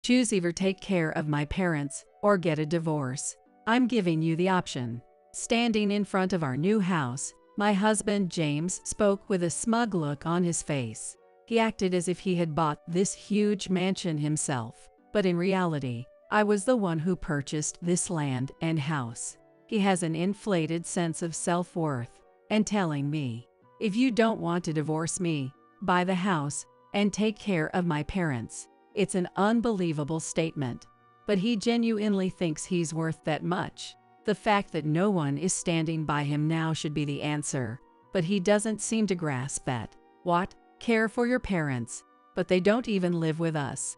Choose either take care of my parents or get a divorce. I'm giving you the option. Standing in front of our new house, my husband James spoke with a smug look on his face. He acted as if he had bought this huge mansion himself, but in reality, I was the one who purchased this land and house. He has an inflated sense of self-worth, and telling me, if you don't want to divorce me, buy the house and take care of my parents. It's an unbelievable statement, but he genuinely thinks he's worth that much. The fact that no one is standing by him now should be the answer, but he doesn't seem to grasp that. What? Care for your parents, but they don't even live with us.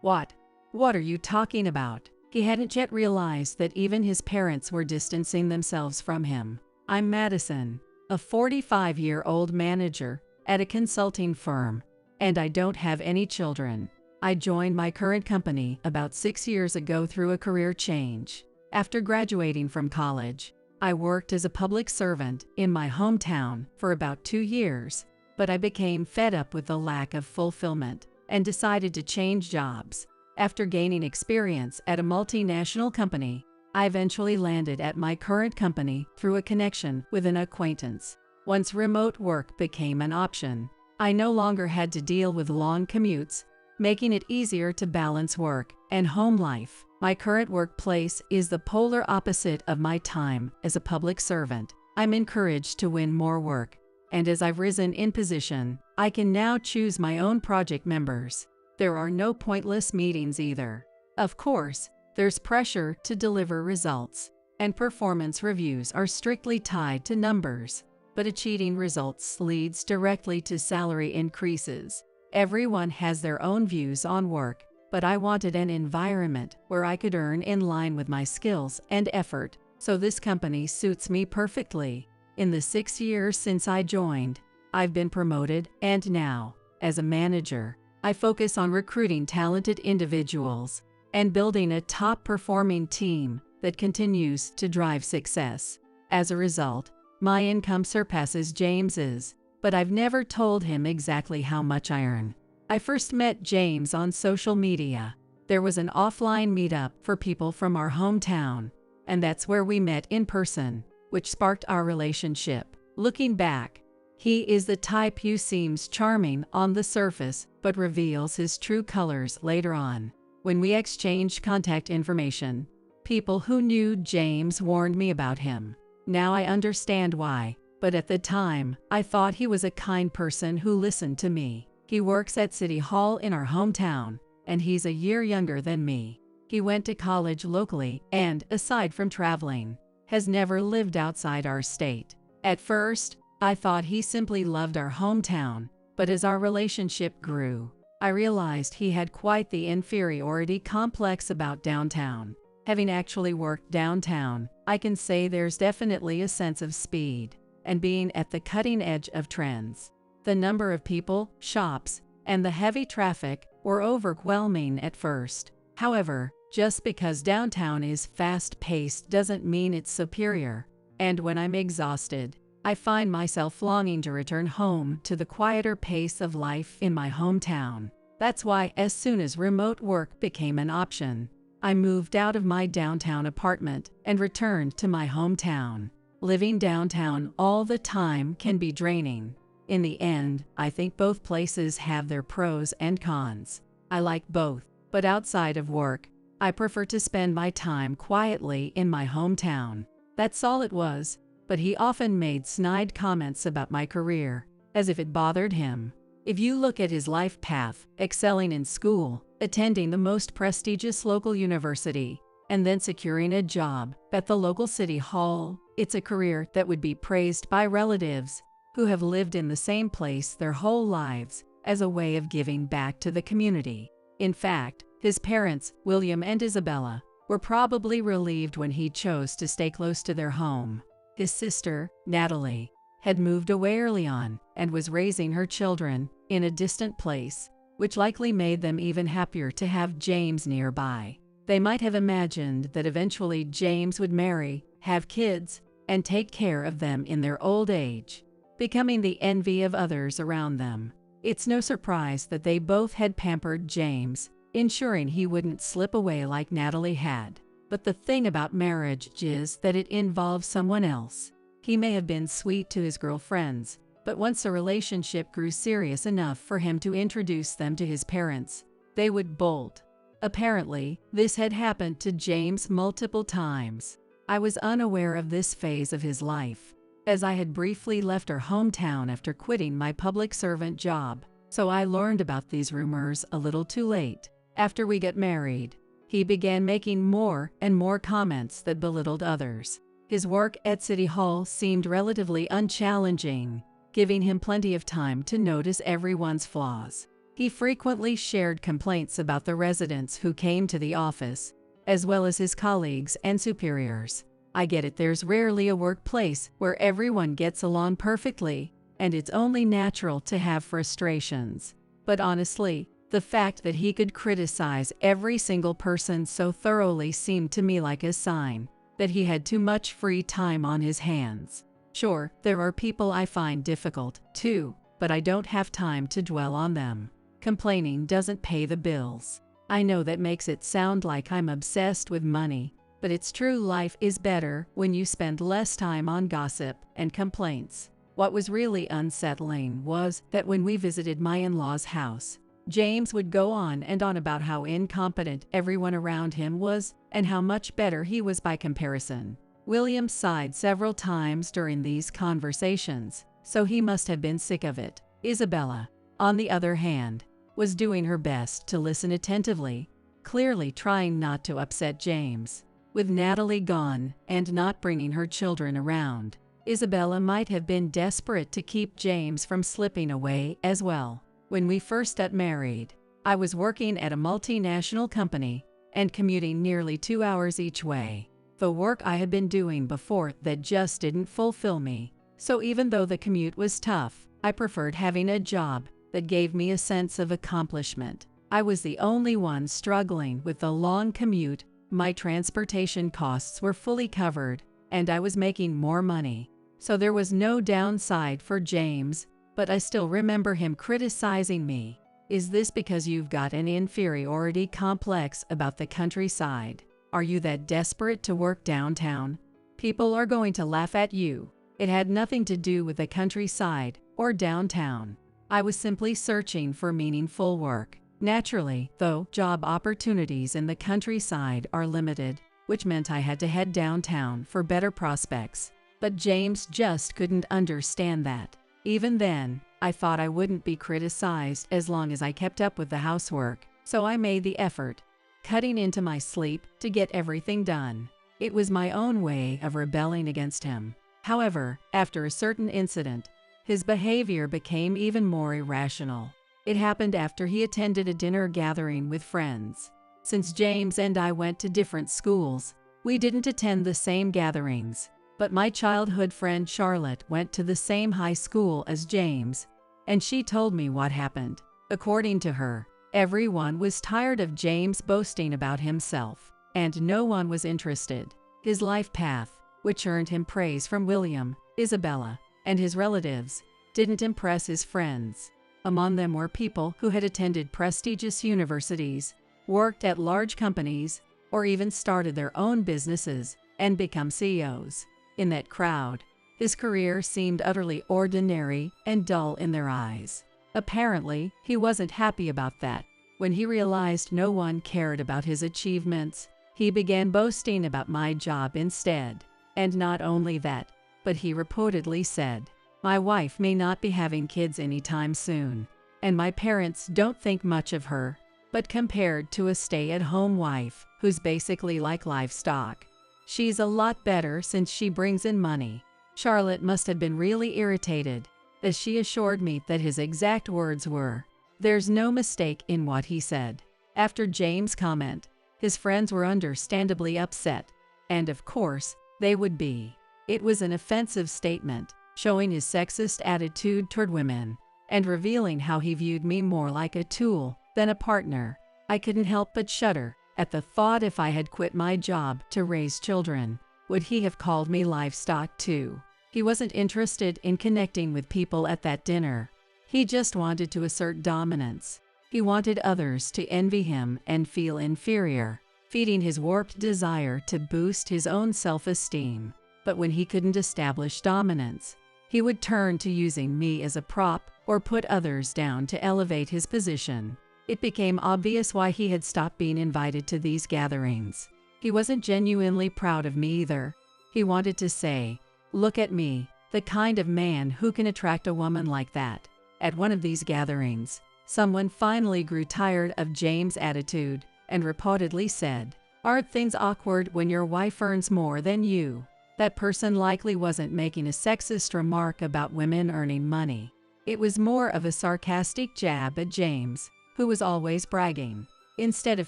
What? What are you talking about? He hadn't yet realized that even his parents were distancing themselves from him. I'm Madison, a 45-year-old manager at a consulting firm, and I don't have any children. I joined my current company about 6 years ago through a career change. After graduating from college, I worked as a public servant in my hometown for about 2 years, but I became fed up with the lack of fulfillment and decided to change jobs. After gaining experience at a multinational company, I eventually landed at my current company through a connection with an acquaintance. Once remote work became an option, I no longer had to deal with long commutes, making it easier to balance work and home life. My current workplace is the polar opposite of my time as a public servant. I'm encouraged to win more work, and as I've risen in position, I can now choose my own project members. There are no pointless meetings either. Of course, there's pressure to deliver results, and performance reviews are strictly tied to numbers, but achieving results leads directly to salary increases. Everyone has their own views on work, but I wanted an environment where I could earn in line with my skills and effort, so this company suits me perfectly. In the 6 years since I joined, I've been promoted, and now, as a manager, I focus on recruiting talented individuals and building a top-performing team that continues to drive success. As a result, my income surpasses James's, but I've never told him exactly how much I earn. I first met James on social media. There was an offline meetup for people from our hometown, and that's where we met in person, which sparked our relationship. Looking back, he is the type who seems charming on the surface but reveals his true colors later on. When we exchanged contact information, people who knew James warned me about him. Now I understand why, but at the time, I thought he was a kind person who listened to me. He works at City Hall in our hometown, and he's a year younger than me. He went to college locally and, aside from traveling, has never lived outside our state. At first, I thought he simply loved our hometown, but as our relationship grew, I realized he had quite the inferiority complex about downtown. Having actually worked downtown, I can say there's definitely a sense of speed and being at the cutting edge of trends. The number of people, shops, and the heavy traffic were overwhelming at first. However, just because downtown is fast-paced doesn't mean it's superior, and when I'm exhausted, I find myself longing to return home to the quieter pace of life in my hometown. That's why, as soon as remote work became an option, I moved out of my downtown apartment and returned to my hometown. Living downtown all the time can be draining. In the end, I think both places have their pros and cons. I like both, but outside of work, I prefer to spend my time quietly in my hometown. That's all it was, but he often made snide comments about my career, as if it bothered him. If you look at his life path, excelling in school, attending the most prestigious local university, and then securing a job at the local city hall, it's a career that would be praised by relatives who have lived in the same place their whole lives as a way of giving back to the community. In fact, his parents, William and Isabella, were probably relieved when he chose to stay close to their home. His sister, Natalie, had moved away early on and was raising her children in a distant place, which likely made them even happier to have James nearby. They might have imagined that eventually James would marry, have kids, and take care of them in their old age, becoming the envy of others around them. It's no surprise that they both had pampered James ensuring he wouldn't slip away like Natalie had. But the thing about marriage is that it involves someone else. He may have been sweet to his girlfriends, but once a relationship grew serious enough for him to introduce them to his parents, they would bolt. Apparently, this had happened to James multiple times. I was unaware of this phase of his life, as I had briefly left our hometown after quitting my public servant job, so I learned about these rumors a little too late. After we got married, he began making more and more comments that belittled others. His work at City Hall seemed relatively unchallenging, giving him plenty of time to notice everyone's flaws. He frequently shared complaints about the residents who came to the office, as well as his colleagues and superiors. I get it, there's rarely a workplace where everyone gets along perfectly, and it's only natural to have frustrations. But honestly, the fact that he could criticize every single person so thoroughly seemed to me like a sign that he had too much free time on his hands. Sure, there are people I find difficult, too, but I don't have time to dwell on them. Complaining doesn't pay the bills. I know that makes it sound like I'm obsessed with money, but it's true, life is better when you spend less time on gossip and complaints. What was really unsettling was that when we visited my in-laws' house, James would go on and on about how incompetent everyone around him was and how much better he was by comparison. William sighed several times during these conversations, so he must have been sick of it. Isabella, on the other hand, was doing her best to listen attentively, clearly trying not to upset James. With Natalie gone and not bringing her children around, Isabella might have been desperate to keep James from slipping away as well. When we first got married, I was working at a multinational company and commuting nearly 2 hours each way. The work I had been doing before that just didn't fulfill me. So even though the commute was tough, I preferred having a job that gave me a sense of accomplishment. I was the only one struggling with the long commute. My transportation costs were fully covered, and I was making more money. So there was no downside for James, but I still remember him criticizing me. Is this because you've got an inferiority complex about the countryside? Are you that desperate to work downtown? People are going to laugh at you. It had nothing to do with the countryside or downtown. I was simply searching for meaningful work. Naturally, though, job opportunities in the countryside are limited, which meant I had to head downtown for better prospects. But James just couldn't understand that. Even then, I thought I wouldn't be criticized as long as I kept up with the housework, so I made the effort, cutting into my sleep to get everything done. It was my own way of rebelling against him. However, after a certain incident, his behavior became even more irrational. It happened after he attended a dinner gathering with friends. Since James and I went to different schools, we didn't attend the same gatherings. But my childhood friend Charlotte went to the same high school as James, and she told me what happened. According to her, everyone was tired of James boasting about himself, and no one was interested. His life path, which earned him praise from William, Isabella, and his relatives, didn't impress his friends. Among them were people who had attended prestigious universities, worked at large companies, or even started their own businesses and become CEOs. In that crowd, his career seemed utterly ordinary and dull in their eyes. Apparently, he wasn't happy about that. When he realized no one cared about his achievements, he began boasting about my job instead. And not only that, but he reportedly said, "My wife may not be having kids anytime soon, and my parents don't think much of her, but compared to a stay-at-home wife who's basically like livestock, she's a lot better since she brings in money." Charlotte must have been really irritated, as she assured me that his exact words were, "There's no mistake in what he said." After James' comment, his friends were understandably upset, and of course, they would be. It was an offensive statement, showing his sexist attitude toward women, and revealing how he viewed me more like a tool than a partner. I couldn't help but shudder at the thought if I had quit my job to raise children, would he have called me livestock too? He wasn't interested in connecting with people at that dinner. He just wanted to assert dominance. He wanted others to envy him and feel inferior, feeding his warped desire to boost his own self-esteem. But when he couldn't establish dominance, he would turn to using me as a prop or put others down to elevate his position. It became obvious why he had stopped being invited to these gatherings. He wasn't genuinely proud of me either. He wanted to say, "Look at me, the kind of man who can attract a woman like that." At one of these gatherings, someone finally grew tired of James' attitude and reportedly said, "Aren't things awkward when your wife earns more than you?" That person likely wasn't making a sexist remark about women earning money. It was more of a sarcastic jab at James, who was always bragging. Instead of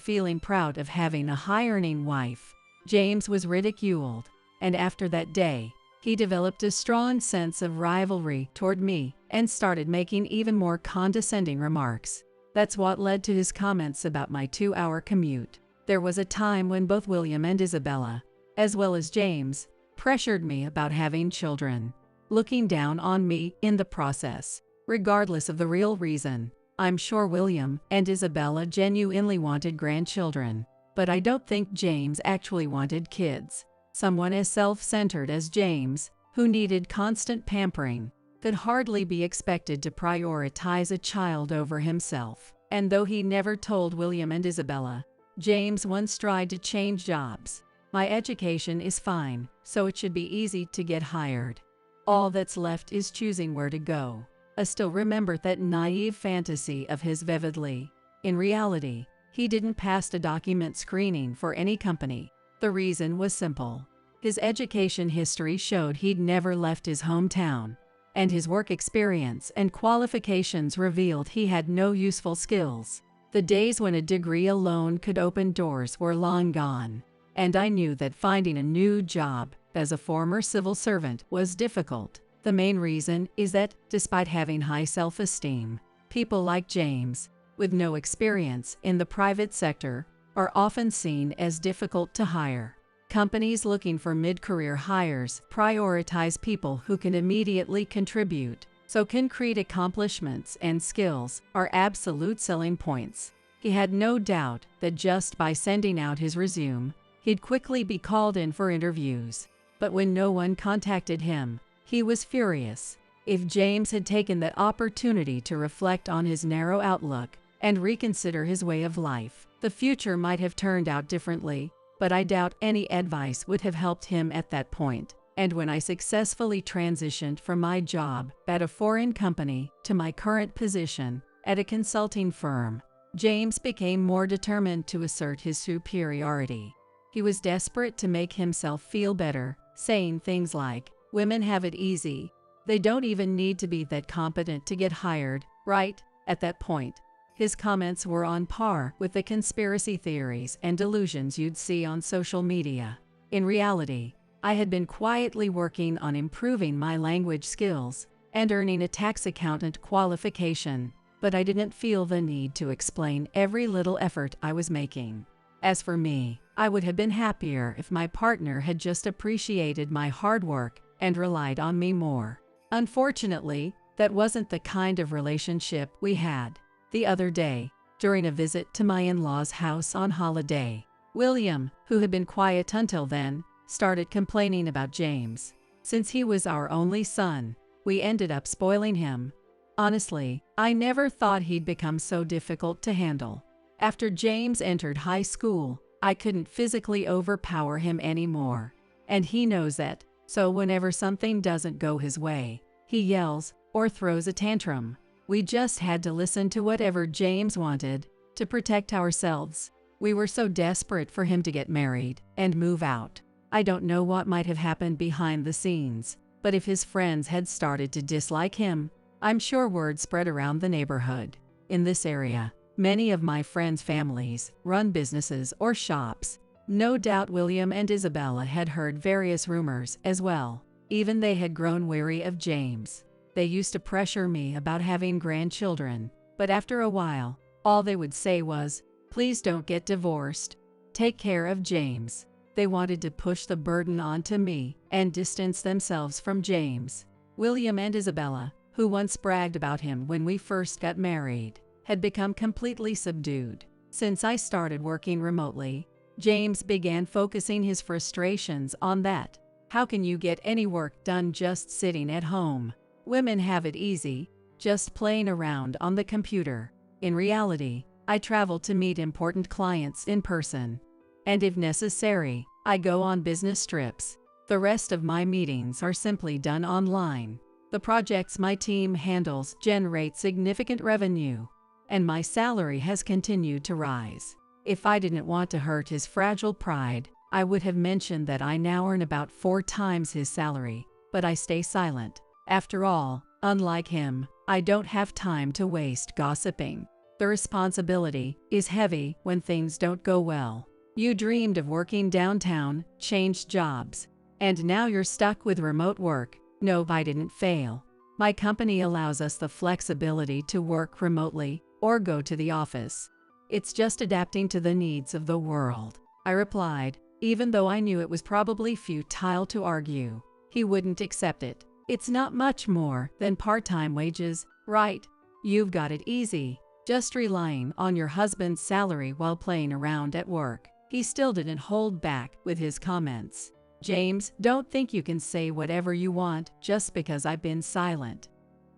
feeling proud of having a high-earning wife, James was ridiculed, and after that day, he developed a strong sense of rivalry toward me and started making even more condescending remarks. That's what led to his comments about my 2-hour commute. There was a time when both William and Isabella, as well as James, pressured me about having children, looking down on me in the process. Regardless of the real reason, I'm sure William and Isabella genuinely wanted grandchildren, but I don't think James actually wanted kids. Someone as self-centered as James, who needed constant pampering, could hardly be expected to prioritize a child over himself. And though he never told William and Isabella, James once tried to change jobs. "My education is fine, so it should be easy to get hired. All that's left is choosing where to go." I still remember that naive fantasy of his vividly. In reality, he didn't pass a document screening for any company. The reason was simple. His education history showed he'd never left his hometown, and his work experience and qualifications revealed he had no useful skills. The days when a degree alone could open doors were long gone, and I knew that finding a new job as a former civil servant was difficult. The main reason is that, despite having high self-esteem, people like James, with no experience in the private sector, are often seen as difficult to hire. Companies looking for mid-career hires prioritize people who can immediately contribute, so concrete accomplishments and skills are absolute selling points. He had no doubt that just by sending out his resume, he'd quickly be called in for interviews. But when no one contacted him, he was furious. If James had taken that opportunity to reflect on his narrow outlook and reconsider his way of life, the future might have turned out differently, but I doubt any advice would have helped him at that point. And when I successfully transitioned from my job at a foreign company to my current position at a consulting firm, James became more determined to assert his superiority. He was desperate to make himself feel better, saying things like, "Women have it easy. They don't even need to be that competent to get hired, right?" At that point, his comments were on par with the conspiracy theories and delusions you'd see on social media. In reality, I had been quietly working on improving my language skills and earning a tax accountant qualification, but I didn't feel the need to explain every little effort I was making. As for me, I would have been happier if my partner had just appreciated my hard work and relied on me more. Unfortunately, that wasn't the kind of relationship we had. The other day, during a visit to my in-laws' house on holiday, William, who had been quiet until then, started complaining about James. Since he was our only son, we ended up spoiling him. Honestly, I never thought he'd become so difficult to handle. After James entered high school, I couldn't physically overpower him anymore, and he knows that. So whenever something doesn't go his way, he yells or throws a tantrum. We just had to listen to whatever James wanted to protect ourselves. We were so desperate for him to get married and move out. I don't know what might have happened behind the scenes, but if his friends had started to dislike him, I'm sure word spread around the neighborhood. In this area, many of my friends' families run businesses or shops. No doubt William and Isabella had heard various rumors as well. Even they had grown weary of James. They used to pressure me about having grandchildren, but after a while, all they would say was, "Please don't get divorced. Take care of James." They wanted to push the burden onto me and distance themselves from James. William and Isabella, who once bragged about him when we first got married, had become completely subdued. Since I started working remotely, James began focusing his frustrations on that. How can you get any work done just sitting at home? Women have it easy, just playing around on the computer. In reality, I travel to meet important clients in person. And if necessary, I go on business trips. The rest of my meetings are simply done online. The projects my team handles generate significant revenue, and my salary has continued to rise. If I didn't want to hurt his fragile pride, I would have mentioned that I now earn about 4 times his salary, but I stay silent. After all, unlike him, I don't have time to waste gossiping. The responsibility is heavy when things don't go well. You dreamed of working downtown, changed jobs, and now you're stuck with remote work. No, I didn't fail. My company allows us the flexibility to work remotely or go to the office. It's just adapting to the needs of the world, I replied, even though I knew it was probably futile to argue. He wouldn't accept it. It's not much more than part-time wages, right? You've got it easy, just relying on your husband's salary while playing around at work. He still didn't hold back with his comments. James, don't think you can say whatever you want just because I've been silent.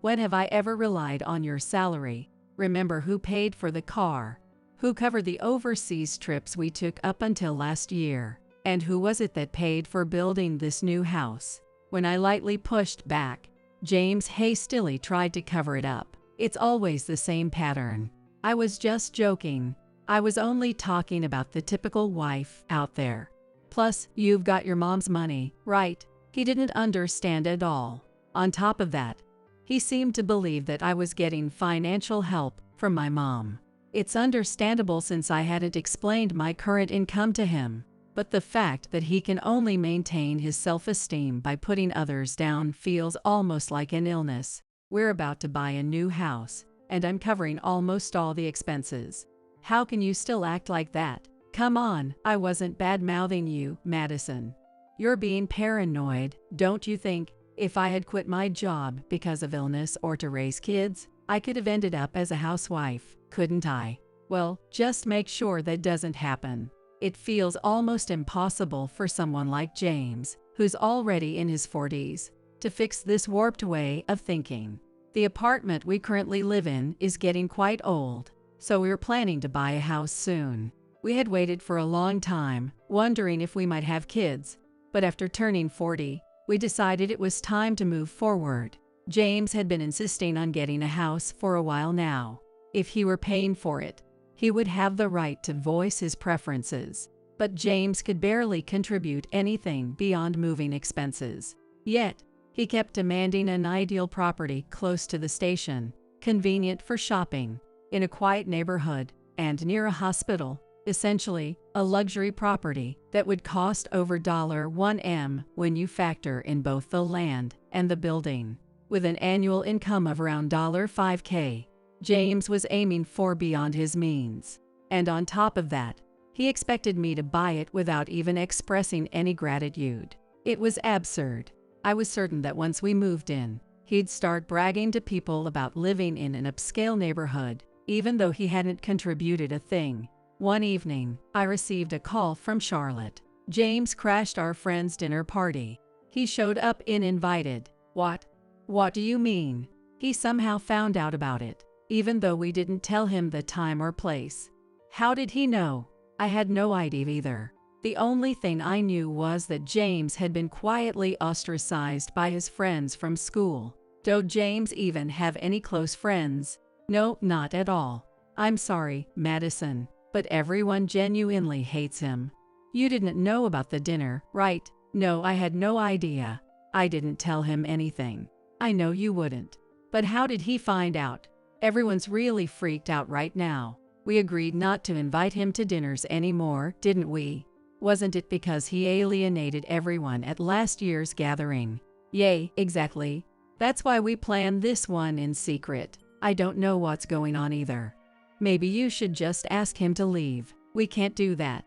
When have I ever relied on your salary? Remember who paid for the car? Who covered the overseas trips we took up until last year? And who was it that paid for building this new house? When I lightly pushed back, James hastily tried to cover it up. It's always the same pattern. I was just joking. I was only talking about the typical wife out there. Plus, you've got your mom's money, right? He didn't understand at all. On top of that, he seemed to believe that I was getting financial help from my mom. It's understandable since I hadn't explained my current income to him, but the fact that he can only maintain his self-esteem by putting others down feels almost like an illness. We're about to buy a new house, and I'm covering almost all the expenses. How can you still act like that? Come on, I wasn't bad-mouthing you, Madison. You're being paranoid, don't you think? If I had quit my job because of illness or to raise kids, I could have ended up as a housewife, couldn't I? Well, just make sure that doesn't happen. It feels almost impossible for someone like James, who's already in his 40s, to fix this warped way of thinking. The apartment we currently live in is getting quite old, so we're planning to buy a house soon. We had waited for a long time, wondering if we might have kids, but after turning 40, we decided it was time to move forward. James had been insisting on getting a house for a while now. If he were paying for it, he would have the right to voice his preferences. But James could barely contribute anything beyond moving expenses. Yet, he kept demanding an ideal property close to the station, convenient for shopping, in a quiet neighborhood, and near a hospital. Essentially, a luxury property that would cost over $1 million when you factor in both the land and the building. With an annual income of around $5,000, James was aiming for beyond his means. And on top of that, he expected me to buy it without even expressing any gratitude. It was absurd. I was certain that once we moved in, he'd start bragging to people about living in an upscale neighborhood, even though he hadn't contributed a thing. One evening, I received a call from Charlotte. James crashed our friend's dinner party. He showed up uninvited. What? What do you mean? He somehow found out about it, even though we didn't tell him the time or place. How did he know? I had no idea either. The only thing I knew was that James had been quietly ostracized by his friends from school. Did James even have any close friends? No, not at all. I'm sorry, Madison, but everyone genuinely hates him. You didn't know about the dinner, right? No, I had no idea. I didn't tell him anything. I know you wouldn't. But how did he find out? Everyone's really freaked out right now. We agreed not to invite him to dinners anymore, didn't we? Wasn't it because he alienated everyone at last year's gathering? Yay, exactly. That's why we planned this one in secret. I don't know what's going on either. Maybe you should just ask him to leave. We can't do that.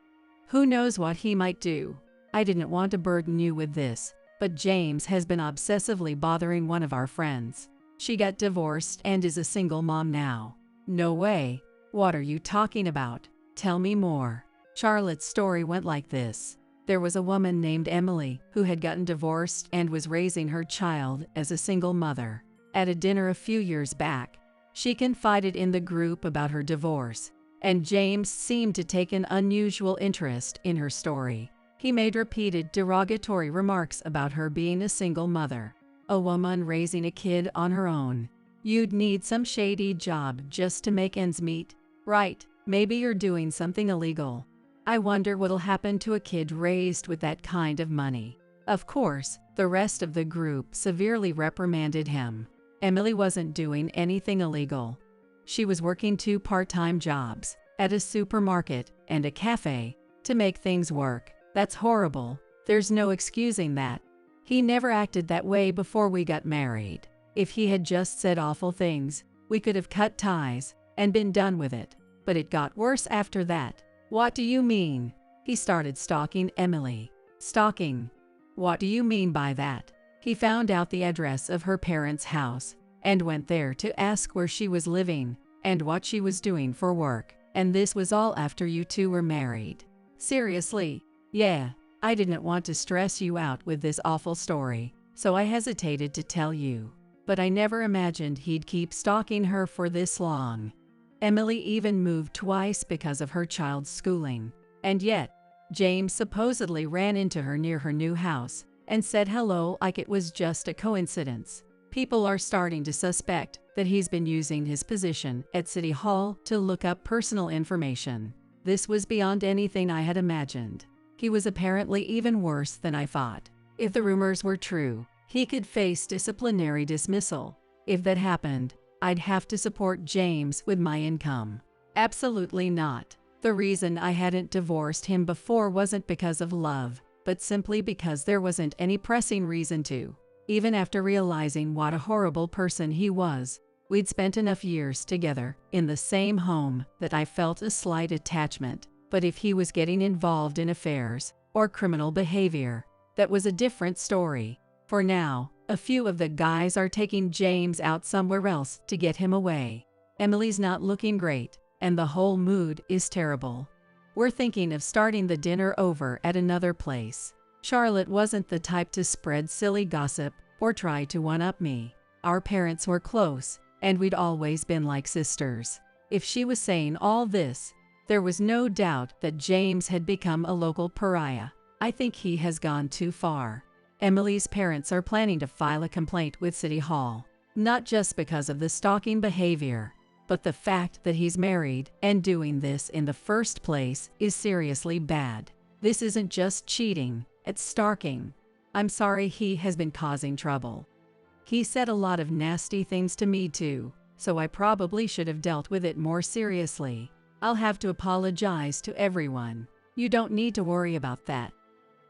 Who knows what he might do? I didn't want to burden you with this, but James has been obsessively bothering one of our friends. She got divorced and is a single mom now. No way. What are you talking about? Tell me more. Charlotte's story went like this. There was a woman named Emily who had gotten divorced and was raising her child as a single mother. At a dinner a few years back, she confided in the group about her divorce, and James seemed to take an unusual interest in her story. He made repeated derogatory remarks about her being a single mother, a woman raising a kid on her own. You'd need some shady job just to make ends meet, right? Maybe you're doing something illegal. I wonder what'll happen to a kid raised with that kind of money. Of course, the rest of the group severely reprimanded him. Emily wasn't doing anything illegal. She was working 2 part-time jobs, at a supermarket and a cafe, to make things work. That's horrible. There's no excusing that. He never acted that way before we got married. If he had just said awful things, we could have cut ties and been done with it. But it got worse after that. What do you mean? He started stalking Emily. Stalking? What do you mean by that? He found out the address of her parents' house and went there to ask where she was living and what she was doing for work. And this was all after you two were married. Seriously? Yeah. I didn't want to stress you out with this awful story, so I hesitated to tell you. But I never imagined he'd keep stalking her for this long. Emily even moved twice because of her child's schooling. And yet, James supposedly ran into her near her new house and said hello like it was just a coincidence. People are starting to suspect that he's been using his position at City Hall to look up personal information. This was beyond anything I had imagined. He was apparently even worse than I thought. If the rumors were true, he could face disciplinary dismissal. If that happened, I'd have to support James with my income. Absolutely not. The reason I hadn't divorced him before wasn't because of love, but simply because there wasn't any pressing reason to. Even after realizing what a horrible person he was, we'd spent enough years together in the same home that I felt a slight attachment. But if he was getting involved in affairs or criminal behavior, that was a different story. For now, a few of the guys are taking James out somewhere else to get him away. Emily's not looking great, and the whole mood is terrible. We're thinking of starting the dinner over at another place. Charlotte wasn't the type to spread silly gossip or try to one-up me. Our parents were close, and we'd always been like sisters. If she was saying all this, there was no doubt that James had become a local pariah. I think he has gone too far. Emily's parents are planning to file a complaint with City Hall, not just because of the stalking behavior, but the fact that he's married and doing this in the first place is seriously bad. This isn't just cheating, it's stalking. I'm sorry he has been causing trouble. He said a lot of nasty things to me too, so I probably should have dealt with it more seriously. I'll have to apologize to everyone. You don't need to worry about that.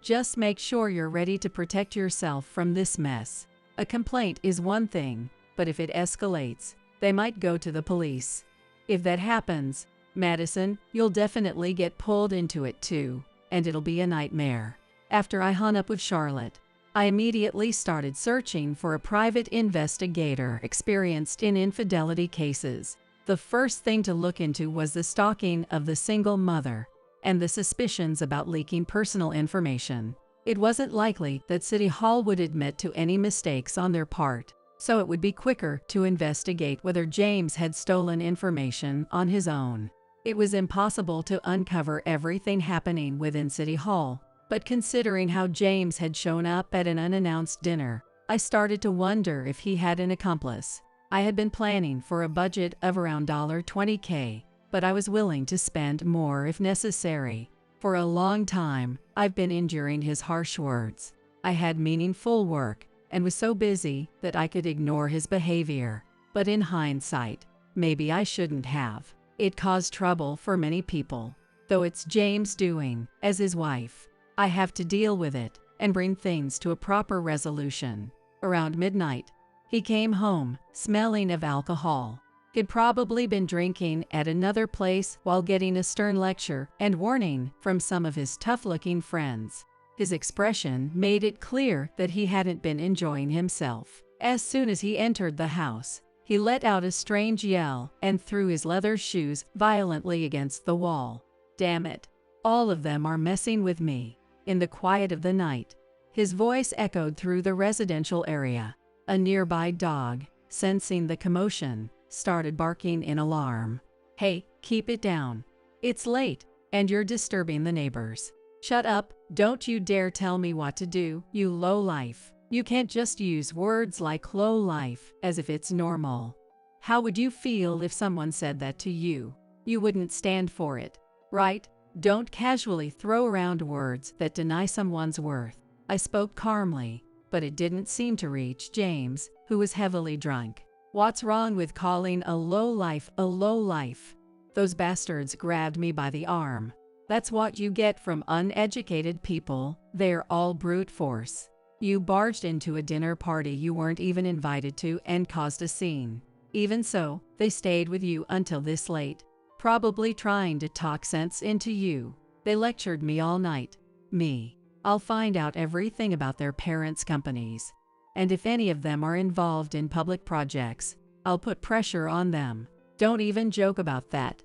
Just make sure you're ready to protect yourself from this mess. A complaint is one thing, but if it escalates, they might go to the police. If that happens, Madison, you'll definitely get pulled into it too, and it'll be a nightmare. After I hung up with Charlotte, I immediately started searching for a private investigator experienced in infidelity cases. The first thing to look into was the stalking of the single mother and the suspicions about leaking personal information. It wasn't likely that City Hall would admit to any mistakes on their part, so it would be quicker to investigate whether James had stolen information on his own. It was impossible to uncover everything happening within City Hall, but considering how James had shown up at an unannounced dinner, I started to wonder if he had an accomplice. I had been planning for a budget of around $20K, but I was willing to spend more if necessary. For a long time, I've been enduring his harsh words. I had meaningful work and was so busy that I could ignore his behavior. But in hindsight, maybe I shouldn't have. It caused trouble for many people. Though it's James' doing, as his wife, I have to deal with it and bring things to a proper resolution. Around midnight, he came home, smelling of alcohol. He'd probably been drinking at another place while getting a stern lecture and warning from some of his tough-looking friends. His expression made it clear that he hadn't been enjoying himself. As soon as he entered the house, He let out a strange yell and threw his leather shoes violently against the wall. Damn it. All of them are messing with me. In the quiet of the night, his voice echoed through the residential area. A nearby dog, sensing the commotion, started barking in alarm. Hey, keep it down. It's late, and you're disturbing the neighbors. Shut up, don't you dare tell me what to do, you lowlife. You can't just use words like lowlife as if it's normal. How would you feel if someone said that to you? You wouldn't stand for it, right? Don't casually throw around words that deny someone's worth. I spoke calmly, but it didn't seem to reach James, who was heavily drunk. What's wrong with calling a lowlife a lowlife? Those bastards grabbed me by the arm. That's what you get from uneducated people, they're all brute force. You barged into a dinner party you weren't even invited to and caused a scene. Even so, they stayed with you until this late, probably trying to talk sense into you. They lectured me all night. Me. I'll find out everything about their parents' companies. And if any of them are involved in public projects, I'll put pressure on them. Don't even joke about that.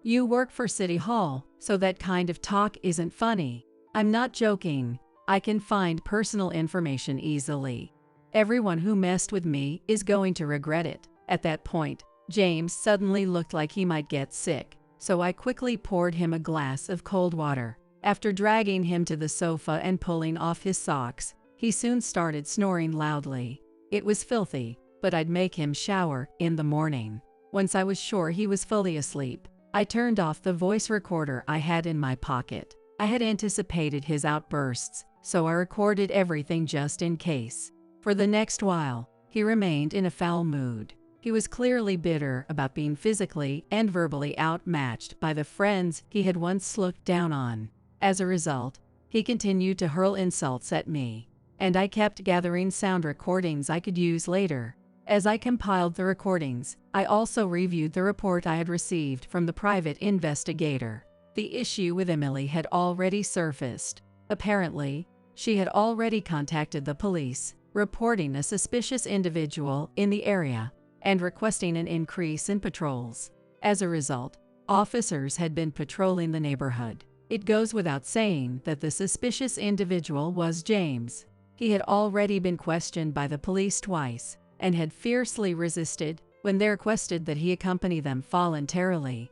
You work for City Hall, so that kind of talk isn't funny. I'm not joking. I can find personal information easily. Everyone who messed with me is going to regret it. At that point, James suddenly looked like he might get sick, so I quickly poured him a glass of cold water. After dragging him to the sofa and pulling off his socks, he soon started snoring loudly. It was filthy, but I'd make him shower in the morning. Once I was sure he was fully asleep, I turned off the voice recorder I had in my pocket. I had anticipated his outbursts, so I recorded everything just in case. For the next while, he remained in a foul mood. He was clearly bitter about being physically and verbally outmatched by the friends he had once looked down on. As a result, he continued to hurl insults at me, and I kept gathering sound recordings I could use later. As I compiled the recordings, I also reviewed the report I had received from the private investigator. The issue with Emily had already surfaced. Apparently, she had already contacted the police, reporting a suspicious individual in the area and requesting an increase in patrols. As a result, officers had been patrolling the neighborhood. It goes without saying that the suspicious individual was James. He had already been questioned by the police twice and had fiercely resisted when they requested that he accompany them voluntarily.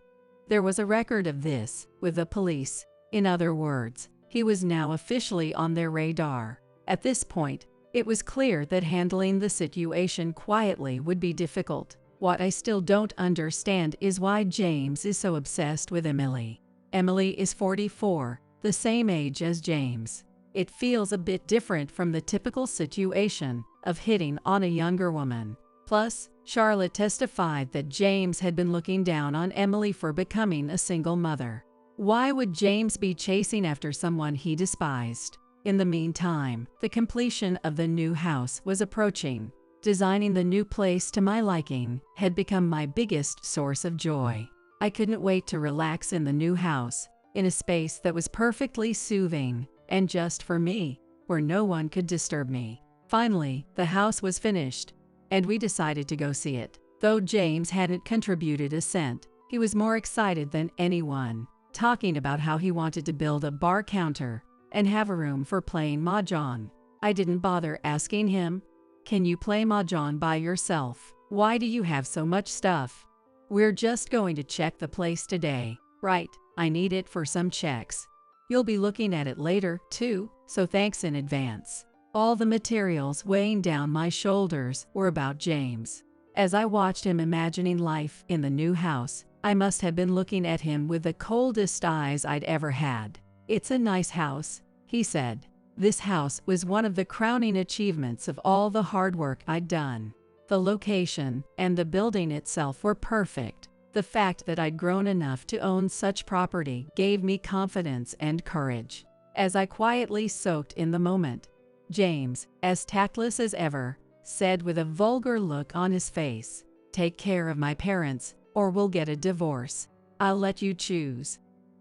There was a record of this with the police. In other words, he was now officially on their radar. At this point, it was clear that handling the situation quietly would be difficult. What I still don't understand is why James is so obsessed with Emily. Emily is 44, the same age as James. It feels a bit different from the typical situation of hitting on a younger woman. Plus, Charlotte testified that James had been looking down on Emily for becoming a single mother. Why would James be chasing after someone he despised? In the meantime, the completion of the new house was approaching. Designing the new place to my liking had become my biggest source of joy. I couldn't wait to relax in the new house, in a space that was perfectly soothing and just for me, where no one could disturb me. Finally, the house was finished, and we decided to go see it. Though James hadn't contributed a cent, he was more excited than anyone, talking about how he wanted to build a bar counter and have a room for playing mahjong. I didn't bother asking him, "Can you play mahjong by yourself? Why do you have so much stuff? We're just going to check the place today." "Right, I need it for some checks. You'll be looking at it later, too, so thanks in advance." All the materials weighing down my shoulders were about James. As I watched him imagining life in the new house, I must have been looking at him with the coldest eyes I'd ever had. "It's a nice house," he said. This house was one of the crowning achievements of all the hard work I'd done. The location and the building itself were perfect. The fact that I'd grown enough to own such property gave me confidence and courage. As I quietly soaked in the moment, James, as tactless as ever, said with a vulgar look on his face, "Take care of my parents, or we'll get a divorce. I'll let you choose.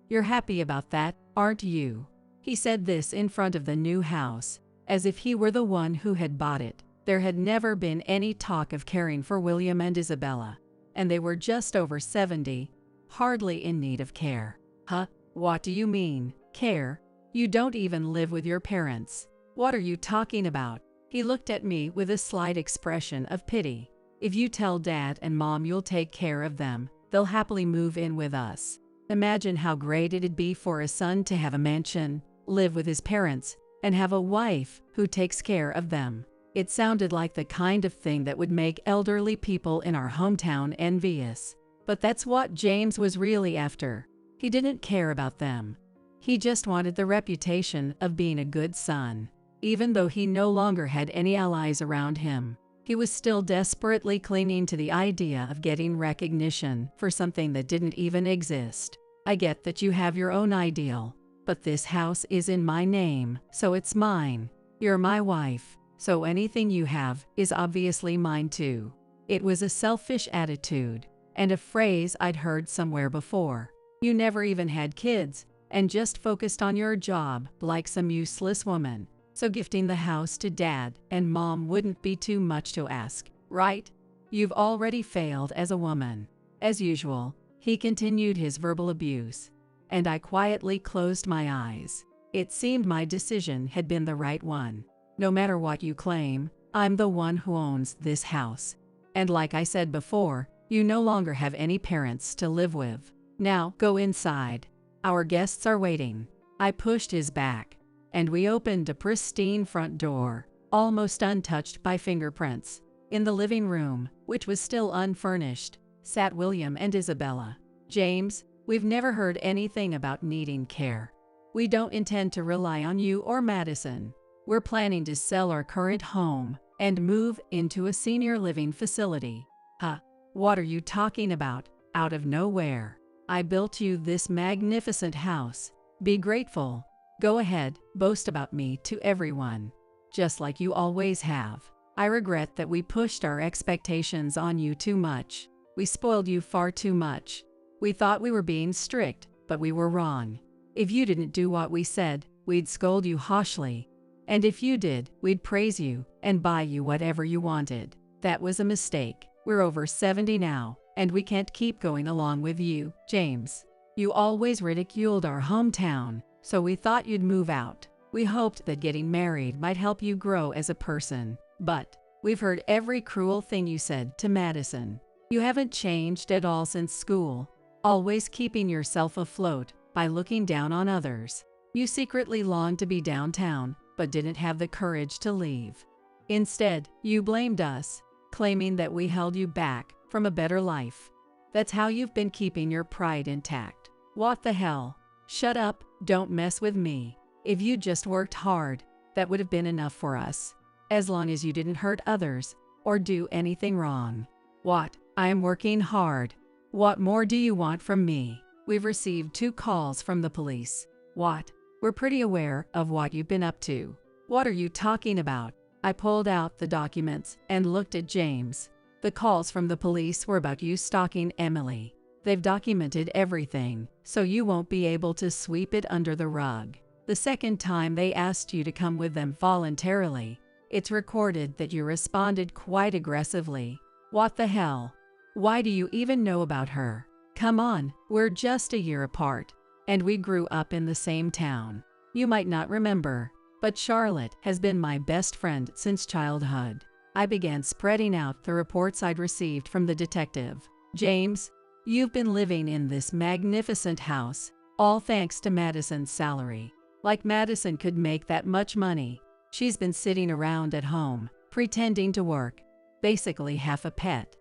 You're happy about that, aren't you?" He said this in front of the new house, as if he were the one who had bought it. There had never been any talk of caring for William and Isabella, and they were just over 70, hardly in need of care. Huh? What do you mean, care? You don't even live with your parents. What are you talking about? He looked at me with a slight expression of pity. If you tell Dad and Mom you'll take care of them, they'll happily move in with us. Imagine how great it'd be for a son to have a mansion, live with his parents, and have a wife who takes care of them. It sounded like the kind of thing that would make elderly people in our hometown envious. But that's what James was really after. He didn't care about them. He just wanted the reputation of being a good son. Even though he no longer had any allies around him, he was still desperately clinging to the idea of getting recognition for something that didn't even exist. I get that you have your own ideal, but this house is in my name, so it's mine. You're my wife, so anything you have is obviously mine too. It was a selfish attitude, and a phrase I'd heard somewhere before. You never even had kids, and just focused on your job like some useless woman. So gifting the house to Dad and Mom wouldn't be too much to ask, right? You've already failed as a woman. As usual, he continued his verbal abuse, and I quietly closed my eyes. It seemed my decision had been the right one. No matter what you claim, I'm the one who owns this house. And like I said before, you no longer have any parents to live with. Now, go inside. Our guests are waiting. I pushed his back, and we opened a pristine front door, almost untouched by fingerprints. In the living room, which was still unfurnished, sat William and Isabella. James, we've never heard anything about needing care. We don't intend to rely on you or Madison. We're planning to sell our current home and move into a senior living facility. Huh? What are you talking about? Out of nowhere. I built you this magnificent house. Be grateful. Go ahead, boast about me to everyone, just like you always have. I regret that we pushed our expectations on you too much. We spoiled you far too much. We thought we were being strict, but we were wrong. If you didn't do what we said, we'd scold you harshly. And if you did, we'd praise you and buy you whatever you wanted. That was a mistake. We're over 70 now, and we can't keep going along with you, James. You always ridiculed our hometown, so we thought you'd move out. We hoped that getting married might help you grow as a person. But we've heard every cruel thing you said to Madison. You haven't changed at all since school, always keeping yourself afloat by looking down on others. You secretly longed to be downtown, but didn't have the courage to leave. Instead, you blamed us, claiming that we held you back from a better life. That's how you've been keeping your pride intact. What the hell? Shut up, don't mess with me. If you just worked hard, that would have been enough for us. As long as you didn't hurt others or do anything wrong. What? I'm working hard. What more do you want from me? We've received 2 calls from the police. What? We're pretty aware of what you've been up to. What are you talking about? I pulled out the documents and looked at James. The calls from the police were about you stalking Emily. They've documented everything, so you won't be able to sweep it under the rug. The second time they asked you to come with them voluntarily, it's recorded that you responded quite aggressively. What the hell? Why do you even know about her? Come on, we're just a year apart, and we grew up in the same town. You might not remember, but Charlotte has been my best friend since childhood. I began spreading out the reports I'd received from the detective. James, you've been living in this magnificent house, all thanks to Madison's salary. Like Madison could make that much money. She's been sitting around at home, pretending to work, basically half a pet.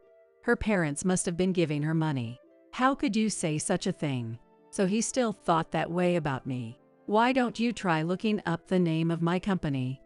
Her parents must have been giving her money. How could you say such a thing? So he still thought that way about me. Why don't you try looking up the name of my company?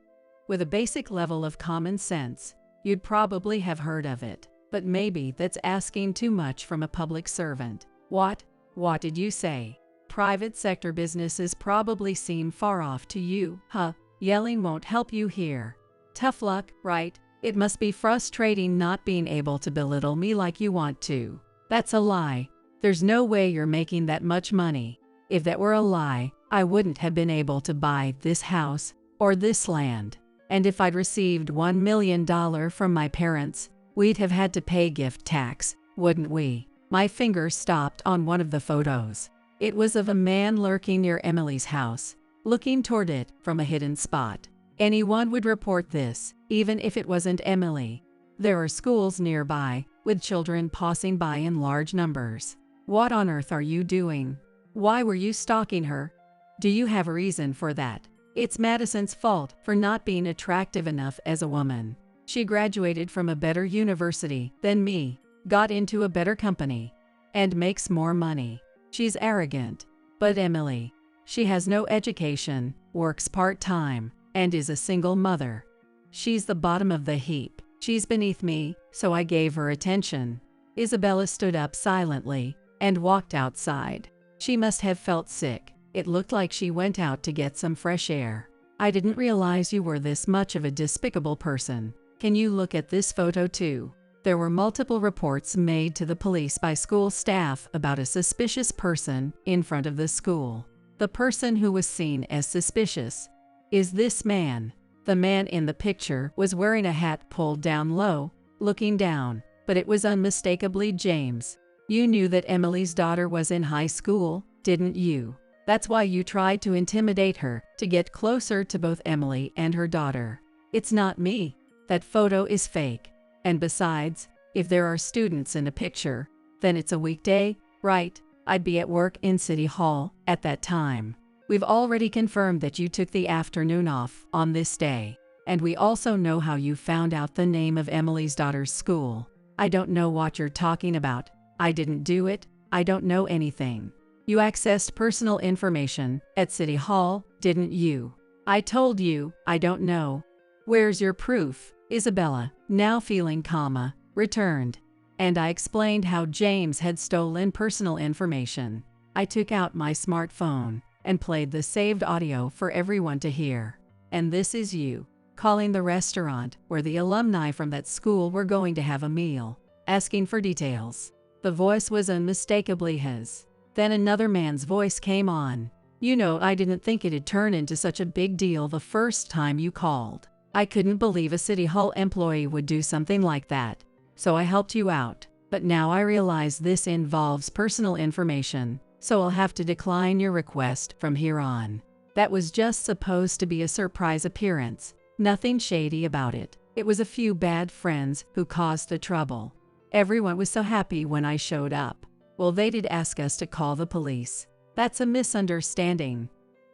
With a basic level of common sense, you'd probably have heard of it. But maybe that's asking too much from a public servant. What? What did you say? Private sector businesses probably seem far off to you, huh? Yelling won't help you here. Tough luck, right? It must be frustrating not being able to belittle me like you want to. That's a lie. There's no way you're making that much money. If that were a lie, I wouldn't have been able to buy this house or this land. And if I'd received $1 million from my parents, we'd have had to pay gift tax, wouldn't we? My finger stopped on one of the photos. It was of a man lurking near Emily's house, looking toward it from a hidden spot. Anyone would report this, even if it wasn't Emily. There are schools nearby, with children passing by in large numbers. What on earth are you doing? Why were you stalking her? Do you have a reason for that? It's Madison's fault for not being attractive enough as a woman. She graduated from a better university than me, got into a better company, and makes more money. She's arrogant. But Emily, she has no education, works part-time, and is a single mother. She's the bottom of the heap. She's beneath me, so I gave her attention. Isabella stood up silently and walked outside. She must have felt sick. It looked like she went out to get some fresh air. I didn't realize you were this much of a despicable person. Can you look at this photo too? There were multiple reports made to the police by school staff about a suspicious person in front of the school. The person who was seen as suspicious is this man. The man in the picture was wearing a hat pulled down low, looking down, but it was unmistakably James. You knew that Emily's daughter was in high school, didn't you? That's why you tried to intimidate her to get closer to both Emily and her daughter. It's not me. That photo is fake. And besides, if there are students in a picture, then it's a weekday, right? I'd be at work in City Hall at that time. We've already confirmed that you took the afternoon off on this day. And we also know how you found out the name of Emily's daughter's school. I don't know what you're talking about. I didn't do it. I don't know anything. You accessed personal information at City Hall, didn't you? I told you, I don't know. Where's your proof? Isabella, now feeling calmer, returned. And I explained how James had stolen personal information. I took out my smartphone and played the saved audio for everyone to hear. And this is you, calling the restaurant where the alumni from that school were going to have a meal, asking for details. The voice was unmistakably his. Then another man's voice came on. You know, I didn't think it'd turn into such a big deal the first time you called. I couldn't believe a City Hall employee would do something like that. So I helped you out. But now I realize this involves personal information, so I'll have to decline your request from here on. That was just supposed to be a surprise appearance. Nothing shady about it. It was a few bad friends who caused the trouble. Everyone was so happy when I showed up. Well, they did ask us to call the police. That's a misunderstanding.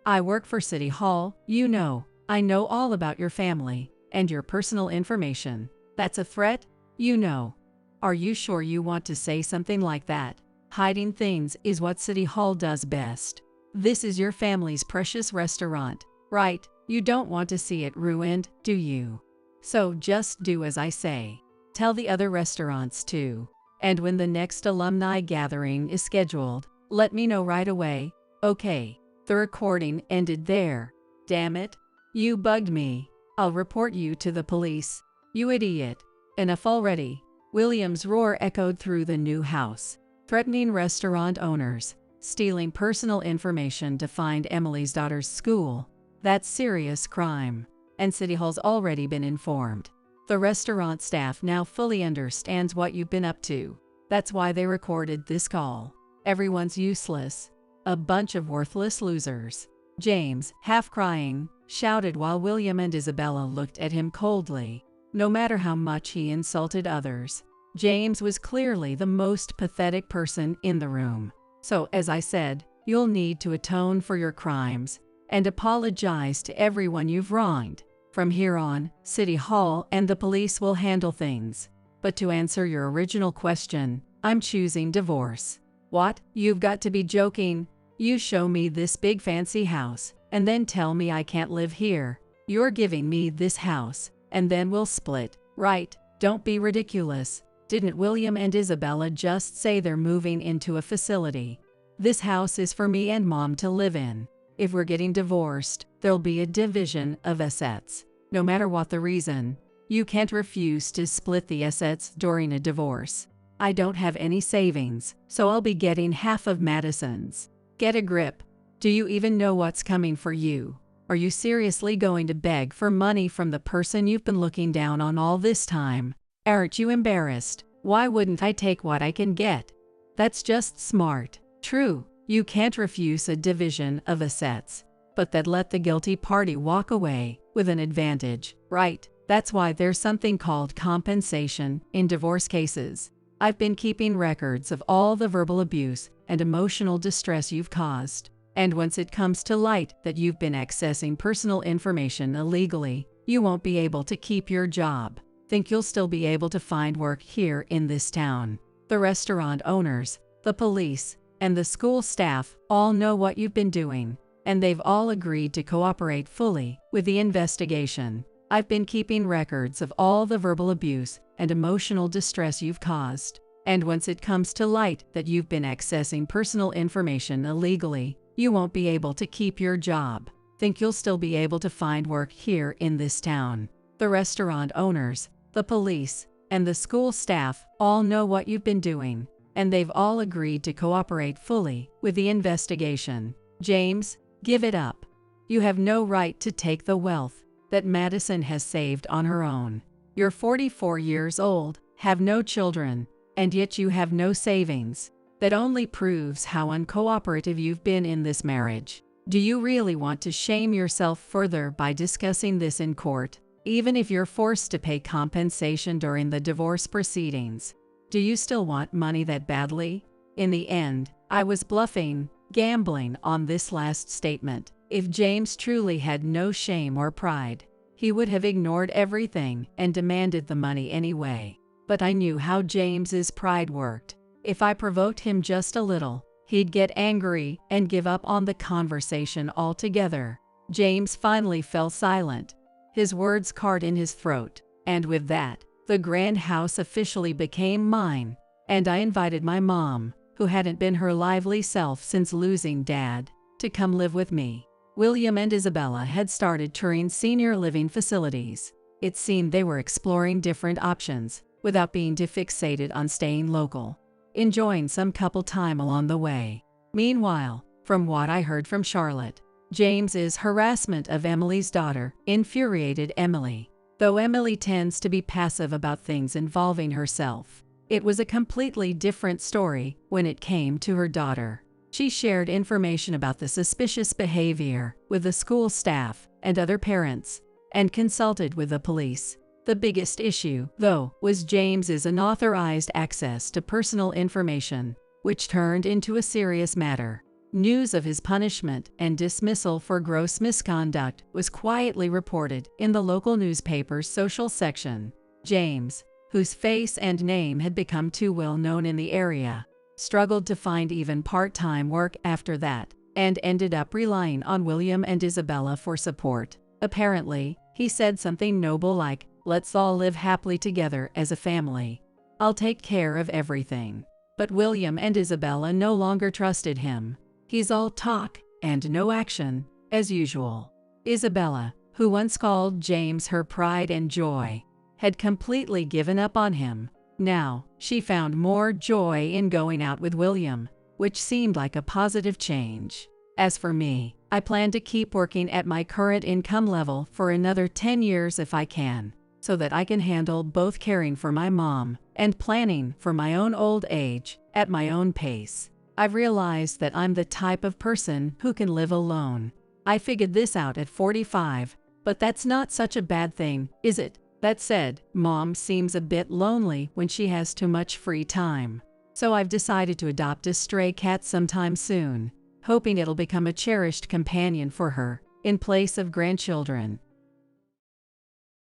I work for City Hall, you know. I know all about your family and your personal information. That's a threat, you know. Are you sure you want to say something like that? Hiding things is what City Hall does best. This is your family's precious restaurant, right? You don't want to see it ruined, do you? So just do as I say. Tell the other restaurants too. And when the next alumni gathering is scheduled, let me know right away, okay? The recording ended there. Damn it. You bugged me. I'll report you to the police. You idiot. Enough already. William's roar echoed through the new house, threatening restaurant owners, stealing personal information to find Emily's daughter's school. That's serious crime. And City Hall's already been informed. The restaurant staff now fully understands what you've been up to. That's why they recorded this call. Everyone's useless. A bunch of worthless losers. James, half crying, shouted while William and Isabella looked at him coldly. No matter how much he insulted others, James was clearly the most pathetic person in the room. So, as I said, you'll need to atone for your crimes and apologize to everyone you've wronged. From here on, City Hall and the police will handle things. But to answer your original question, I'm choosing divorce. What? You've got to be joking. You show me this big fancy house, and then tell me I can't live here. You're giving me this house, and then we'll split, right? Don't be ridiculous. Didn't William and Isabella just say they're moving into a facility? This house is for me and Mom to live in. If we're getting divorced, there'll be a division of assets. No matter what the reason, you can't refuse to split the assets during a divorce. I don't have any savings, so I'll be getting half of Madison's. Get a grip. Do you even know what's coming for you? Are you seriously going to beg for money from the person you've been looking down on all this time? Aren't you embarrassed? Why wouldn't I take what I can get? That's just smart. True, you can't refuse a division of assets, but that let the guilty party walk away with an advantage, right? That's why there's something called compensation in divorce cases. I've been keeping records of all the verbal abuse and emotional distress you've caused. And once it comes to light that you've been accessing personal information illegally, you won't be able to keep your job. Think you'll still be able to find work here in this town? The restaurant owners, the police, and the school staff all know what you've been doing, and they've all agreed to cooperate fully with the investigation. I've been keeping records of all the verbal abuse and emotional distress you've caused. And once it comes to light that you've been accessing personal information illegally, you won't be able to keep your job. Think you'll still be able to find work here in this town? The restaurant owners, the police, and the school staff all know what you've been doing, and they've all agreed to cooperate fully with the investigation. James, give it up. You have no right to take the wealth that Madison has saved on her own. You're 44 years old, have no children, and yet you have no savings. That only proves how uncooperative you've been in this marriage. Do you really want to shame yourself further by discussing this in court, even if you're forced to pay compensation during the divorce proceedings? Do you still want money that badly? In the end, I was bluffing, gambling on this last statement. If James truly had no shame or pride, he would have ignored everything and demanded the money anyway. But I knew how James's pride worked. If I provoked him just a little, he'd get angry and give up on the conversation altogether. James finally fell silent, his words caught in his throat. And with that, the grand house officially became mine, and I invited my mom, who hadn't been her lively self since losing Dad, to come live with me. William and Isabella had started touring senior living facilities. It seemed they were exploring different options, without being too fixated on staying local, enjoying some couple time along the way. Meanwhile, from what I heard from Charlotte, James's harassment of Emily's daughter infuriated Emily. Though Emily tends to be passive about things involving herself, it was a completely different story when it came to her daughter. She shared information about the suspicious behavior with the school staff and other parents, and consulted with the police. The biggest issue, though, was James's unauthorized access to personal information, which turned into a serious matter. News of his punishment and dismissal for gross misconduct was quietly reported in the local newspaper's social section. James, whose face and name had become too well known in the area, struggled to find even part-time work after that, and ended up relying on William and Isabella for support. Apparently, he said something noble like, "Let's all live happily together as a family. I'll take care of everything." But William and Isabella no longer trusted him. He's all talk and no action, as usual. Isabella, who once called James her pride and joy, had completely given up on him. Now, she found more joy in going out with William, which seemed like a positive change. As for me, I plan to keep working at my current income level for another 10 years if I can, so that I can handle both caring for my mom and planning for my own old age at my own pace. I've realized that I'm the type of person who can live alone. I figured this out at 45, but that's not such a bad thing, is it? That said, Mom seems a bit lonely when she has too much free time. So I've decided to adopt a stray cat sometime soon, hoping it'll become a cherished companion for her, in place of grandchildren.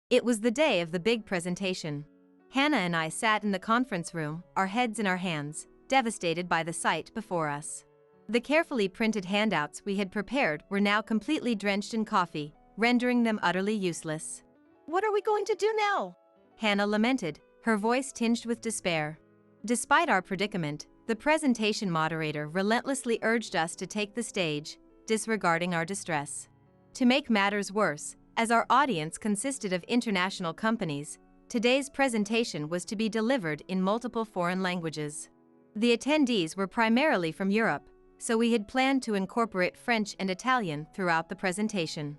It was the day of the big presentation. Hannah and I sat in the conference room, our heads in our hands, devastated by the sight before us. The carefully printed handouts we had prepared were now completely drenched in coffee, rendering them utterly useless. "What are we going to do now?" Hannah lamented, her voice tinged with despair. Despite our predicament, the presentation moderator relentlessly urged us to take the stage, disregarding our distress. To make matters worse, as our audience consisted of international companies, today's presentation was to be delivered in multiple foreign languages. The attendees were primarily from Europe, so we had planned to incorporate French and Italian throughout the presentation.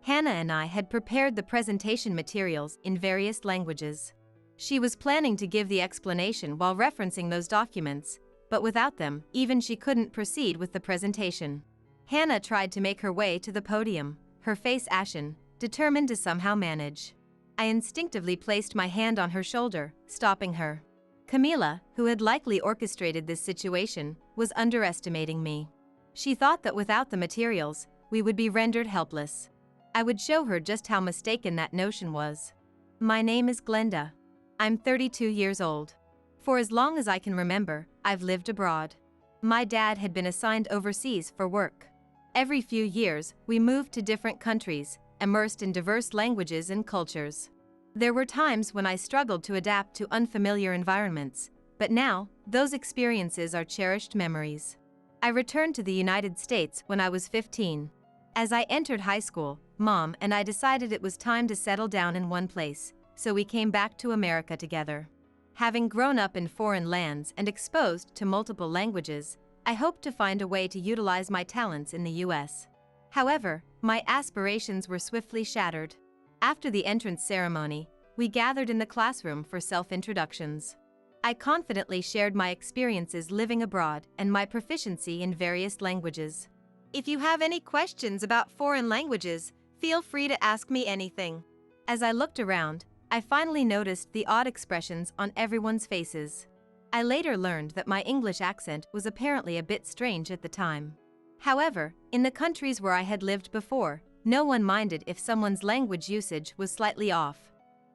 Hannah and I had prepared the presentation materials in various languages. She was planning to give the explanation while referencing those documents, but without them, even she couldn't proceed with the presentation. Hannah tried to make her way to the podium, her face ashen, determined to somehow manage. I instinctively placed my hand on her shoulder, stopping her. Camila, who had likely orchestrated this situation, was underestimating me. She thought that without the materials, we would be rendered helpless. I would show her just how mistaken that notion was. My name is Glenda. I'm 32 years old. For as long as I can remember, I've lived abroad. My dad had been assigned overseas for work. Every few years, we moved to different countries, immersed in diverse languages and cultures. There were times when I struggled to adapt to unfamiliar environments, but now, those experiences are cherished memories. I returned to the United States when I was 15. As I entered high school, Mom and I decided it was time to settle down in one place, so we came back to America together. Having grown up in foreign lands and exposed to multiple languages, I hoped to find a way to utilize my talents in the US. However, my aspirations were swiftly shattered. After the entrance ceremony, we gathered in the classroom for self-introductions. I confidently shared my experiences living abroad and my proficiency in various languages. If you have any questions about foreign languages, feel free to ask me anything. As I looked around, I finally noticed the odd expressions on everyone's faces. I later learned that my English accent was apparently a bit strange at the time. However, in the countries where I had lived before, no one minded if someone's language usage was slightly off.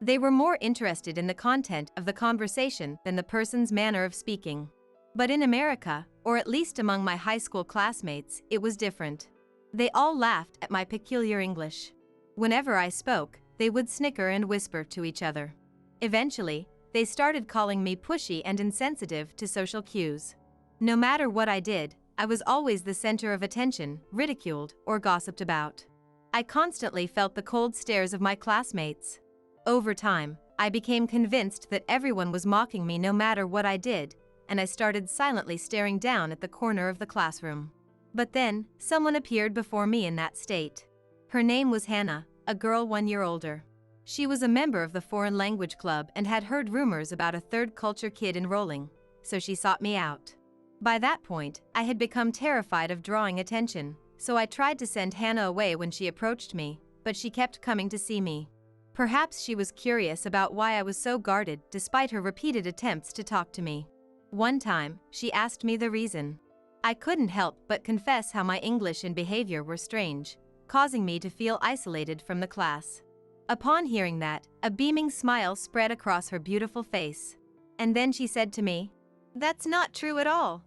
They were more interested in the content of the conversation than the person's manner of speaking. But in America, or at least among my high school classmates, it was different. They all laughed at my peculiar English. Whenever I spoke, they would snicker and whisper to each other. Eventually, they started calling me pushy and insensitive to social cues. No matter what I did, I was always the center of attention, ridiculed, or gossiped about. I constantly felt the cold stares of my classmates. Over time, I became convinced that everyone was mocking me no matter what I did, and I started silently staring down at the corner of the classroom. But then, someone appeared before me in that state. Her name was Hannah, a girl 1 year older. She was a member of the foreign language club and had heard rumors about a third culture kid enrolling, so she sought me out. By that point, I had become terrified of drawing attention, so I tried to send Hannah away when she approached me, but she kept coming to see me. Perhaps she was curious about why I was so guarded despite her repeated attempts to talk to me. One time, she asked me the reason. I couldn't help but confess how my English and behavior were strange, causing me to feel isolated from the class. Upon hearing that, a beaming smile spread across her beautiful face. And then she said to me, "That's not true at all.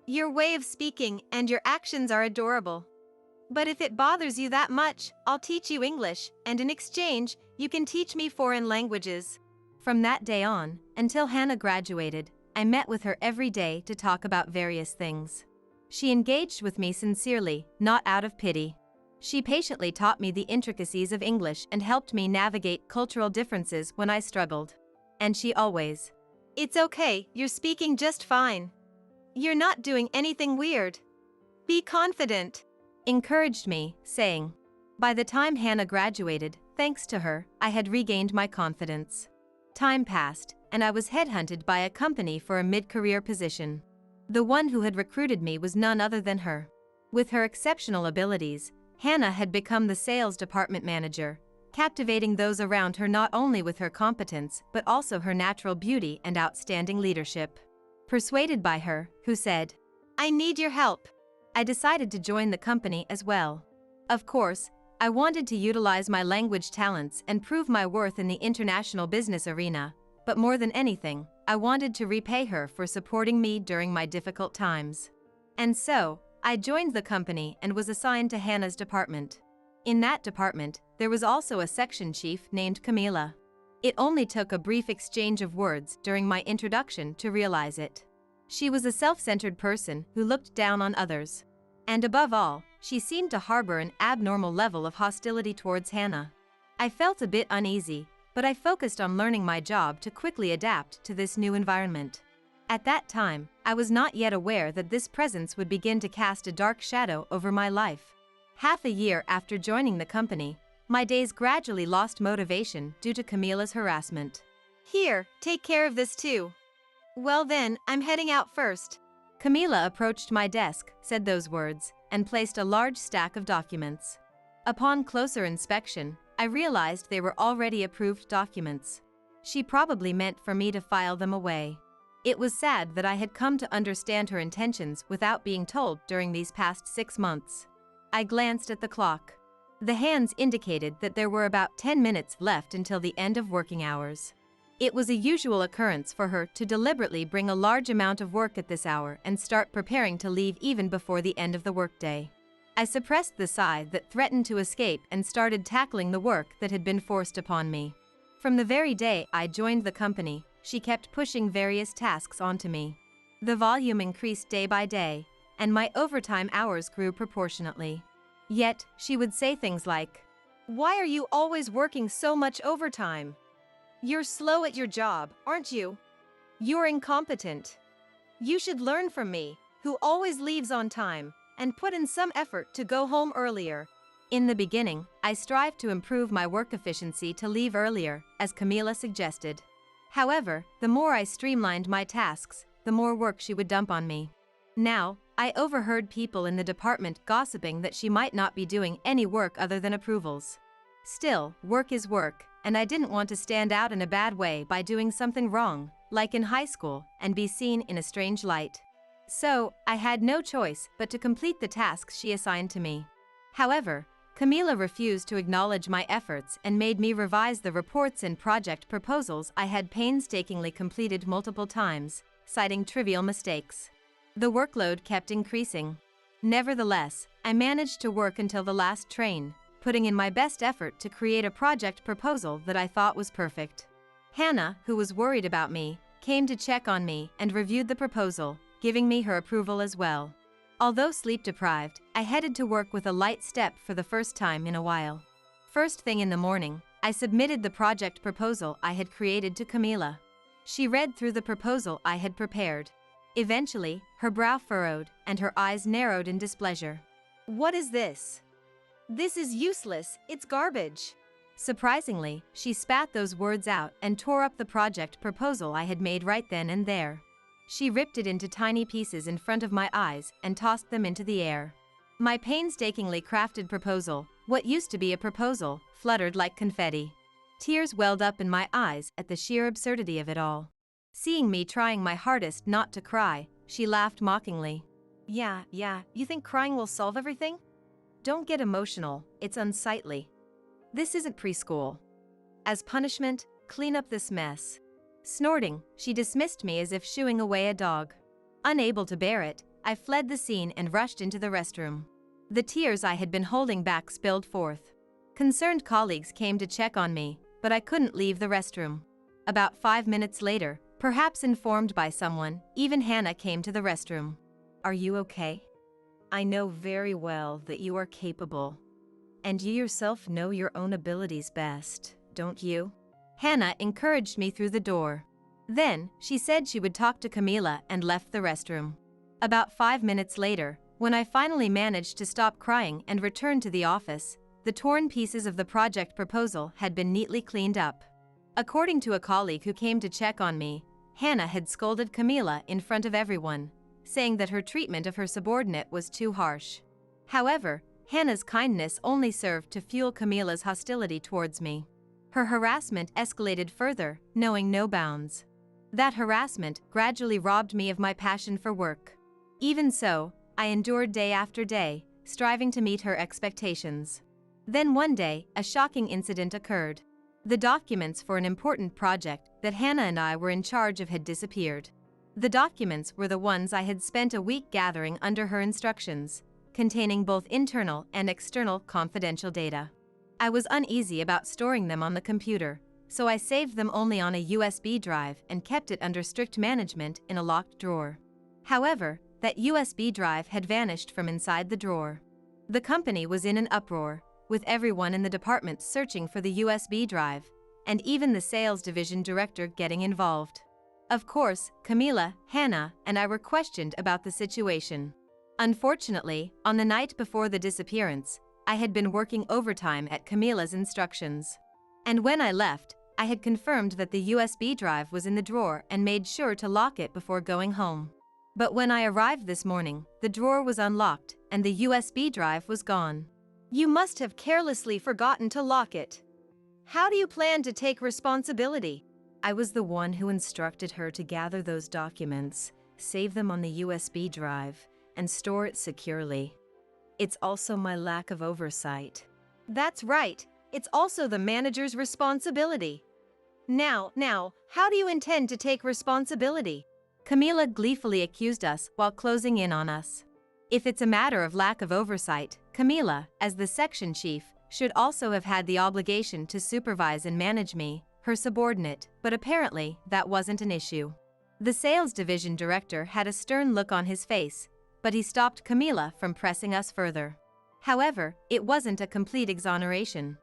Your way of speaking and your actions are adorable. But if it bothers you that much, I'll teach you English, and in exchange, you can teach me foreign languages." From that day on, until Hannah graduated, I met with her every day to talk about various things. She engaged with me sincerely, not out of pity. She patiently taught me the intricacies of English and helped me navigate cultural differences when I struggled. And she always, "It's okay, you're speaking just fine. You're not doing anything weird. Be confident," encouraged me, saying. By the time Hannah graduated, thanks to her, I had regained my confidence. Time passed, and I was headhunted by a company for a mid-career position. The one who had recruited me was none other than her. With her exceptional abilities, Hannah had become the sales department manager, captivating those around her not only with her competence but also her natural beauty and outstanding leadership. Persuaded by her, who said, "I need your help," I decided to join the company as well. Of course, I wanted to utilize my language talents and prove my worth in the international business arena, but more than anything, I wanted to repay her for supporting me during my difficult times. And so, I joined the company and was assigned to Hannah's department. In that department, there was also a section chief named Camila. It only took a brief exchange of words during my introduction to realize it. She was a self-centered person who looked down on others. And above all, she seemed to harbor an abnormal level of hostility towards Hannah. I felt a bit uneasy, but I focused on learning my job to quickly adapt to this new environment. At that time, I was not yet aware that this presence would begin to cast a dark shadow over my life. Half a year after joining the company, My days gradually lost motivation due to Camila's harassment. Here, take care of this too. Well then, I'm heading out first. Camila approached my desk, said those words, and placed a large stack of documents. Upon closer inspection, I realized they were already approved documents. She probably meant for me to file them away. It was sad that I had come to understand her intentions without being told during these past 6 months. I glanced at the clock. The hands indicated that there were about 10 minutes left until the end of working hours. It was a usual occurrence for her to deliberately bring a large amount of work at this hour and start preparing to leave even before the end of the workday. I suppressed the sigh that threatened to escape and started tackling the work that had been forced upon me. From the very day I joined the company, she kept pushing various tasks onto me. The volume increased day by day, and my overtime hours grew proportionately. Yet, she would say things like, Why are you always working so much overtime? You're slow at your job, aren't you? You're incompetent. You should learn from me, who always leaves on time, and put in some effort to go home earlier. In the beginning, I strived to improve my work efficiency to leave earlier, as Camila suggested. However, the more I streamlined my tasks, the more work she would dump on me. Now, I overheard people in the department gossiping that she might not be doing any work other than approvals. Still, work is work, and I didn't want to stand out in a bad way by doing something wrong, like in high school, and be seen in a strange light. So, I had no choice but to complete the tasks she assigned to me. However, Camila refused to acknowledge my efforts and made me revise the reports and project proposals I had painstakingly completed multiple times, citing trivial mistakes. The workload kept increasing. Nevertheless, I managed to work until the last train, putting in my best effort to create a project proposal that I thought was perfect. Hannah, who was worried about me, came to check on me and reviewed the proposal, giving me her approval as well. Although sleep-deprived, I headed to work with a light step for the first time in a while. First thing in the morning, I submitted the project proposal I had created to Camila. She read through the proposal I had prepared. Eventually, her brow furrowed and her eyes narrowed in displeasure. What is this? This is useless, it's garbage. Surprisingly, she spat those words out and tore up the project proposal I had made right then and there. She ripped it into tiny pieces in front of my eyes and tossed them into the air. My painstakingly crafted proposal, what used to be a proposal, fluttered like confetti. Tears welled up in my eyes at the sheer absurdity of it all. Seeing me trying my hardest not to cry, she laughed mockingly. Yeah, you think crying will solve everything? Don't get emotional, it's unsightly. This isn't preschool. As punishment, clean up this mess. Snorting, she dismissed me as if shooing away a dog. Unable to bear it, I fled the scene and rushed into the restroom. The tears I had been holding back spilled forth. Concerned colleagues came to check on me, but I couldn't leave the restroom. About 5 minutes later, perhaps informed by someone, even Hannah came to the restroom. Are you okay? I know very well that you are capable. And you yourself know your own abilities best, don't you? Hannah encouraged me through the door. Then, she said she would talk to Camila and left the restroom. About 5 minutes later, when I finally managed to stop crying and return to the office, the torn pieces of the project proposal had been neatly cleaned up. According to a colleague who came to check on me, Hannah had scolded Camila in front of everyone, saying that her treatment of her subordinate was too harsh. However, Hannah's kindness only served to fuel Camila's hostility towards me. Her harassment escalated further, knowing no bounds. That harassment gradually robbed me of my passion for work. Even so, I endured day after day, striving to meet her expectations. Then one day, a shocking incident occurred. The documents for an important project that Hannah and I were in charge of had disappeared. The documents were the ones I had spent a week gathering under her instructions, containing both internal and external confidential data. I was uneasy about storing them on the computer, so I saved them only on a USB drive and kept it under strict management in a locked drawer. However, that USB drive had vanished from inside the drawer. The company was in an uproar, with everyone in the department searching for the USB drive, and even the sales division director getting involved. Of course, Camila, Hannah, and I were questioned about the situation. Unfortunately, on the night before the disappearance, I had been working overtime at Camila's instructions. And when I left, I had confirmed that the USB drive was in the drawer and made sure to lock it before going home. But when I arrived this morning, the drawer was unlocked and the USB drive was gone. You must have carelessly forgotten to lock it. How do you plan to take responsibility? I was the one who instructed her to gather those documents, save them on the USB drive, and store it securely. It's also my lack of oversight. That's right. It's also the manager's responsibility. Now, how do you intend to take responsibility? Camila gleefully accused us while closing in on us. If it's a matter of lack of oversight, Camila, as the section chief, should also have had the obligation to supervise and manage me, her subordinate, but apparently that wasn't an issue. The sales division director had a stern look on his face, but he stopped Camila from pressing us further. However, it wasn't a complete exoneration.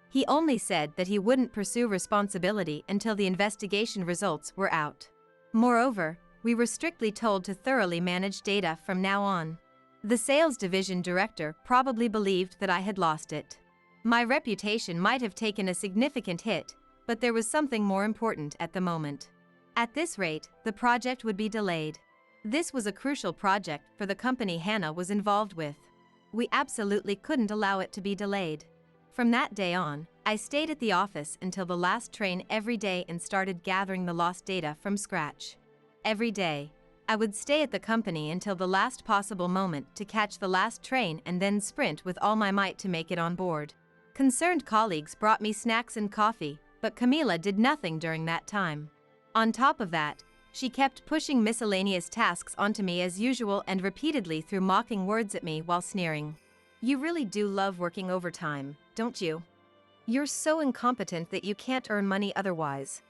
He only said that he wouldn't pursue responsibility until the investigation results were out. Moreover, we were strictly told to thoroughly manage data from now on. The sales division director probably believed that I had lost it. My reputation might have taken a significant hit, but there was something more important at the moment. At this rate, the project would be delayed. This was a crucial project for the company Hannah was involved with. We absolutely couldn't allow it to be delayed. From that day on, I stayed at the office until the last train every day and started gathering the lost data from scratch. Every day, I would stay at the company until the last possible moment to catch the last train and then sprint with all my might to make it on board. Concerned colleagues brought me snacks and coffee, but Camila did nothing during that time. On top of that, she kept pushing miscellaneous tasks onto me as usual and repeatedly threw mocking words at me while sneering. You really do love working overtime, don't you? You're so incompetent that you can't earn money otherwise.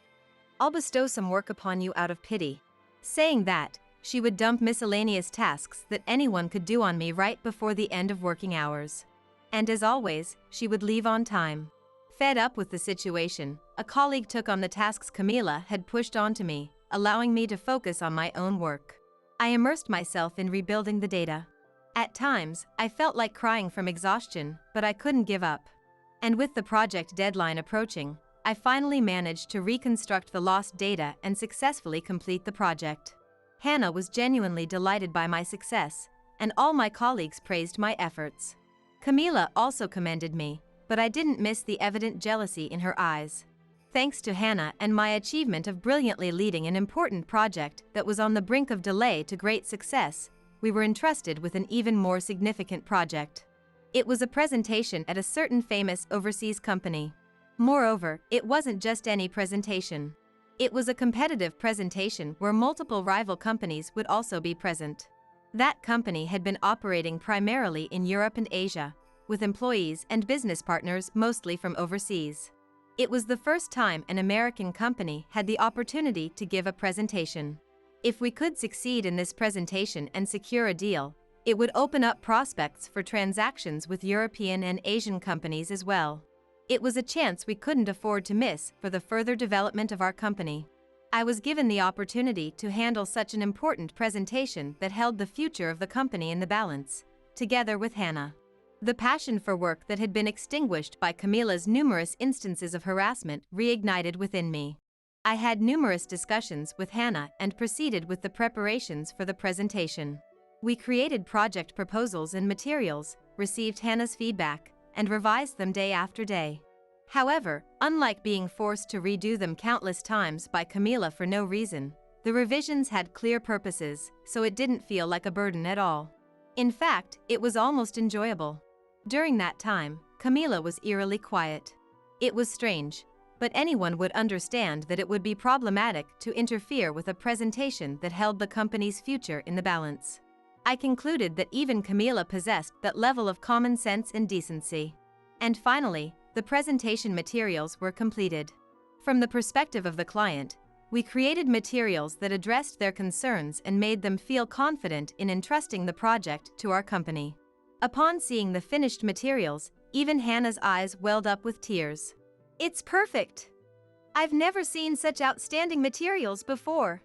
I'll bestow some work upon you out of pity. Saying that, she would dump miscellaneous tasks that anyone could do on me right before the end of working hours. And as always, she would leave on time. Fed up with the situation, a colleague took on the tasks Camila had pushed onto me, allowing me to focus on my own work. I immersed myself in rebuilding the data. At times, I felt like crying from exhaustion, but I couldn't give up. And with the project deadline approaching, I finally managed to reconstruct the lost data and successfully complete the project. Hannah was genuinely delighted by my success, and all my colleagues praised my efforts. Camila also commended me, but I didn't miss the evident jealousy in her eyes. Thanks to Hannah and my achievement of brilliantly leading an important project that was on the brink of delay to great success, we were entrusted with an even more significant project. It was a presentation at a certain famous overseas company. Moreover, it wasn't just any presentation. It was a competitive presentation where multiple rival companies would also be present. That company had been operating primarily in Europe and Asia, with employees and business partners mostly from overseas. It was the first time an American company had the opportunity to give a presentation. If we could succeed in this presentation and secure a deal, it would open up prospects for transactions with European and Asian companies as well. It was a chance we couldn't afford to miss for the further development of our company. I was given the opportunity to handle such an important presentation that held the future of the company in the balance, together with Hannah. The passion for work that had been extinguished by Camila's numerous instances of harassment reignited within me. I had numerous discussions with Hannah and proceeded with the preparations for the presentation. We created project proposals and materials, received Hannah's feedback, and revised them day after day. However, unlike being forced to redo them countless times by Camila for no reason, the revisions had clear purposes, so it didn't feel like a burden at all. In fact, it was almost enjoyable. During that time, Camila was eerily quiet. It was strange, but anyone would understand that it would be problematic to interfere with a presentation that held the company's future in the balance. I concluded that even Camila possessed that level of common sense and decency. And finally, the presentation materials were completed. From the perspective of the client, we created materials that addressed their concerns and made them feel confident in entrusting the project to our company. Upon seeing the finished materials, even Hannah's eyes welled up with tears. It's perfect! I've never seen such outstanding materials before.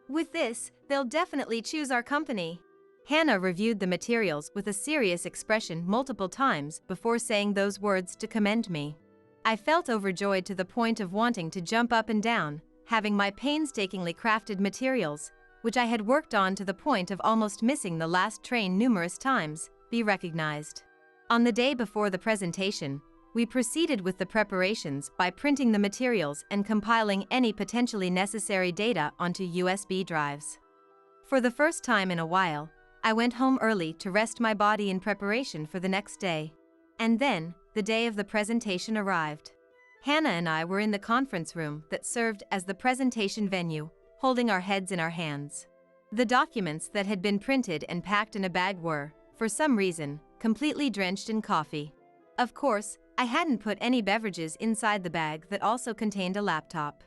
With this, they'll definitely choose our company. Hannah reviewed the materials with a serious expression multiple times before saying those words to commend me. I felt overjoyed to the point of wanting to jump up and down, having my painstakingly crafted materials, which I had worked on to the point of almost missing the last train numerous times, be recognized. On the day before the presentation, we proceeded with the preparations by printing the materials and compiling any potentially necessary data onto USB drives. For the first time in a while, I went home early to rest my body in preparation for the next day. And then, the day of the presentation arrived. Hannah and I were in the conference room that served as the presentation venue, holding our heads in our hands. The documents that had been printed and packed in a bag were, for some reason, completely drenched in coffee. Of course, I hadn't put any beverages inside the bag that also contained a laptop.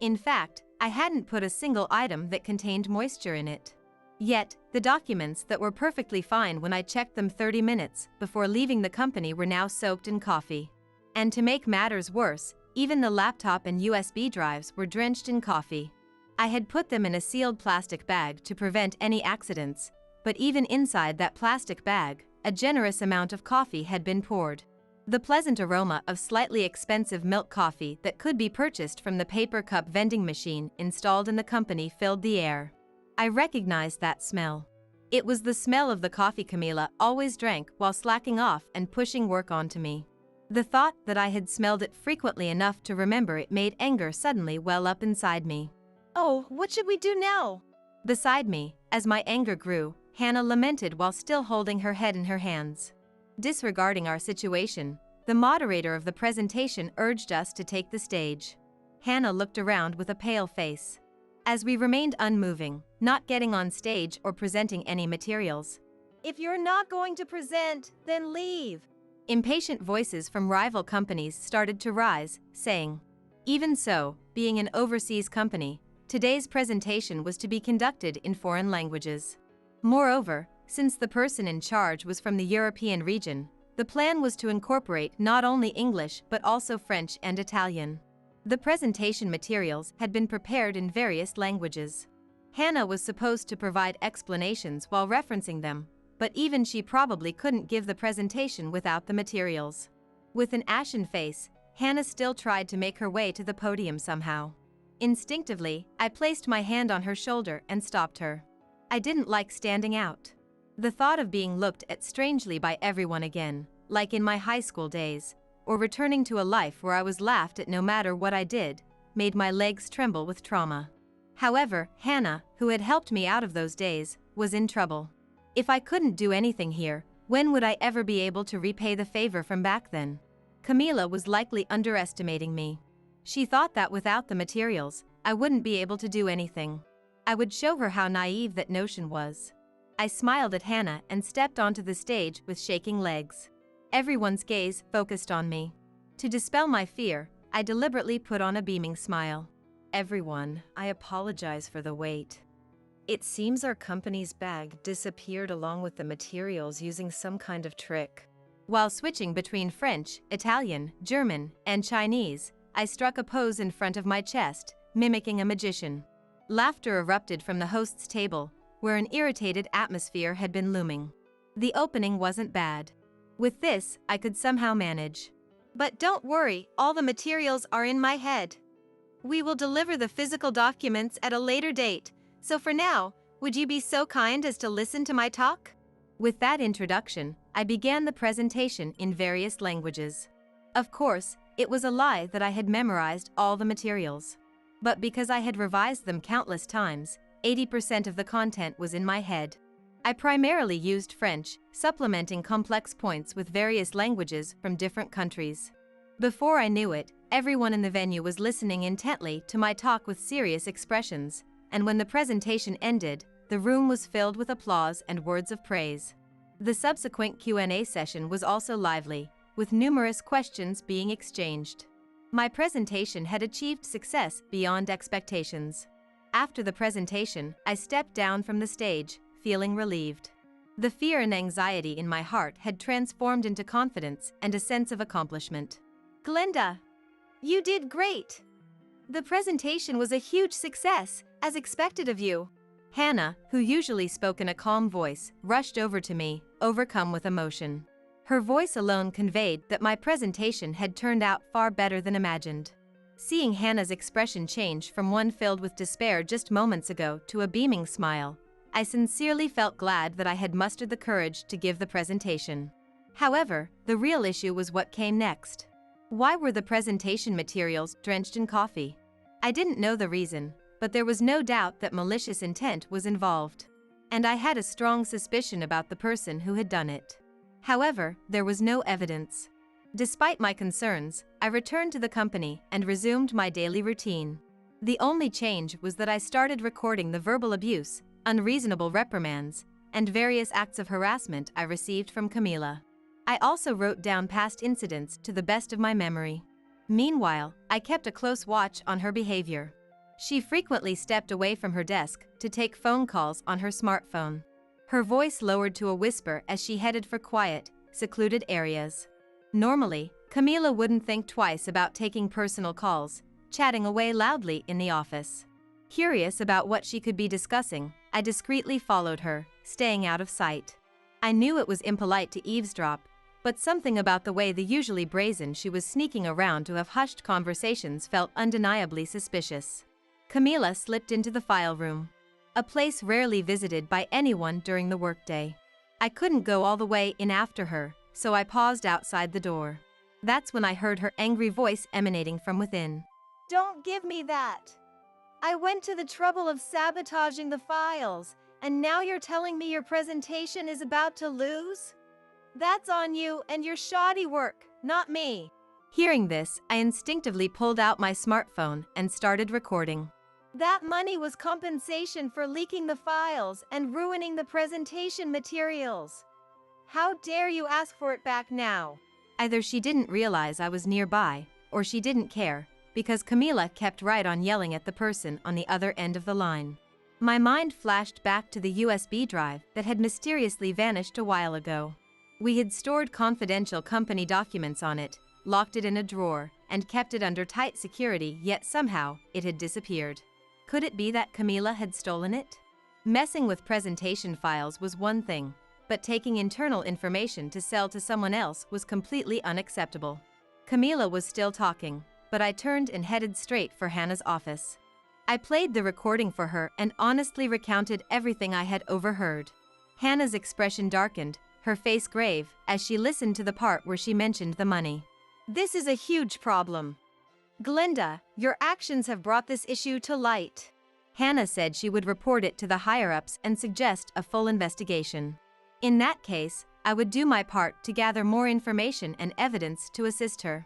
In fact, I hadn't put a single item that contained moisture in it. Yet, the documents that were perfectly fine when I checked them 30 minutes before leaving the company were now soaked in coffee. And to make matters worse, even the laptop and USB drives were drenched in coffee. I had put them in a sealed plastic bag to prevent any accidents, but even inside that plastic bag, a generous amount of coffee had been poured. The pleasant aroma of slightly expensive milk coffee that could be purchased from the paper cup vending machine installed in the company filled the air. I recognized that smell. It was the smell of the coffee Camila always drank while slacking off and pushing work onto me. The thought that I had smelled it frequently enough to remember it made anger suddenly well up inside me. Oh, what should we do now? Beside me, as my anger grew, Hannah lamented while still holding her head in her hands. Disregarding our situation, the moderator of the presentation urged us to take the stage. Hannah looked around with a pale face. As we remained unmoving, not getting on stage or presenting any materials. If you're not going to present, then leave. Impatient voices from rival companies started to rise, saying, even so, being an overseas company, today's presentation was to be conducted in foreign languages. Moreover, since the person in charge was from the European region, the plan was to incorporate not only English but also French and Italian. The presentation materials had been prepared in various languages. Hannah was supposed to provide explanations while referencing them, but even she probably couldn't give the presentation without the materials. With an ashen face, Hannah still tried to make her way to the podium somehow. Instinctively, I placed my hand on her shoulder and stopped her. I didn't like standing out. The thought of being looked at strangely by everyone again, like in my high school days, or returning to a life where I was laughed at no matter what I did, made my legs tremble with trauma. However, Hannah, who had helped me out of those days, was in trouble. If I couldn't do anything here, when would I ever be able to repay the favor from back then? Camila was likely underestimating me. She thought that without the materials, I wouldn't be able to do anything. I would show her how naive that notion was. I smiled at Hannah and stepped onto the stage with shaking legs. Everyone's gaze focused on me. To dispel my fear, I deliberately put on a beaming smile. Everyone, I apologize for the wait. It seems our company's bag disappeared along with the materials using some kind of trick. While switching between French, Italian, German, and Chinese, I struck a pose in front of my chest, mimicking a magician. Laughter erupted from the host's table, where an irritated atmosphere had been looming. The opening wasn't bad. With this, I could somehow manage. But don't worry, all the materials are in my head. We will deliver the physical documents at a later date, so for now, would you be so kind as to listen to my talk? With that introduction, I began the presentation in various languages. Of course, it was a lie that I had memorized all the materials. But because I had revised them countless times, 80% of the content was in my head. I primarily used French, supplementing complex points with various languages from different countries. Before I knew it, everyone in the venue was listening intently to my talk with serious expressions, and when the presentation ended, the room was filled with applause and words of praise. The subsequent Q&A session was also lively, with numerous questions being exchanged. My presentation had achieved success beyond expectations. After the presentation, I stepped down from the stage, feeling relieved. The fear and anxiety in my heart had transformed into confidence and a sense of accomplishment. Glenda, you did great. The presentation was a huge success, as expected of you. Hannah, who usually spoke in a calm voice, rushed over to me, overcome with emotion. Her voice alone conveyed that my presentation had turned out far better than imagined. Seeing Hannah's expression change from one filled with despair just moments ago to a beaming smile, I sincerely felt glad that I had mustered the courage to give the presentation. However, the real issue was what came next. Why were the presentation materials drenched in coffee? I didn't know the reason, but there was no doubt that malicious intent was involved. And I had a strong suspicion about the person who had done it. However, there was no evidence. Despite my concerns, I returned to the company and resumed my daily routine. The only change was that I started recording the verbal abuse, unreasonable reprimands, and various acts of harassment I received from Camila. I also wrote down past incidents to the best of my memory. Meanwhile, I kept a close watch on her behavior. She frequently stepped away from her desk to take phone calls on her smartphone. Her voice lowered to a whisper as she headed for quiet, secluded areas. Normally, Camila wouldn't think twice about taking personal calls, chatting away loudly in the office. Curious about what she could be discussing, I discreetly followed her, staying out of sight. I knew it was impolite to eavesdrop, but something about the way the usually brazen she was sneaking around to have hushed conversations felt undeniably suspicious. Camila slipped into the file room, a place rarely visited by anyone during the workday. I couldn't go all the way in after her, so I paused outside the door. That's when I heard her angry voice emanating from within. Don't give me that! I went to the trouble of sabotaging the files, and now you're telling me your presentation is about to lose? That's on you and your shoddy work, not me. Hearing this, I instinctively pulled out my smartphone and started recording. That money was compensation for leaking the files and ruining the presentation materials. How dare you ask for it back now? Either she didn't realize I was nearby, or she didn't care, because Camila kept right on yelling at the person on the other end of the line. My mind flashed back to the USB drive that had mysteriously vanished a while ago. We had stored confidential company documents on it, locked it in a drawer, and kept it under tight security, yet somehow it had disappeared. Could it be that Camila had stolen it? Messing with presentation files was one thing, but taking internal information to sell to someone else was completely unacceptable. Camila was still talking, but I turned and headed straight for Hannah's office. I played the recording for her and honestly recounted everything I had overheard. Hannah's expression darkened, her face grave, as she listened to the part where she mentioned the money. This is a huge problem. Glenda, your actions have brought this issue to light. Hannah said she would report it to the higher-ups and suggest a full investigation. In that case, I would do my part to gather more information and evidence to assist her.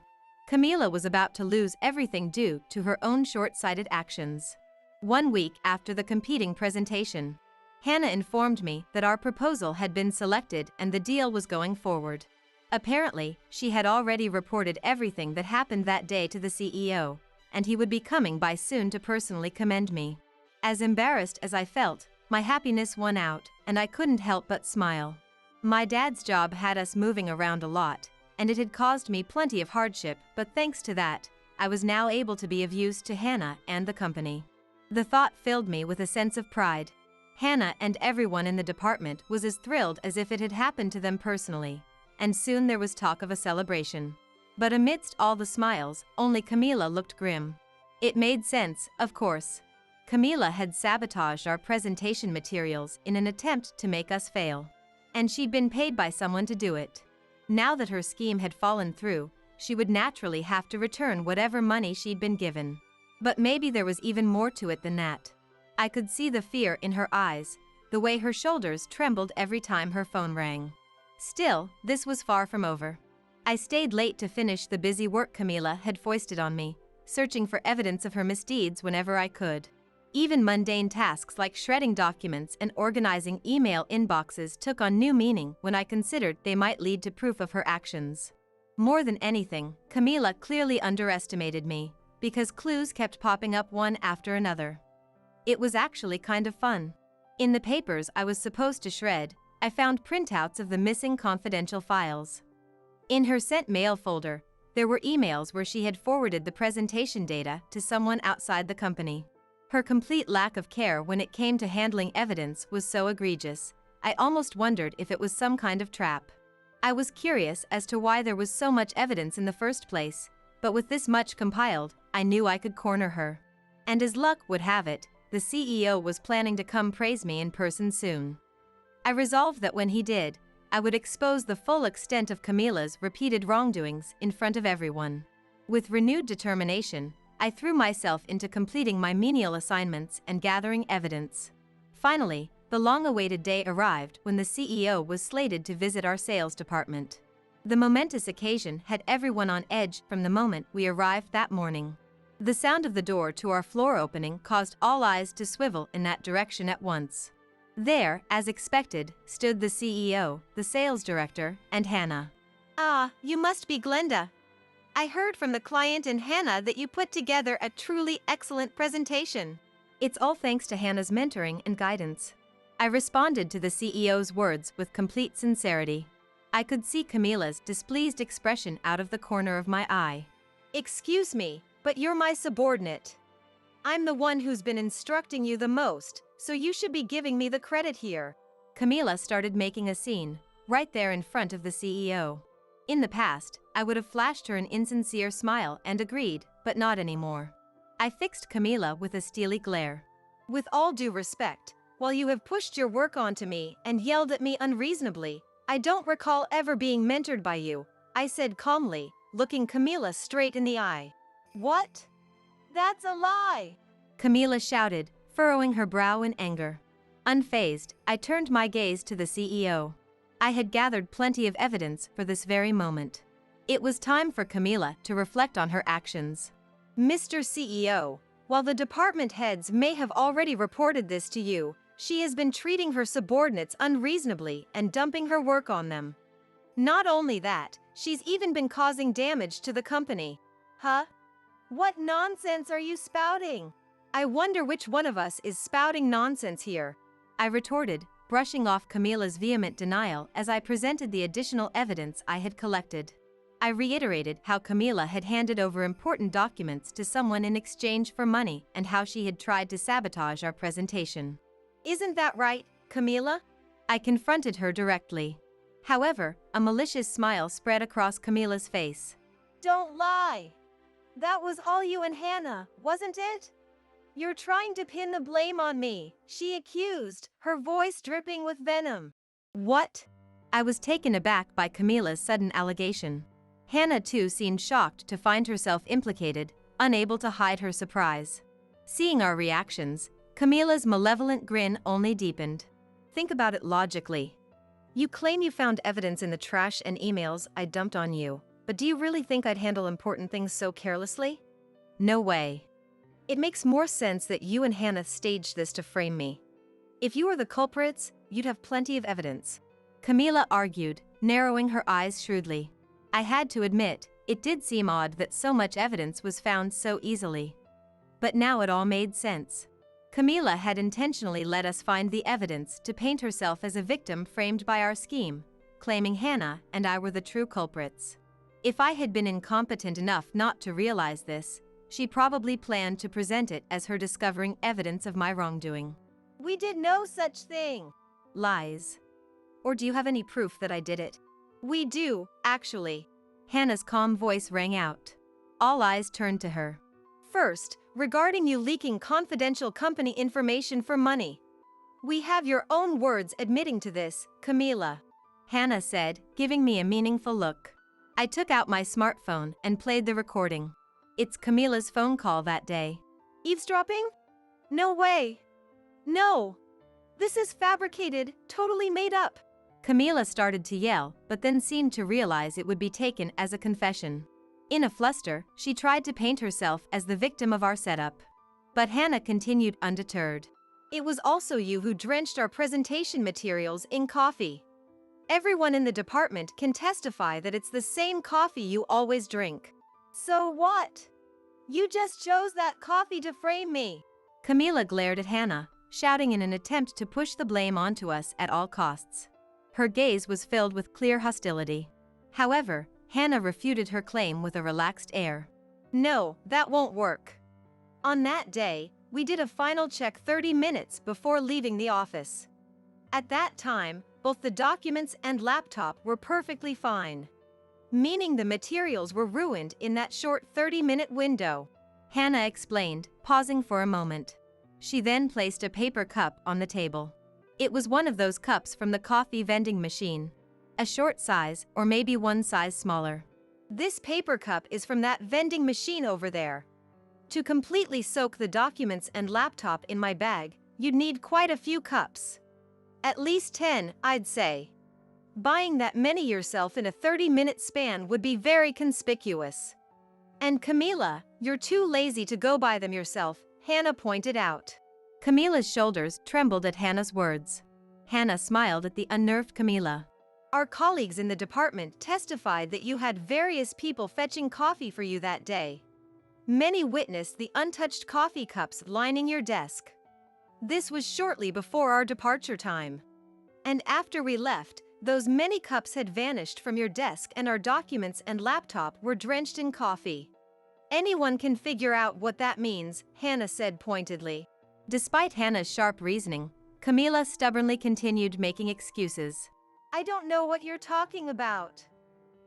Camila was about to lose everything due to her own short-sighted actions. 1 week after the competing presentation, Hannah informed me that our proposal had been selected and the deal was going forward. Apparently, she had already reported everything that happened that day to the CEO, and he would be coming by soon to personally commend me. As embarrassed as I felt, my happiness won out, and I couldn't help but smile. My dad's job had us moving around a lot, and it had caused me plenty of hardship, but thanks to that, I was now able to be of use to Hannah and the company. The thought filled me with a sense of pride. Hannah and everyone in the department was as thrilled as if it had happened to them personally, and soon there was talk of a celebration. But amidst all the smiles, only Camila looked grim. It made sense, of course. Camila had sabotaged our presentation materials in an attempt to make us fail. And she'd been paid by someone to do it. Now that her scheme had fallen through, she would naturally have to return whatever money she'd been given. But maybe there was even more to it than that. I could see the fear in her eyes, the way her shoulders trembled every time her phone rang. Still, this was far from over. I stayed late to finish the busy work Camila had foisted on me, searching for evidence of her misdeeds whenever I could. Even mundane tasks like shredding documents and organizing email inboxes took on new meaning when I considered they might lead to proof of her actions. More than anything, Camila clearly underestimated me, because clues kept popping up one after another. It was actually kind of fun. In the papers I was supposed to shred, I found printouts of the missing confidential files. In her sent mail folder, there were emails where she had forwarded the presentation data to someone outside the company. Her complete lack of care when it came to handling evidence was so egregious, I almost wondered if it was some kind of trap. I was curious as to why there was so much evidence in the first place, but with this much compiled, I knew I could corner her. And as luck would have it, the CEO was planning to come praise me in person soon. I resolved that when he did, I would expose the full extent of Camila's repeated wrongdoings in front of everyone. With renewed determination, I threw myself into completing my menial assignments and gathering evidence. Finally, the long-awaited day arrived when the CEO was slated to visit our sales department. The momentous occasion had everyone on edge from the moment we arrived that morning. The sound of the door to our floor opening caused all eyes to swivel in that direction at once. There, as expected, stood the CEO, the sales director, and Hannah. Ah, you must be Glenda. I heard from the client and Hannah that you put together a truly excellent presentation. It's all thanks to Hannah's mentoring and guidance. I responded to the CEO's words with complete sincerity. I could see Camila's displeased expression out of the corner of my eye. Excuse me, but you're my subordinate. I'm the one who's been instructing you the most, so you should be giving me the credit here. Camila started making a scene, right there in front of the CEO. In the past, I would have flashed her an insincere smile and agreed, but not anymore. I fixed Camila with a steely glare. With all due respect, while you have pushed your work onto me and yelled at me unreasonably, I don't recall ever being mentored by you, I said calmly, looking Camila straight in the eye. What? That's a lie! Camila shouted, furrowing her brow in anger. Unfazed, I turned my gaze to the CEO. I had gathered plenty of evidence for this very moment. It was time for Camila to reflect on her actions. Mr. CEO, while the department heads may have already reported this to you, she has been treating her subordinates unreasonably and dumping her work on them. Not only that, she's even been causing damage to the company. Huh? What nonsense are you spouting? I wonder which one of us is spouting nonsense here. I retorted, brushing off Camila's vehement denial as I presented the additional evidence I had collected. I reiterated how Camila had handed over important documents to someone in exchange for money and how she had tried to sabotage our presentation. Isn't that right, Camila? I confronted her directly. However, a malicious smile spread across Camila's face. Don't lie. That was all you and Hannah, wasn't it? You're trying to pin the blame on me, she accused, her voice dripping with venom. What? I was taken aback by Camila's sudden allegation. Hannah too seemed shocked to find herself implicated, unable to hide her surprise. Seeing our reactions, Camila's malevolent grin only deepened. Think about it logically. You claim you found evidence in the trash and emails I dumped on you, but do you really think I'd handle important things so carelessly? No way. It makes more sense that you and Hannah staged this to frame me. If you were the culprits, you'd have plenty of evidence. Camila argued, narrowing her eyes shrewdly. I had to admit, it did seem odd that so much evidence was found so easily. But now it all made sense. Camila had intentionally let us find the evidence to paint herself as a victim framed by our scheme, claiming Hannah and I were the true culprits. If I had been incompetent enough not to realize this, she probably planned to present it as her discovering evidence of my wrongdoing. We did no such thing. Lies. Or do you have any proof that I did it? We do, actually. Hannah's calm voice rang out. All eyes turned to her. First, regarding you leaking confidential company information for money. We have your own words admitting to this, Camila. Hannah said, giving me a meaningful look. I took out my smartphone and played the recording. It's Camila's phone call that day. Eavesdropping? No way. No. This is fabricated, totally made up. Camila started to yell, but then seemed to realize it would be taken as a confession. In a fluster, she tried to paint herself as the victim of our setup. But Hannah continued undeterred. It was also you who drenched our presentation materials in coffee. Everyone in the department can testify that it's the same coffee you always drink. So what? You just chose that coffee to frame me. Camila glared at Hannah, shouting in an attempt to push the blame onto us at all costs. Her gaze was filled with clear hostility. However, Hannah refuted her claim with a relaxed air. No, that won't work. On that day, We did a final check 30 minutes before leaving the office. At that time, both the documents and laptop were perfectly fine. Meaning the materials were ruined in that short 30-minute window. Hannah explained, pausing for a moment. She then placed a paper cup on the table. It was one of those cups from the coffee vending machine. A short size, or maybe one size smaller. This paper cup is from that vending machine over there. To completely soak the documents and laptop in my bag, you'd need quite a few cups. At least 10, I'd say. Buying that many yourself in a 30-minute span would be very conspicuous. And Camila, you're too lazy to go buy them yourself, Hannah pointed out. Camila's shoulders trembled at Hannah's words. Hannah smiled at the unnerved Camila. Our colleagues in the department testified that you had various people fetching coffee for you that day. Many witnessed the untouched coffee cups lining your desk. This was shortly before our departure time. And after we left, those many cups had vanished from your desk and our documents and laptop were drenched in coffee. Anyone can figure out what that means, Hannah said pointedly. Despite Hannah's sharp reasoning, Camila stubbornly continued making excuses. I don't know what you're talking about.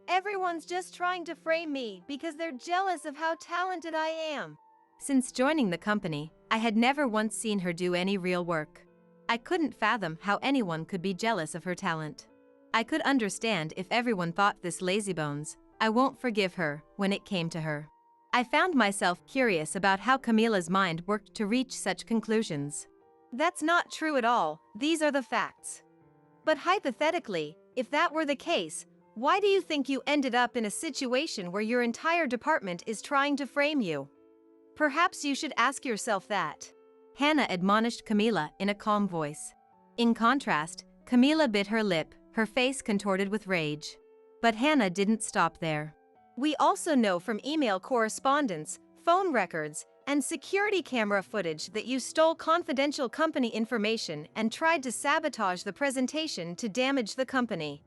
Everyone's just trying to frame me because they're jealous of how talented I am. Since joining the company, I had never once seen her do any real work. I couldn't fathom how anyone could be jealous of her talent. I could understand if everyone thought this lazybones. I won't forgive her when it came to her. I found myself curious about how Camila's mind worked to reach such conclusions. That's not true at all, these are the facts. But hypothetically, if that were the case, why do you think you ended up in a situation where your entire department is trying to frame you? Perhaps you should ask yourself that. Hannah admonished Camila in a calm voice. In contrast, Camila bit her lip, her face contorted with rage. But Hannah didn't stop there. We also know from email correspondence, phone records, and security camera footage that you stole confidential company information and tried to sabotage the presentation to damage the company.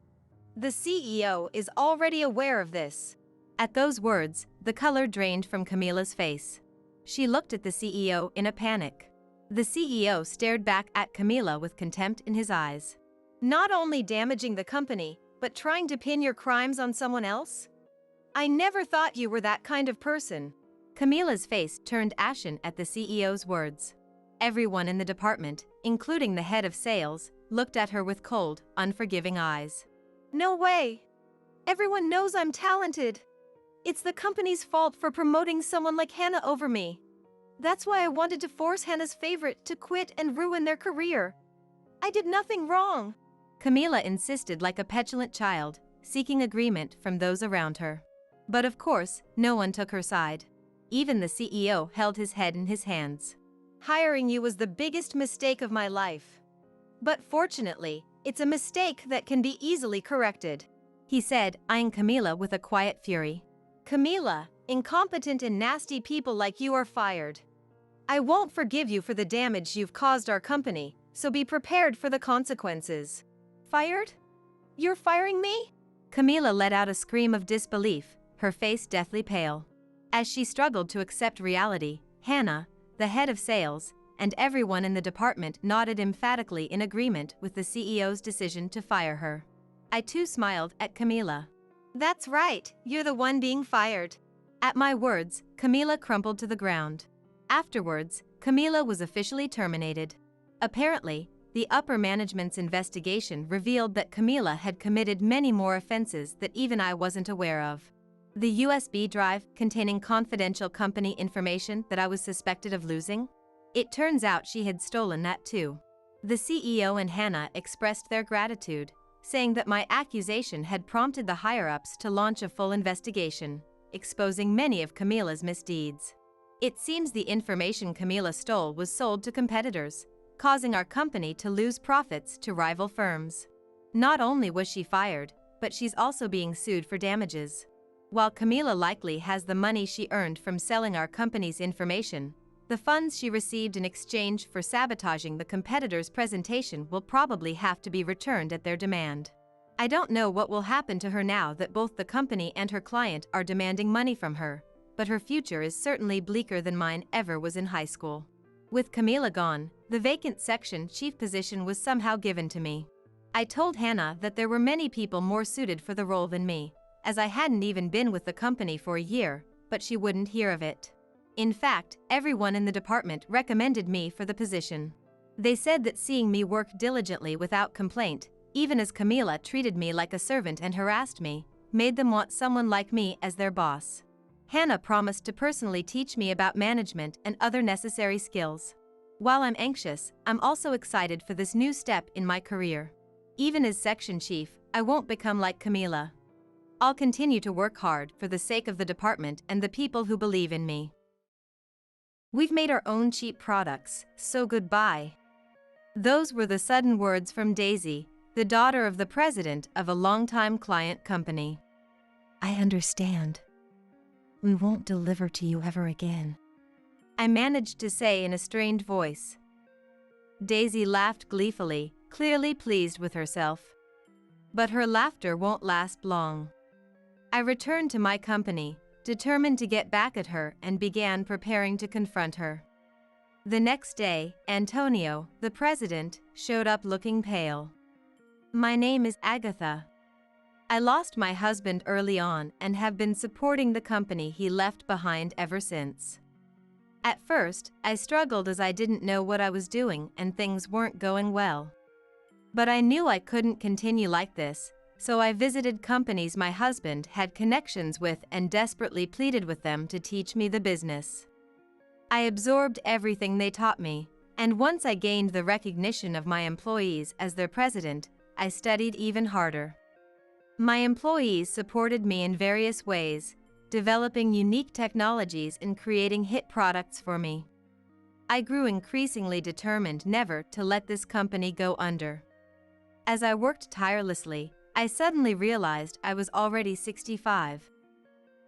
The CEO is already aware of this. At those words, the color drained from Camila's face. She looked at the CEO in a panic. The CEO stared back at Camila with contempt in his eyes. Not only damaging the company, but trying to pin your crimes on someone else? I never thought you were that kind of person. Camila's face turned ashen at the CEO's words. Everyone in the department, including the head of sales, looked at her with cold, unforgiving eyes. No way! Everyone knows I'm talented. It's the company's fault for promoting someone like Hannah over me. That's why I wanted to force Hannah's favorite to quit and ruin their career. I did nothing wrong. Camila insisted like a petulant child, seeking agreement from those around her. But of course, no one took her side. Even the CEO held his head in his hands. Hiring you was the biggest mistake of my life. But fortunately, it's a mistake that can be easily corrected, he said, eyeing Camila with a quiet fury. Camila, incompetent and nasty people like you are fired. I won't forgive you for the damage you've caused our company, so be prepared for the consequences. Fired? You're firing me? Camila let out a scream of disbelief, her face deathly pale. As she struggled to accept reality, Hannah, the head of sales, and everyone in the department nodded emphatically in agreement with the CEO's decision to fire her. I too smiled at Camila. That's right, you're the one being fired. At my words, Camila crumpled to the ground. Afterwards, Camila was officially terminated. Apparently, the upper management's investigation revealed that Camila had committed many more offenses that even I wasn't aware of. The USB drive containing confidential company information that I was suspected of losing? It turns out she had stolen that too. The CEO and Hannah expressed their gratitude, saying that my accusation had prompted the higher-ups to launch a full investigation, exposing many of Camila's misdeeds. It seems the information Camila stole was sold to competitors, causing our company to lose profits to rival firms. Not only was she fired, but she's also being sued for damages. While Camila likely has the money she earned from selling our company's information, the funds she received in exchange for sabotaging the competitor's presentation will probably have to be returned at their demand. I don't know what will happen to her now that both the company and her client are demanding money from her, but her future is certainly bleaker than mine ever was in high school. With Camila gone, the vacant section chief position was somehow given to me. I told Hannah that there were many people more suited for the role than me, as I hadn't even been with the company for a year, but she wouldn't hear of it. In fact, everyone in the department recommended me for the position. They said that seeing me work diligently without complaint, even as Camila treated me like a servant and harassed me, made them want someone like me as their boss. Hannah promised to personally teach me about management and other necessary skills. While I'm anxious, I'm also excited for this new step in my career. Even as section chief, I won't become like Camila. I'll continue to work hard for the sake of the department and the people who believe in me. We've made our own cheap products, so goodbye. Those were the sudden words from Daisy, the daughter of the president of a longtime client company. I understand. We won't deliver to you ever again, I managed to say in a strained voice. Daisy laughed gleefully, clearly pleased with herself. But her laughter won't last long. I returned to my company, determined to get back at her, and began preparing to confront her. The next day, Antonio, the president, showed up looking pale. My name is Agatha. I lost my husband early on and have been supporting the company he left behind ever since. At first, I struggled as I didn't know what I was doing and things weren't going well. But I knew I couldn't continue like this, so I visited companies my husband had connections with and desperately pleaded with them to teach me the business. I absorbed everything they taught me, and once I gained the recognition of my employees as their president, I studied even harder. My employees supported me in various ways, developing unique technologies and creating hit products for me. I grew increasingly determined never to let this company go under. As I worked tirelessly, I suddenly realized I was already 65.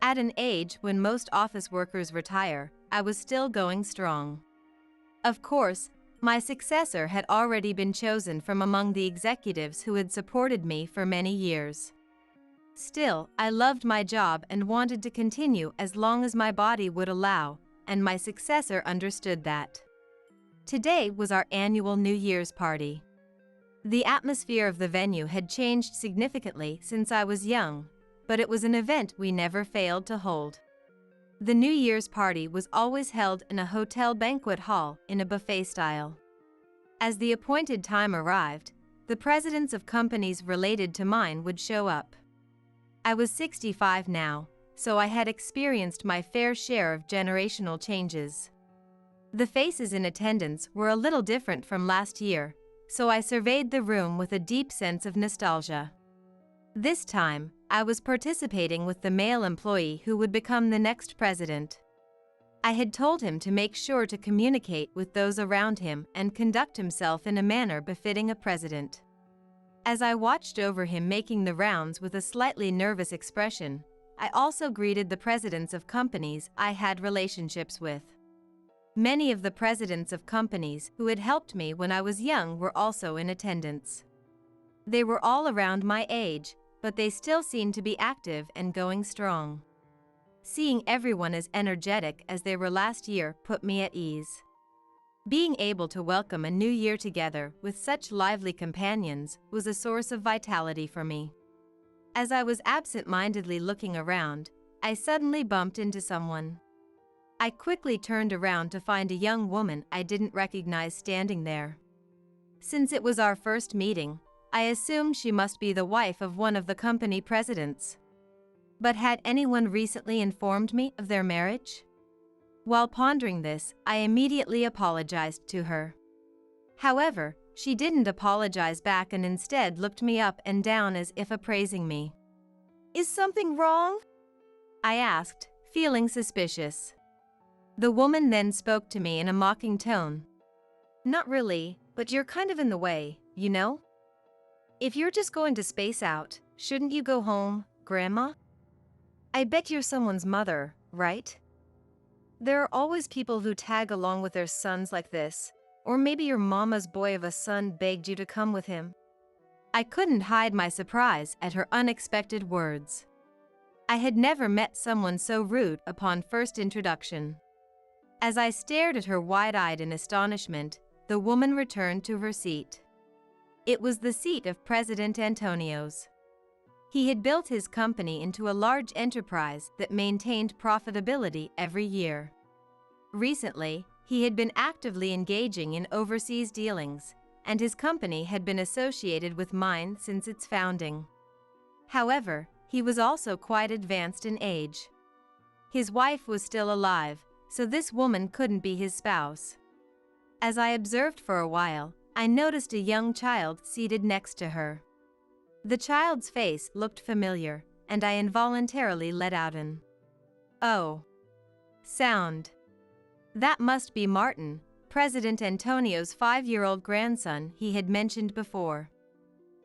At an age when most office workers retire, I was still going strong. Of course, my successor had already been chosen from among the executives who had supported me for many years. Still, I loved my job and wanted to continue as long as my body would allow, and my successor understood that. Today was our annual New Year's party. The atmosphere of the venue had changed significantly since I was young, but it was an event we never failed to hold. The New Year's party was always held in a hotel banquet hall in a buffet style. As the appointed time arrived, the presidents of companies related to mine would show up. I was 65 now, so I had experienced my fair share of generational changes. The faces in attendance were a little different from last year, so I surveyed the room with a deep sense of nostalgia. This time, I was participating with the male employee who would become the next president. I had told him to make sure to communicate with those around him and conduct himself in a manner befitting a president. As I watched over him making the rounds with a slightly nervous expression, I also greeted the presidents of companies I had relationships with. Many of the presidents of companies who had helped me when I was young were also in attendance. They were all around my age, but they still seemed to be active and going strong. Seeing everyone as energetic as they were last year put me at ease. Being able to welcome a new year together with such lively companions was a source of vitality for me. As I was absent-mindedly looking around, I suddenly bumped into someone. I quickly turned around to find a young woman I didn't recognize standing there. Since it was our first meeting, I assumed she must be the wife of one of the company presidents. But had anyone recently informed me of their marriage? While pondering this, I immediately apologized to her. However, she didn't apologize back and instead looked me up and down as if appraising me. Is something wrong? I asked, feeling suspicious. The woman then spoke to me in a mocking tone. Not really, but you're kind of in the way, you know? If you're just going to space out, shouldn't you go home, Grandma? I bet you're someone's mother, right? There are always people who tag along with their sons like this, or maybe your mama's boy of a son begged you to come with him. I couldn't hide my surprise at her unexpected words. I had never met someone so rude upon first introduction. As I stared at her wide-eyed in astonishment, the woman returned to her seat. It was the seat of President Antonio's. He had built his company into a large enterprise that maintained profitability every year. Recently, he had been actively engaging in overseas dealings, and his company had been associated with mine since its founding. However, he was also quite advanced in age. His wife was still alive, so this woman couldn't be his spouse. As I observed for a while, I noticed a young child seated next to her. The child's face looked familiar, and I involuntarily let out an "oh" sound. That must be Martin, President Antonio's 5-year-old grandson he had mentioned before.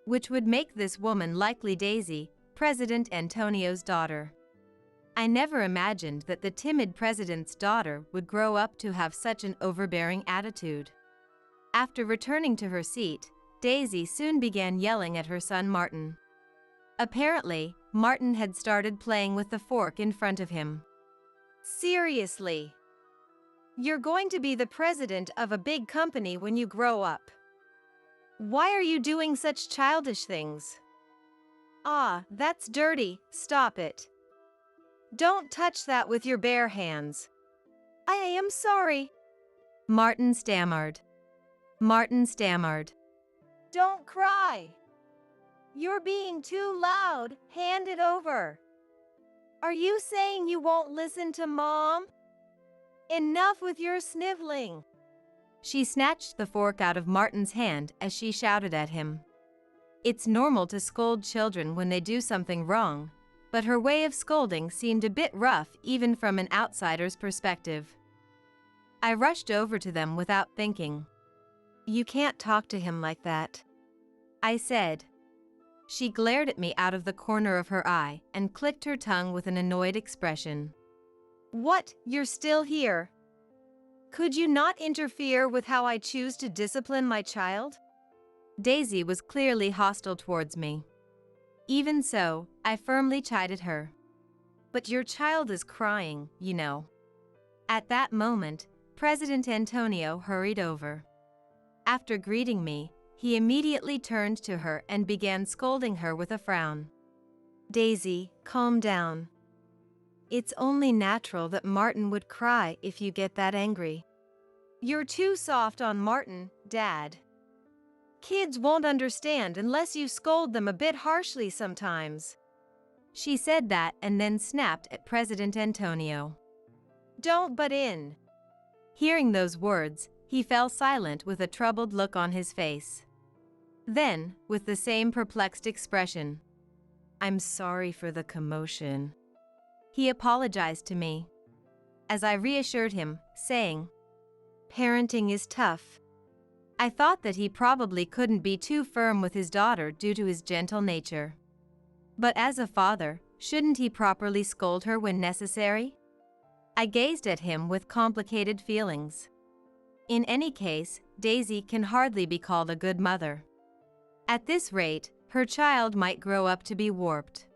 Which would make this woman likely Daisy, President Antonio's daughter. I never imagined that the timid president's daughter would grow up to have such an overbearing attitude. After returning to her seat, Daisy soon began yelling at her son Martin. Apparently, Martin had started playing with the fork in front of him. Seriously? You're going to be the president of a big company when you grow up. Why are you doing such childish things? Ah, that's dirty, stop it. Don't touch that with your bare hands. I am sorry. Martin stammered. Martin stammered. Don't cry. You're being too loud, hand it over. Are you saying you won't listen to Mom? Enough with your sniveling. She snatched the fork out of Martin's hand as she shouted at him. It's normal to scold children when they do something wrong, but her way of scolding seemed a bit rough even from an outsider's perspective. I rushed over to them without thinking. You can't talk to him like that, I said. She glared at me out of the corner of her eye and clicked her tongue with an annoyed expression. What, you're still here? Could you not interfere with how I choose to discipline my child? Daisy was clearly hostile towards me. Even so, I firmly chided her. But your child is crying, you know. At that moment, President Antonio hurried over. After greeting me, he immediately turned to her and began scolding her with a frown. Daisy, calm down. It's only natural that Martin would cry if you get that angry. You're too soft on Martin, Dad. Kids won't understand unless you scold them a bit harshly sometimes. She said that and then snapped at President Antonio. Don't butt in. Hearing those words, he fell silent with a troubled look on his face. Then, with the same perplexed expression, I'm sorry for the commotion. He apologized to me. As I reassured him, saying, Parenting is tough. I thought that he probably couldn't be too firm with his daughter due to his gentle nature. But as a father, shouldn't he properly scold her when necessary? I gazed at him with complicated feelings. In any case, Daisy can hardly be called a good mother. At this rate, her child might grow up to be warped.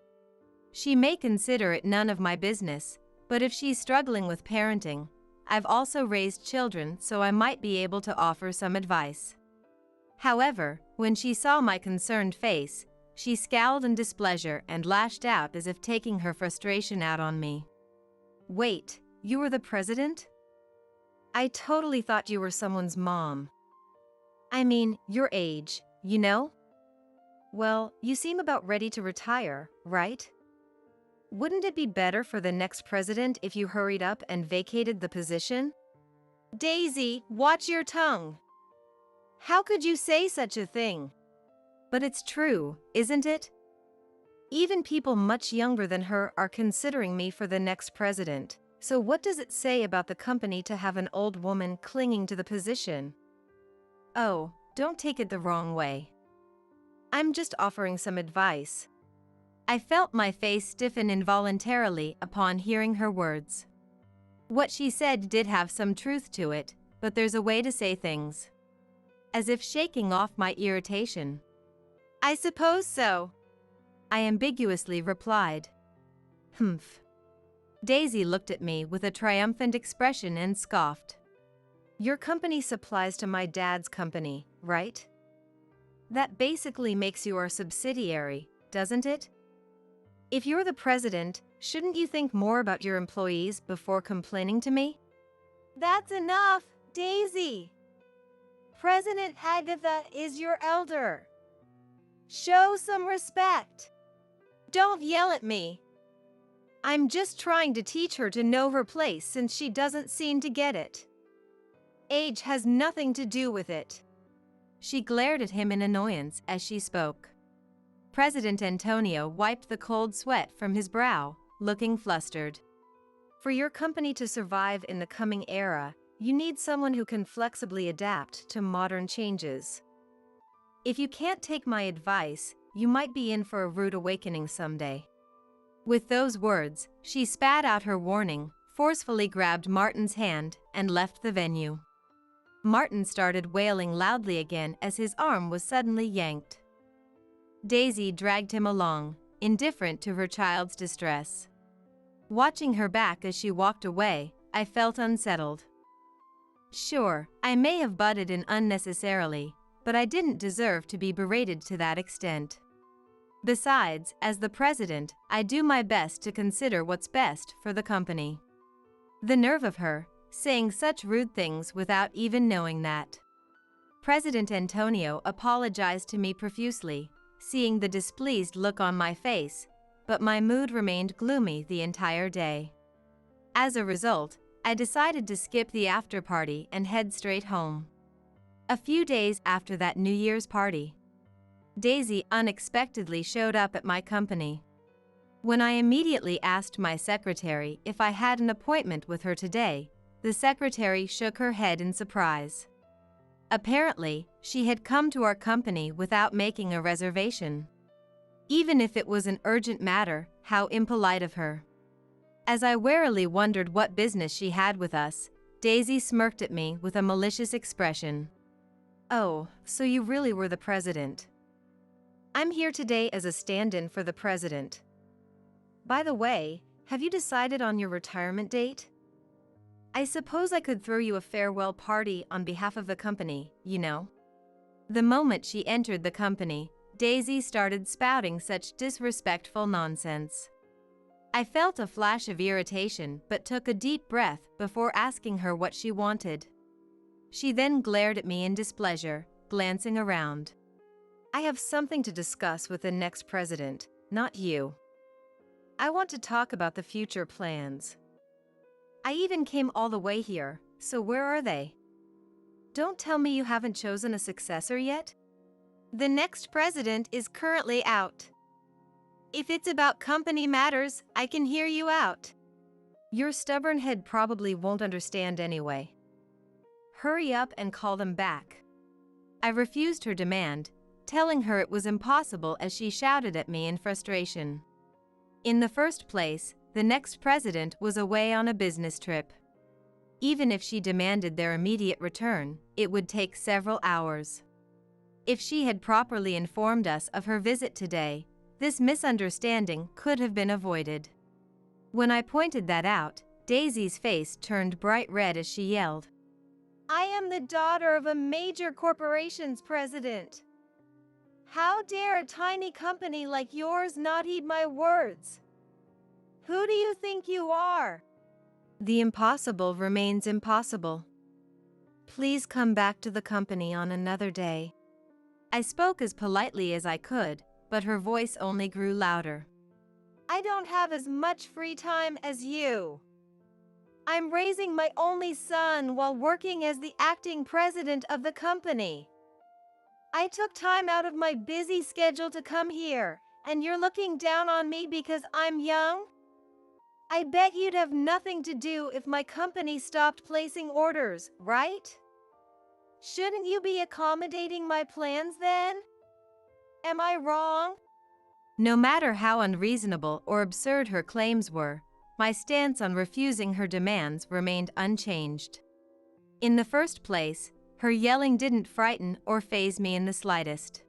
She may consider it none of my business, but if she's struggling with parenting, I've also raised children, so I might be able to offer some advice. However, when she saw my concerned face, she scowled in displeasure and lashed out as if taking her frustration out on me. Wait, you were the president? I totally thought you were someone's mom. I mean, your age, you know? Well, you seem about ready to retire, right? Wouldn't it be better for the next president if you hurried up and vacated the position? Daisy, watch your tongue. How could you say such a thing? But it's true, isn't it? Even people much younger than her are considering me for the next president. So what does it say about the company to have an old woman clinging to the position? Oh, don't take it the wrong way. I'm just offering some advice. I felt my face stiffen involuntarily upon hearing her words. What she said did have some truth to it, but there's a way to say things. As if shaking off my irritation. I suppose so, I ambiguously replied. Humph. Daisy looked at me with a triumphant expression and scoffed. Your company supplies to my dad's company, right? That basically makes you our subsidiary, doesn't it? If you're the president, shouldn't you think more about your employees before complaining to me? That's enough, Daisy. President Agatha is your elder. Show some respect. Don't yell at me. I'm just trying to teach her to know her place since she doesn't seem to get it. Age has nothing to do with it. She glared at him in annoyance as she spoke. President Antonio wiped the cold sweat from his brow, looking flustered. For your company to survive in the coming era, you need someone who can flexibly adapt to modern changes. If you can't take my advice, you might be in for a rude awakening someday. With those words, she spat out her warning, forcefully grabbed Martin's hand, and left the venue. Martin started wailing loudly again as his arm was suddenly yanked. Daisy dragged him along, indifferent to her child's distress. Watching her back as she walked away, I felt unsettled. Sure, I may have butted in unnecessarily, but I didn't deserve to be berated to that extent. Besides, as the president, I do my best to consider what's best for the company. The nerve of her, saying such rude things without even knowing that. President Antonio apologized to me profusely, seeing the displeased look on my face, but my mood remained gloomy the entire day. As a result, I decided to skip the after party and head straight home. A few days after that New Year's party, Daisy unexpectedly showed up at my company. When I immediately asked my secretary if I had an appointment with her today, the secretary shook her head in surprise. Apparently, she had come to our company without making a reservation. Even if it was an urgent matter, how impolite of her. As I warily wondered what business she had with us, Daisy smirked at me with a malicious expression. Oh, so you really were the president. I'm here today as a stand-in for the president. By the way, have you decided on your retirement date? I suppose I could throw you a farewell party on behalf of the company, you know. The moment she entered the company, Daisy started spouting such disrespectful nonsense. I felt a flash of irritation but took a deep breath before asking her what she wanted. She then glared at me in displeasure, glancing around. I have something to discuss with the next president, not you. I want to talk about the future plans. I even came all the way here, so where are they? Don't tell me you haven't chosen a successor yet? The next president is currently out. If it's about company matters, I can hear you out. Your stubborn head probably won't understand anyway. Hurry up and call them back. I refused her demand, telling her it was impossible as she shouted at me in frustration. In the first place, the next president was away on a business trip. Even if she demanded their immediate return, it would take several hours. If she had properly informed us of her visit today, this misunderstanding could have been avoided. When I pointed that out, Daisy's face turned bright red as she yelled, I am the daughter of a major corporation's president. How dare a tiny company like yours not heed my words? Who do you think you are? The impossible remains impossible. Please come back to the company on another day. I spoke as politely as I could, but her voice only grew louder. I don't have as much free time as you. I'm raising my only son while working as the acting president of the company. I took time out of my busy schedule to come here, and you're looking down on me because I'm young? I bet you'd have nothing to do if my company stopped placing orders, right? Shouldn't you be accommodating my plans then? Am I wrong? No matter how unreasonable or absurd her claims were, my stance on refusing her demands remained unchanged. In the first place, her yelling didn't frighten or faze me in the slightest.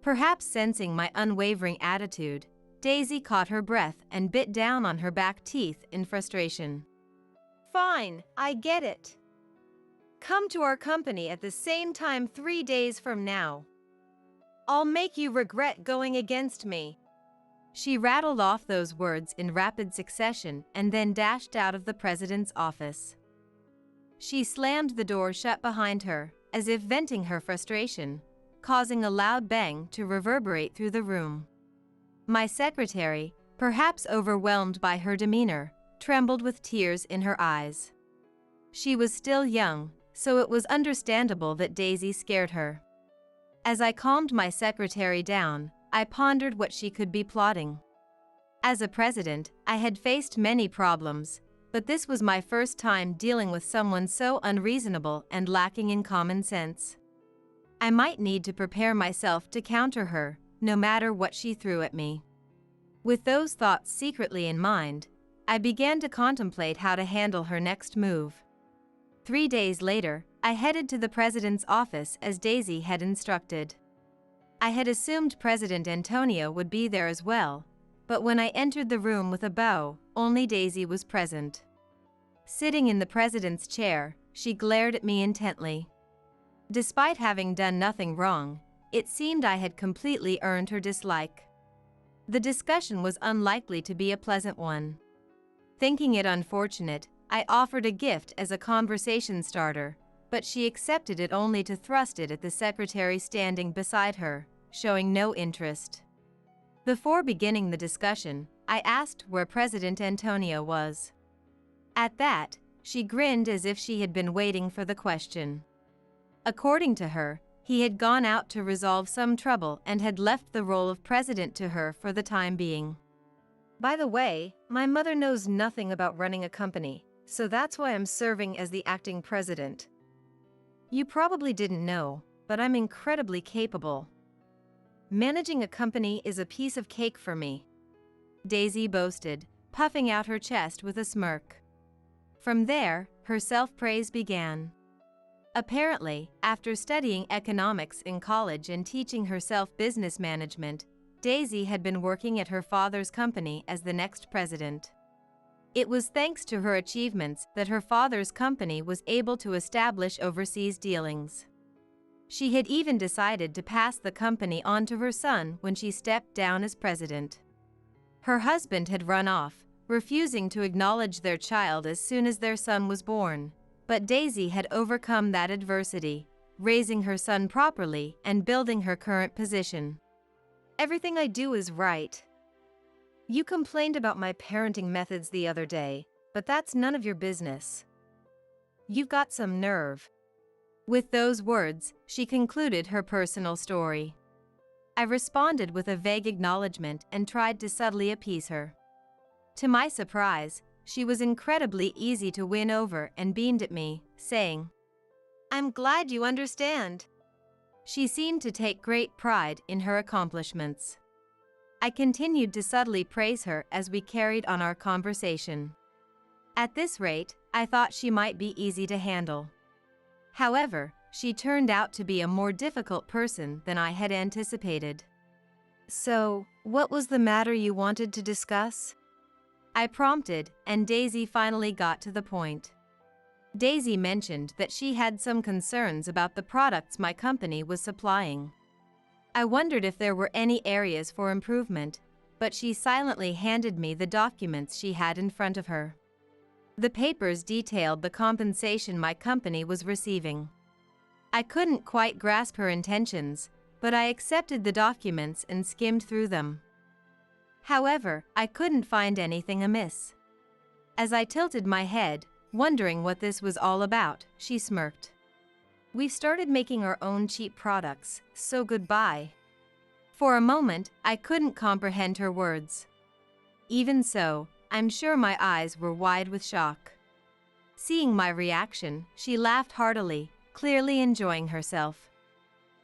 Perhaps sensing my unwavering attitude, Daisy caught her breath and bit down on her back teeth in frustration. Fine, I get it. Come to our company at the same time 3 days from now. I'll make you regret going against me. She rattled off those words in rapid succession and then dashed out of the president's office. She slammed the door shut behind her, as if venting her frustration, causing a loud bang to reverberate through the room. My secretary, perhaps overwhelmed by her demeanor, trembled with tears in her eyes. She was still young, so it was understandable that Daisy scared her. As I calmed my secretary down, I pondered what she could be plotting. As a president, I had faced many problems, but this was my first time dealing with someone so unreasonable and lacking in common sense. I might need to prepare myself to counter her, no matter what she threw at me. With those thoughts secretly in mind, I began to contemplate how to handle her next move. 3 days later, I headed to the president's office as Daisy had instructed. I had assumed President Antonio would be there as well, but when I entered the room with a bow, only Daisy was present. Sitting in the president's chair, she glared at me intently. Despite having done nothing wrong, it seemed I had completely earned her dislike. The discussion was unlikely to be a pleasant one. Thinking it unfortunate, I offered a gift as a conversation starter, but she accepted it only to thrust it at the secretary standing beside her, showing no interest. Before beginning the discussion, I asked where President Antonio was. At that, she grinned as if she had been waiting for the question. According to her, he had gone out to resolve some trouble and had left the role of president to her for the time being. By the way, my mother knows nothing about running a company, so that's why I'm serving as the acting president. You probably didn't know, but I'm incredibly capable. Managing a company is a piece of cake for me, Daisy boasted, puffing out her chest with a smirk. From there, her self-praise began. Apparently, after studying economics in college and teaching herself business management, Daisy had been working at her father's company as the next president. It was thanks to her achievements that her father's company was able to establish overseas dealings. She had even decided to pass the company on to her son when she stepped down as president. Her husband had run off, refusing to acknowledge their child as soon as their son was born, but Daisy had overcome that adversity, raising her son properly and building her current position. Everything I do is right. You complained about my parenting methods the other day, but that's none of your business. You've got some nerve. With those words, she concluded her personal story. I responded with a vague acknowledgement and tried to subtly appease her. To my surprise, she was incredibly easy to win over and beamed at me, saying, "I'm glad you understand." She seemed to take great pride in her accomplishments. I continued to subtly praise her as we carried on our conversation. At this rate, I thought she might be easy to handle. However, she turned out to be a more difficult person than I had anticipated. "So, what was the matter you wanted to discuss?" I prompted, and Daisy finally got to the point. Daisy mentioned that she had some concerns about the products my company was supplying. I wondered if there were any areas for improvement, but she silently handed me the documents she had in front of her. The papers detailed the compensation my company was receiving. I couldn't quite grasp her intentions, but I accepted the documents and skimmed through them. However, I couldn't find anything amiss. As I tilted my head, wondering what this was all about, she smirked. "We've started making our own cheap products, so goodbye." For a moment, I couldn't comprehend her words. Even so, I'm sure my eyes were wide with shock. Seeing my reaction, she laughed heartily, clearly enjoying herself.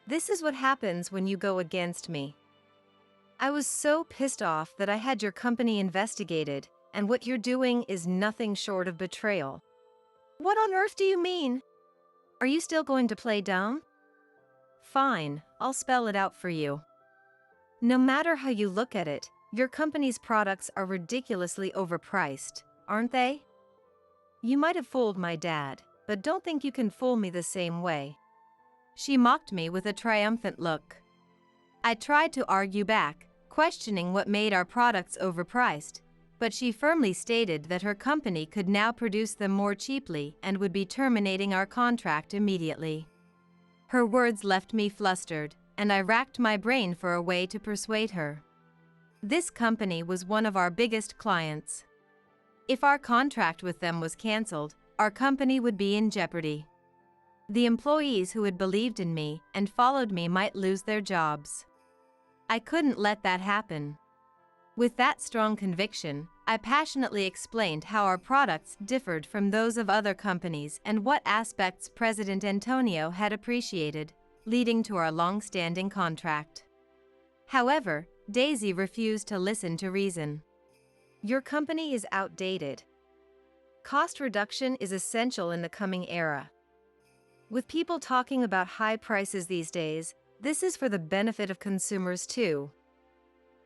"This is what happens when you go against me. I was so pissed off that I had your company investigated, and what you're doing is nothing short of betrayal." "What on earth do you mean? Are you still going to play dumb?" "Fine, I'll spell it out for you. No matter how you look at it, Your company's products are ridiculously overpriced, aren't they? You might have fooled my dad, but don't think you can fool me the same way. She mocked me with a triumphant look. I tried to argue back, questioning what made our products overpriced, but she firmly stated that her company could now produce them more cheaply and would be terminating our contract immediately. Her words left me flustered, and I racked my brain for a way to persuade her. This company was one of our biggest clients. If our contract with them was canceled, our company would be in jeopardy. The employees who had believed in me and followed me might lose their jobs. I couldn't let that happen. With that strong conviction, I passionately explained how our products differed from those of other companies and what aspects President Antonio had appreciated, leading to our long-standing contract. However, Daisy refused to listen to reason. Your company is outdated. Cost reduction is essential in the coming era. With people talking about high prices these days, this is for the benefit of consumers too.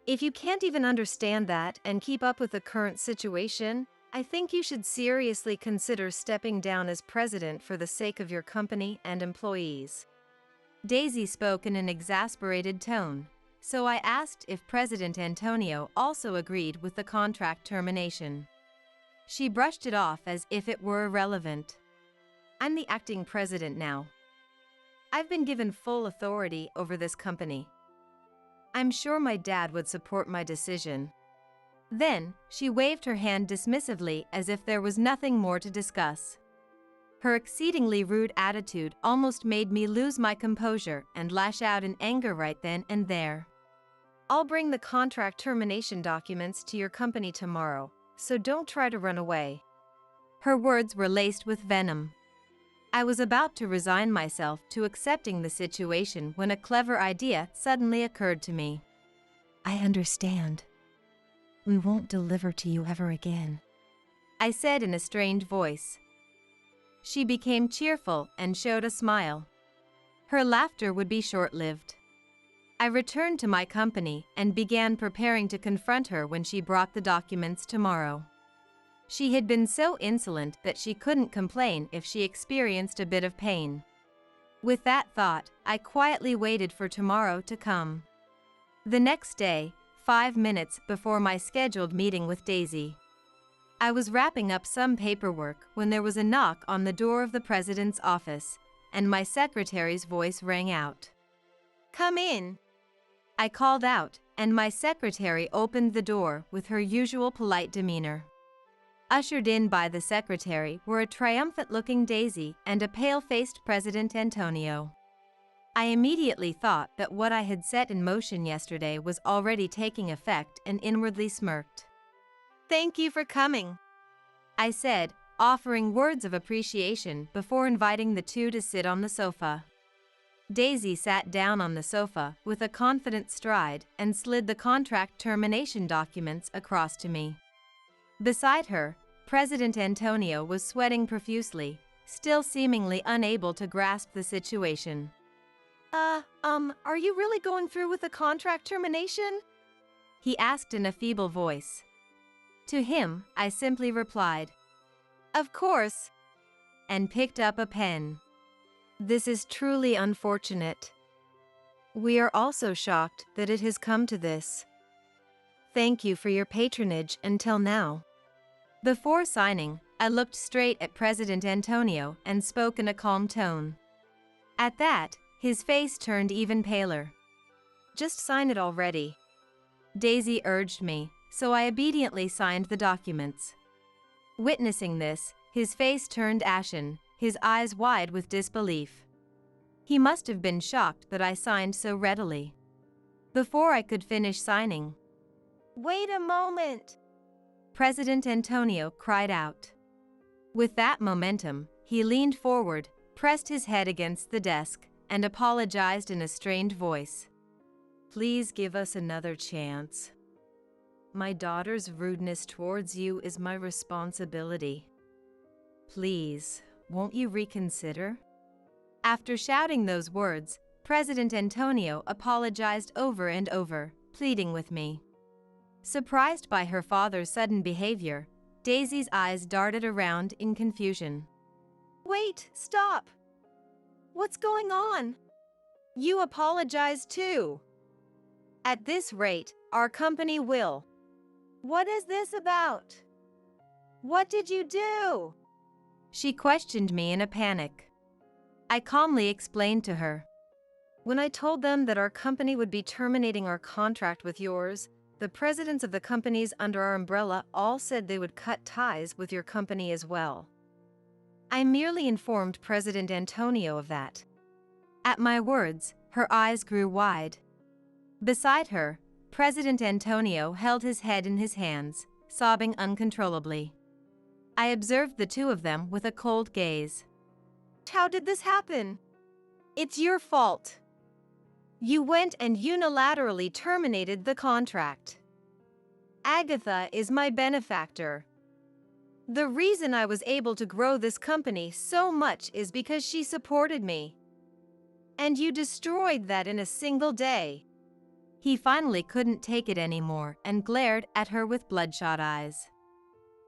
If you can't even understand that and keep up with the current situation, I think you should seriously consider stepping down as president for the sake of your company and employees. Daisy spoke in an exasperated tone, so I asked if President Antonio also agreed with the contract termination. She brushed it off as if it were irrelevant. I'm the acting president now. I've been given full authority over this company. I'm sure my dad would support my decision. Then, she waved her hand dismissively as if there was nothing more to discuss. Her exceedingly rude attitude almost made me lose my composure and lash out in anger right then and there. I'll bring the contract termination documents to your company tomorrow, so don't try to run away. Her words were laced with venom. I was about to resign myself to accepting the situation when a clever idea suddenly occurred to me. I understand. We won't deliver to you ever again, I said in a strained voice. She became cheerful and showed a smile. Her laughter would be short-lived. I returned to my company and began preparing to confront her when she brought the documents tomorrow. She had been so insolent that she couldn't complain if she experienced a bit of pain. With that thought, I quietly waited for tomorrow to come. The next day, 5 minutes before my scheduled meeting with Daisy, I was wrapping up some paperwork when there was a knock on the door of the president's office, and my secretary's voice rang out. Come in. I called out, and my secretary opened the door with her usual polite demeanor. Ushered in by the secretary were a triumphant-looking Daisy and a pale-faced President Antonio. I immediately thought that what I had set in motion yesterday was already taking effect and inwardly smirked. Thank you for coming, I said, offering words of appreciation before inviting the two to sit on the sofa. Daisy sat down on the sofa with a confident stride and slid the contract termination documents across to me. Beside her, President Antonio was sweating profusely, still seemingly unable to grasp the situation. Are you really going through with the contract termination? He asked in a feeble voice. To him, I simply replied, Of course, and picked up a pen. This is truly unfortunate. We are also shocked that it has come to this. Thank you for your patronage until now. Before signing, I looked straight at President Antonio and spoke in a calm tone. At that, his face turned even paler. Just sign it already, Daisy urged me, so I obediently signed the documents. Witnessing this, his face turned ashen, his eyes wide with disbelief. He must have been shocked that I signed so readily. Before I could finish signing, Wait a moment, President Antonio cried out. With that momentum, he leaned forward, pressed his head against the desk, and apologized in a strained voice. Please give us another chance. My daughter's rudeness towards you is my responsibility. Please, won't you reconsider? After shouting those words, President Antonio apologized over and over, pleading with me. Surprised by her father's sudden behavior, Daisy's eyes darted around in confusion. Wait, stop! What's going on? You apologize too. At this rate, our company will. What is this about? What did you do? She questioned me in a panic. I calmly explained to her. When I told them that our company would be terminating our contract with yours, the presidents of the companies under our umbrella all said they would cut ties with your company as well. I merely informed President Antonio of that. At my words, her eyes grew wide. Beside her, President Antonio held his head in his hands, sobbing uncontrollably. I observed the two of them with a cold gaze. How did this happen? It's your fault. You went and unilaterally terminated the contract. Agatha is my benefactor. The reason I was able to grow this company so much is because she supported me. And you destroyed that in a single day. He finally couldn't take it anymore and glared at her with bloodshot eyes.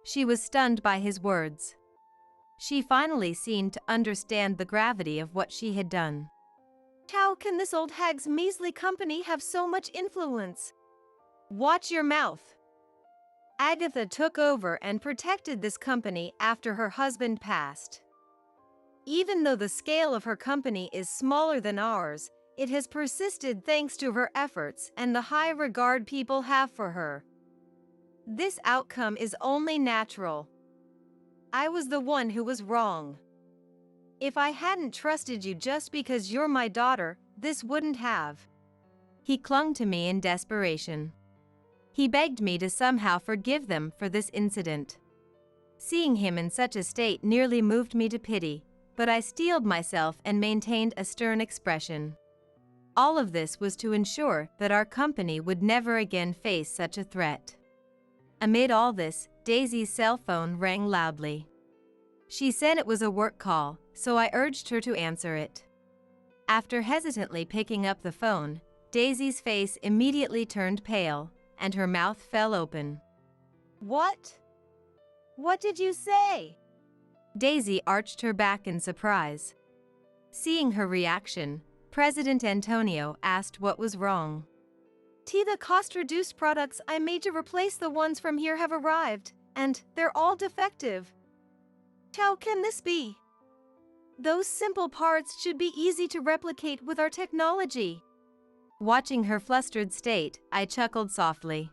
She was stunned by his words. She finally seemed to understand the gravity of what she had done. How can this old hag's measly company have so much influence? Watch your mouth. Agatha took over and protected this company after her husband passed. Even though the scale of her company is smaller than ours, it has persisted thanks to her efforts and the high regard people have for her. This outcome is only natural. I was the one who was wrong. If I hadn't trusted you just because you're my daughter, this wouldn't have. He clung to me in desperation. He begged me to somehow forgive them for this incident. Seeing him in such a state nearly moved me to pity, but I steeled myself and maintained a stern expression. All of this was to ensure that our company would never again face such a threat. Amid all this, Daisy's cell phone rang loudly. She said it was a work call, so I urged her to answer it. After hesitantly picking up the phone, Daisy's face immediately turned pale, and her mouth fell open. What? What did you say? Daisy arched her back in surprise. Seeing her reaction, President Antonio asked what was wrong. The cost-reduced products I made to replace the ones from here have arrived, and they're all defective. How can this be? Those simple parts should be easy to replicate with our technology. Watching her flustered state, I chuckled softly.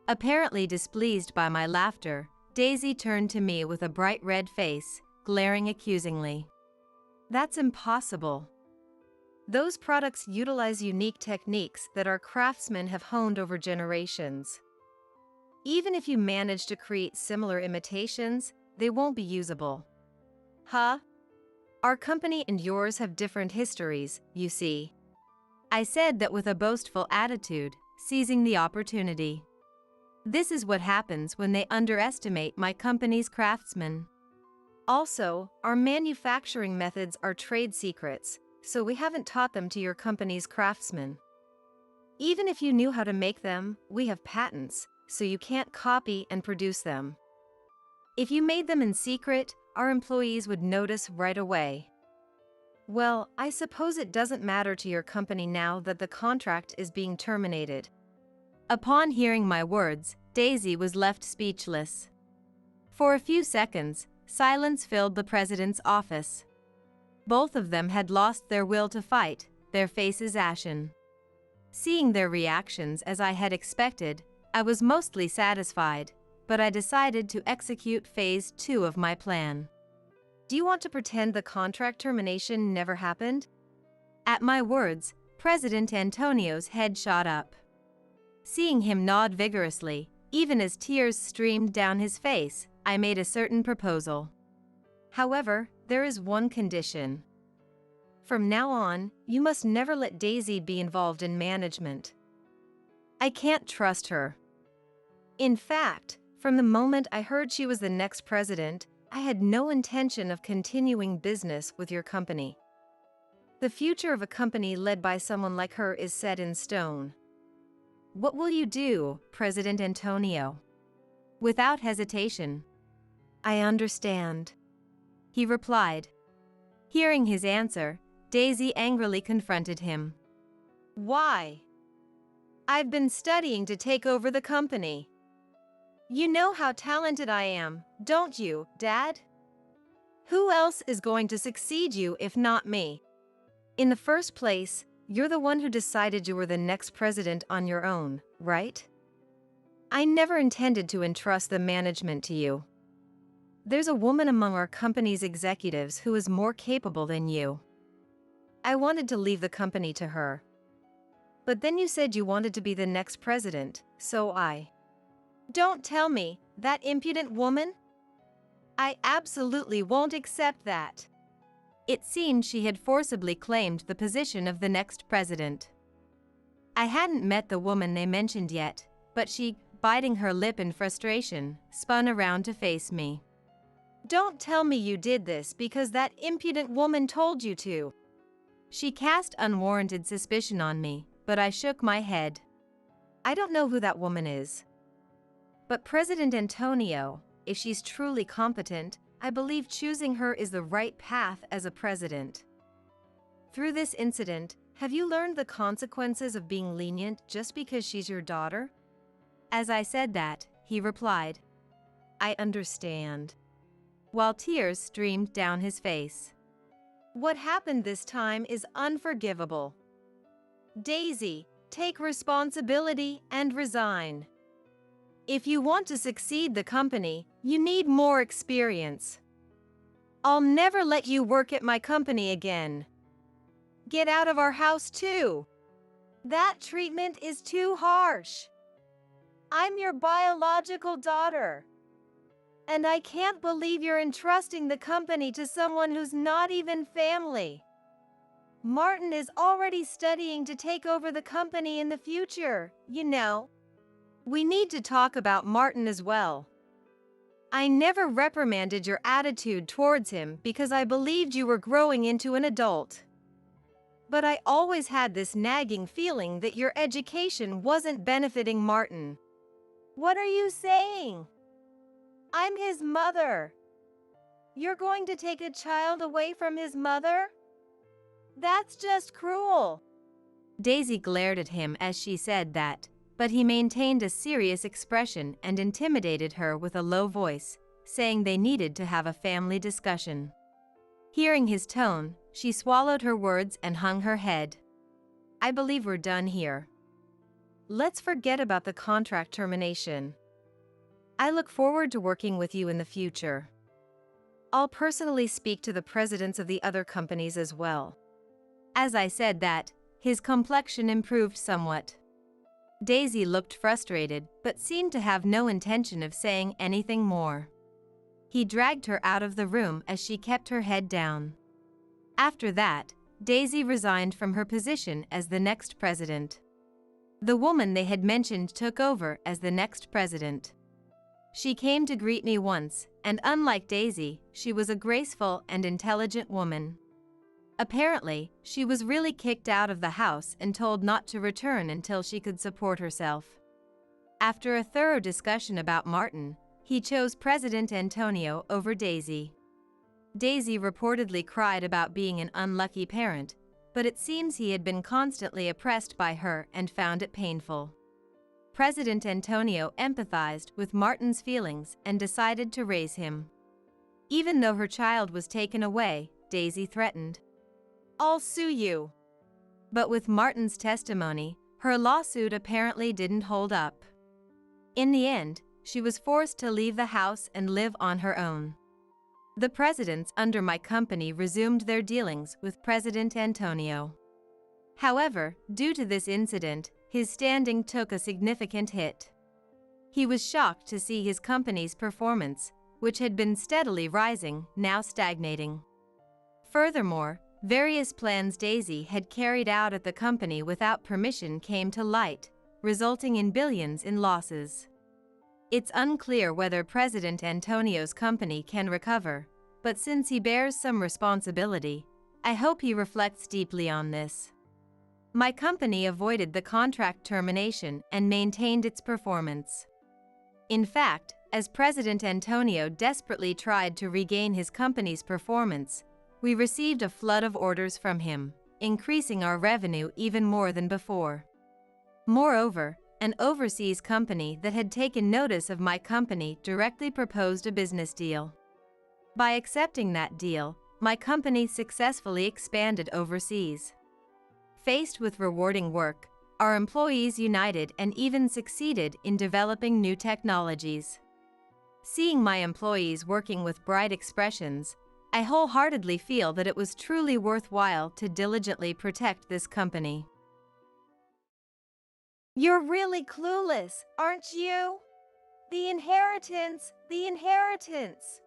Apparently displeased by my laughter, Daisy turned to me with a bright red face, glaring accusingly. That's impossible. Those products utilize unique techniques that our craftsmen have honed over generations. Even if you manage to create similar imitations, they won't be usable. Huh? Our company and yours have different histories, you see. I said that with a boastful attitude, seizing the opportunity. This is what happens when they underestimate my company's craftsmen. Also, our manufacturing methods are trade secrets, so we haven't taught them to your company's craftsmen. Even if you knew how to make them, we have patents, so you can't copy and produce them. If you made them in secret, our employees would notice right away. Well, I suppose it doesn't matter to your company now that the contract is being terminated. Upon hearing my words, Daisy was left speechless. For a few seconds, silence filled the president's office. Both of them had lost their will to fight, their faces ashen. Seeing their reactions as I had expected, I was mostly satisfied, but I decided to execute phase 2 of my plan. Do you want to pretend the contract termination never happened? At my words, President Antonio's head shot up. Seeing him nod vigorously, even as tears streamed down his face, I made a certain proposal. However, there is one condition. From now on, you must never let Daisy be involved in management. I can't trust her. In fact, from the moment I heard she was the next president, I had no intention of continuing business with your company. The future of a company led by someone like her is set in stone. What will you do, President Antonio? Without hesitation. I understand, He replied. Hearing his answer, Daisy angrily confronted him. Why? I've been studying to take over the company. You know how talented I am, don't you, Dad? Who else is going to succeed you if not me? In the first place, you're the one who decided you were the next president on your own, right? I never intended to entrust the management to you. There's a woman among our company's executives who is more capable than you. I wanted to leave the company to her. But then you said you wanted to be the next president, so I... Don't tell me, that impudent woman? I absolutely won't accept that. It seemed she had forcibly claimed the position of the next president. I hadn't met the woman they mentioned yet, but she, biting her lip in frustration, spun around to face me. Don't tell me you did this because that impudent woman told you to. She cast unwarranted suspicion on me, but I shook my head. I don't know who that woman is. But President Antonio, if she's truly competent, I believe choosing her is the right path as a president. Through this incident, have you learned the consequences of being lenient just because she's your daughter? As I said that, he replied, I understand, while tears streamed down his face. What happened this time is unforgivable. Daisy, take responsibility and resign. If you want to succeed the company, you need more experience. I'll never let you work at my company again. Get out of our house too. That treatment is too harsh. I'm your biological daughter. And I can't believe you're entrusting the company to someone who's not even family. Martin is already studying to take over the company in the future, you know. We need to talk about Martin as well. I never reprimanded your attitude towards him because I believed you were growing into an adult. But I always had this nagging feeling that your education wasn't benefiting Martin. What are you saying? I'm his mother. You're going to take a child away from his mother? That's just cruel. Daisy glared at him as she said that, but he maintained a serious expression and intimidated her with a low voice, saying they needed to have a family discussion. Hearing his tone, she swallowed her words and hung her head. I believe we're done here. Let's forget about the contract termination. I look forward to working with you in the future. I'll personally speak to the presidents of the other companies as well. As I said that, his complexion improved somewhat. Daisy looked frustrated, but seemed to have no intention of saying anything more. He dragged her out of the room as she kept her head down. After that, Daisy resigned from her position as the next president. The woman they had mentioned took over as the next president. She came to greet me once, and unlike Daisy, she was a graceful and intelligent woman. Apparently, she was really kicked out of the house and told not to return until she could support herself. After a thorough discussion about Martin, he chose President Antonio over Daisy. Daisy reportedly cried about being an unlucky parent, but it seems he had been constantly oppressed by her and found it painful. President Antonio empathized with Martin's feelings and decided to raise him. Even though her child was taken away, Daisy threatened, I'll sue you. But with Martin's testimony, her lawsuit apparently didn't hold up. In the end, she was forced to leave the house and live on her own. The presidents under my company resumed their dealings with President Antonio. However, due to this incident, his standing took a significant hit. He was shocked to see his company's performance, which had been steadily rising, now stagnating. Furthermore, various plans Daisy had carried out at the company without permission came to light, resulting in billions in losses. It's unclear whether President Antonio's company can recover, but since he bears some responsibility, I hope he reflects deeply on this. My company avoided the contract termination and maintained its performance. In fact, as President Antonio desperately tried to regain his company's performance, we received a flood of orders from him, increasing our revenue even more than before. Moreover, an overseas company that had taken notice of my company directly proposed a business deal. By accepting that deal, my company successfully expanded overseas. Faced with rewarding work, our employees united and even succeeded in developing new technologies. Seeing my employees working with bright expressions, I wholeheartedly feel that it was truly worthwhile to diligently protect this company. You're really clueless, aren't you? The inheritance, the inheritance.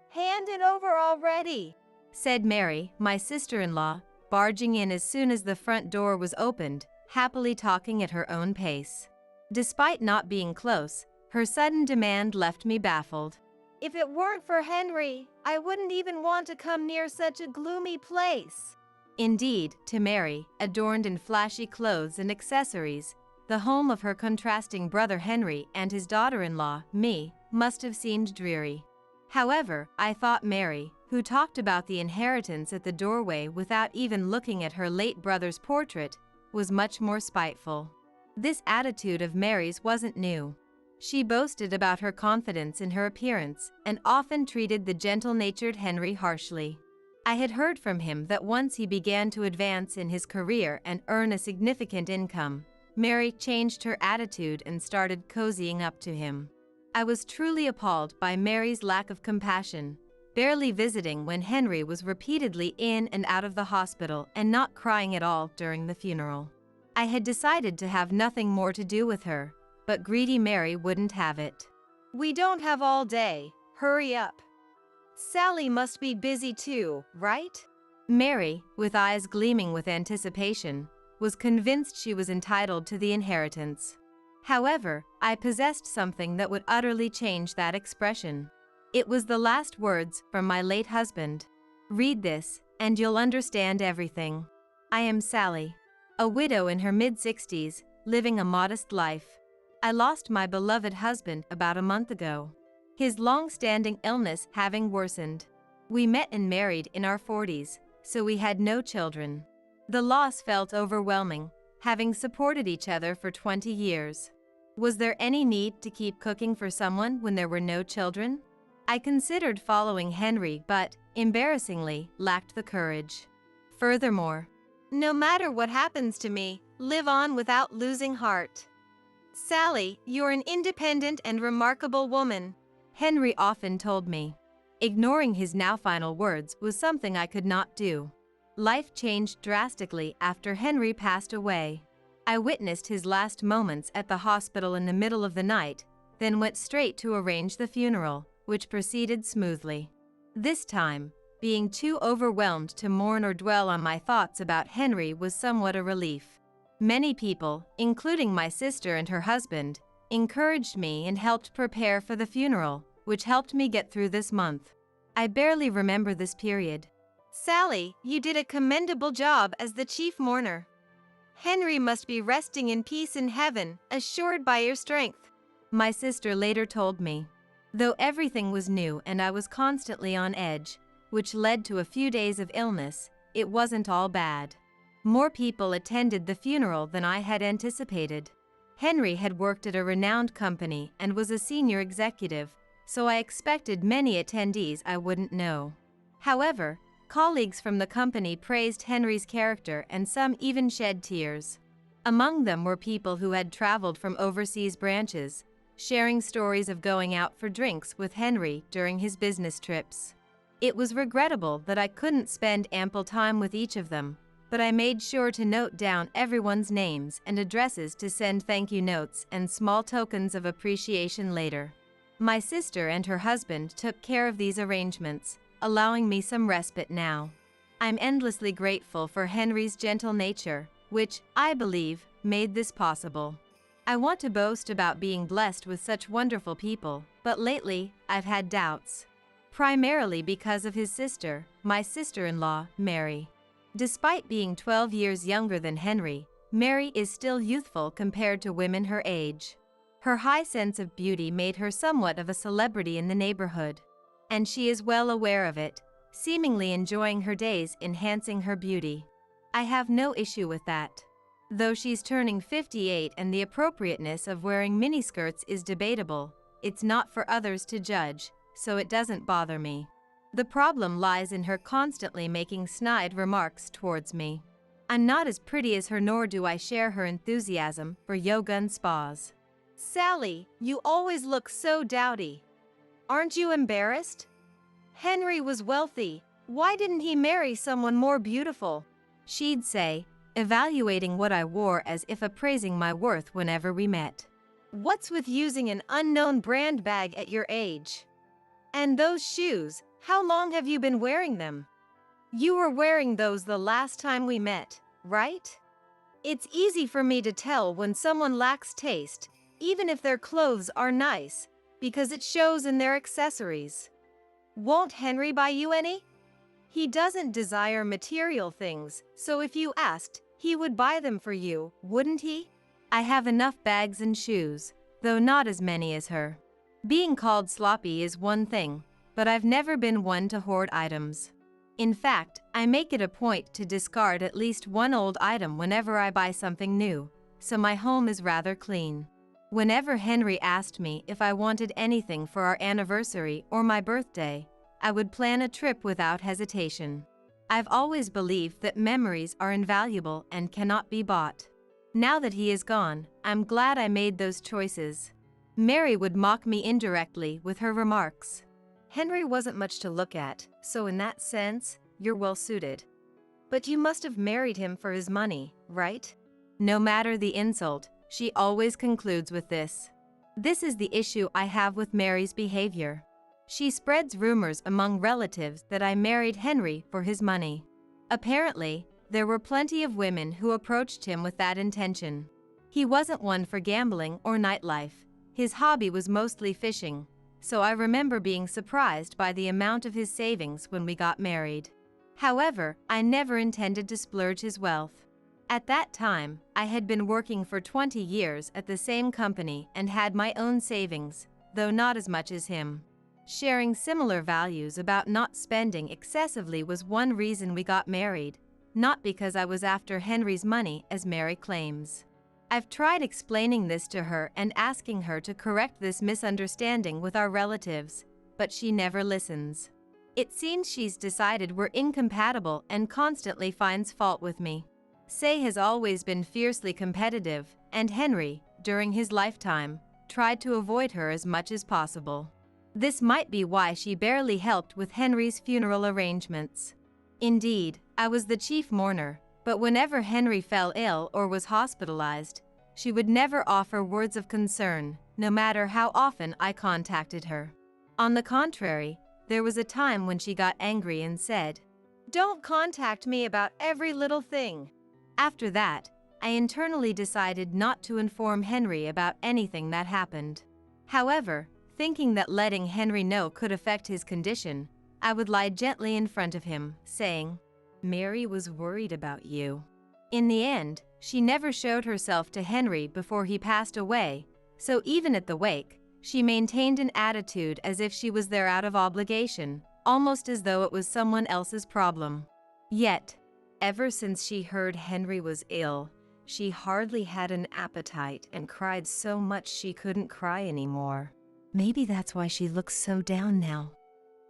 Hand it over already, said Mary, my sister-in-law, barging in as soon as the front door was opened, happily talking at her own pace. Despite not being close, her sudden demand left me baffled. If it weren't for Henry, I wouldn't even want to come near such a gloomy place. Indeed, to Mary, adorned in flashy clothes and accessories, the home of her contrasting brother Henry and his daughter-in-law, me, must have seemed dreary. However, I thought Mary, who talked about the inheritance at the doorway without even looking at her late brother's portrait, was much more spiteful. This attitude of Mary's wasn't new. She boasted about her confidence in her appearance and often treated the gentle-natured Henry harshly. I had heard from him that once he began to advance in his career and earn a significant income, Mary changed her attitude and started cozying up to him. I was truly appalled by Mary's lack of compassion, barely visiting when Henry was repeatedly in and out of the hospital and not crying at all during the funeral. I had decided to have nothing more to do with her, but greedy Mary wouldn't have it. We don't have all day, hurry up. Sally must be busy too, right? Mary, with eyes gleaming with anticipation, was convinced she was entitled to the inheritance. However, I possessed something that would utterly change that expression. It was the last words from my late husband. Read this, and you'll understand everything. I am Sally, a widow in her mid-60s, living a modest life. I lost my beloved husband about a month ago, his long-standing illness having worsened. We met and married in our 40s, so we had no children. The loss felt overwhelming, having supported each other for 20 years. Was there any need to keep cooking for someone when there were no children? I considered following Henry but, embarrassingly, lacked the courage. Furthermore, no matter what happens to me, live on without losing heart. Sally, you're an independent and remarkable woman, Henry often told me. Ignoring his now final words was something I could not do. Life changed drastically after Henry passed away. I witnessed his last moments at the hospital in the middle of the night, then went straight to arrange the funeral, which proceeded smoothly. This time, being too overwhelmed to mourn or dwell on my thoughts about Henry was somewhat a relief. Many people, including my sister and her husband, encouraged me and helped prepare for the funeral, which helped me get through this month. I barely remember this period. Sally, you did a commendable job as the chief mourner. Henry must be resting in peace in heaven, assured by your strength, my sister later told me. Though everything was new and I was constantly on edge, which led to a few days of illness, it wasn't all bad. More people attended the funeral than I had anticipated. Henry had worked at a renowned company and was a senior executive, so I expected many attendees I wouldn't know. However, colleagues from the company praised Henry's character and some even shed tears. Among them were people who had traveled from overseas branches, sharing stories of going out for drinks with Henry during his business trips. It was regrettable that I couldn't spend ample time with each of them, but I made sure to note down everyone's names and addresses to send thank you notes and small tokens of appreciation later. My sister and her husband took care of these arrangements, allowing me some respite now. I'm endlessly grateful for Henry's gentle nature, which, I believe, made this possible. I want to boast about being blessed with such wonderful people, but lately, I've had doubts. Primarily because of his sister, my sister-in-law, Mary. Despite being 12 years younger than Henry, Mary is still youthful compared to women her age. Her high sense of beauty made her somewhat of a celebrity in the neighborhood. And she is well aware of it, seemingly enjoying her days enhancing her beauty. I have no issue with that. Though she's turning 58 and the appropriateness of wearing miniskirts is debatable, it's not for others to judge, so it doesn't bother me. The problem lies in her constantly making snide remarks towards me. I'm not as pretty as her, nor do I share her enthusiasm for yoga and spas. Sally, you always look so dowdy. Aren't you embarrassed? Henry was wealthy. Why didn't he marry someone more beautiful? She'd say, evaluating what I wore as if appraising my worth whenever we met. What's with using an unknown brand bag at your age? And those shoes, how long have you been wearing them? You were wearing those the last time we met, right? It's easy for me to tell when someone lacks taste, even if their clothes are nice, because it shows in their accessories. Won't Henry buy you any? He doesn't desire material things, so if you asked, he would buy them for you, wouldn't he? I have enough bags and shoes, though not as many as her. Being called sloppy is one thing, but I've never been one to hoard items. In fact, I make it a point to discard at least one old item whenever I buy something new, so my home is rather clean. Whenever Henry asked me if I wanted anything for our anniversary or my birthday, I would plan a trip without hesitation. I've always believed that memories are invaluable and cannot be bought. Now that he is gone, I'm glad I made those choices. Mary would mock me indirectly with her remarks. Henry wasn't much to look at, so in that sense, you're well suited. But you must have married him for his money, right? No matter the insult, she always concludes with this. This is the issue I have with Mary's behavior. She spreads rumors among relatives that I married Henry for his money. Apparently, there were plenty of women who approached him with that intention. He wasn't one for gambling or nightlife. His hobby was mostly fishing, so I remember being surprised by the amount of his savings when we got married. However, I never intended to splurge his wealth. At that time, I had been working for 20 years at the same company and had my own savings, though not as much as him. Sharing similar values about not spending excessively was one reason we got married, not because I was after Henry's money as Mary claims. I've tried explaining this to her and asking her to correct this misunderstanding with our relatives, but she never listens. It seems she's decided we're incompatible and constantly finds fault with me. Say has always been fiercely competitive, and Henry, during his lifetime, tried to avoid her as much as possible. This might be why she barely helped with Henry's funeral arrangements. Indeed, I was the chief mourner, but whenever Henry fell ill or was hospitalized, she would never offer words of concern, no matter how often I contacted her. On the contrary, there was a time when she got angry and said, "Don't contact me about every little thing." After that, I internally decided not to inform Henry about anything that happened. However, thinking that letting Henry know could affect his condition, I would lie gently in front of him, saying, "Mary was worried about you." In the end, she never showed herself to Henry before he passed away, so even at the wake, she maintained an attitude as if she was there out of obligation, almost as though it was someone else's problem. Yet, ever since she heard Henry was ill, she hardly had an appetite and cried so much she couldn't cry anymore. Maybe that's why she looks so down now.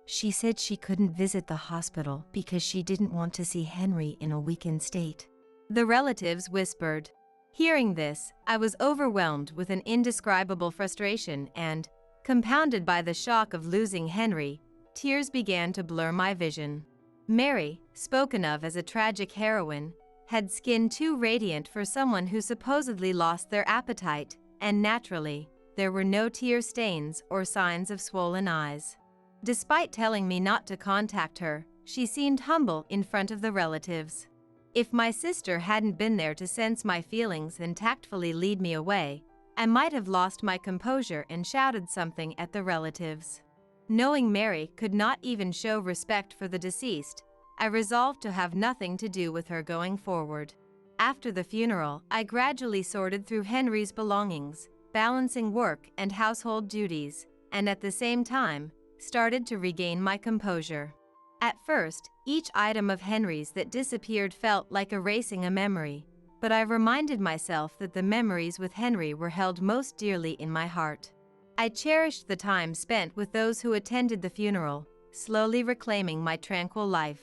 She said she couldn't visit the hospital because she didn't want to see Henry in a weakened state. The relatives whispered. Hearing this, I was overwhelmed with an indescribable frustration and, compounded by the shock of losing Henry, tears began to blur my vision. Mary, spoken of as a tragic heroine, had skin too radiant for someone who supposedly lost their appetite, and naturally, there were no tear stains or signs of swollen eyes. Despite telling me not to contact her, she seemed humble in front of the relatives. If my sister hadn't been there to sense my feelings and tactfully lead me away, I might have lost my composure and shouted something at the relatives. Knowing Mary could not even show respect for the deceased, I resolved to have nothing to do with her going forward. After the funeral, I gradually sorted through Henry's belongings, balancing work and household duties, and at the same time, started to regain my composure. At first, each item of Henry's that disappeared felt like erasing a memory, but I reminded myself that the memories with Henry were held most dearly in my heart. I cherished the time spent with those who attended the funeral, slowly reclaiming my tranquil life.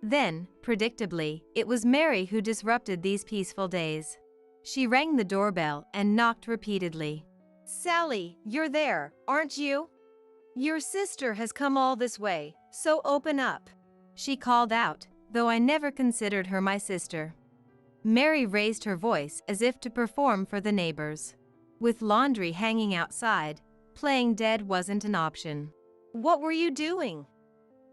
Then, predictably, it was Mary who disrupted these peaceful days. She rang the doorbell and knocked repeatedly. Sally, you're there, aren't you? Your sister has come all this way, so open up. She called out, though I never considered her my sister. Mary raised her voice as if to perform for the neighbors. With laundry hanging outside, playing dead wasn't an option. What were you doing?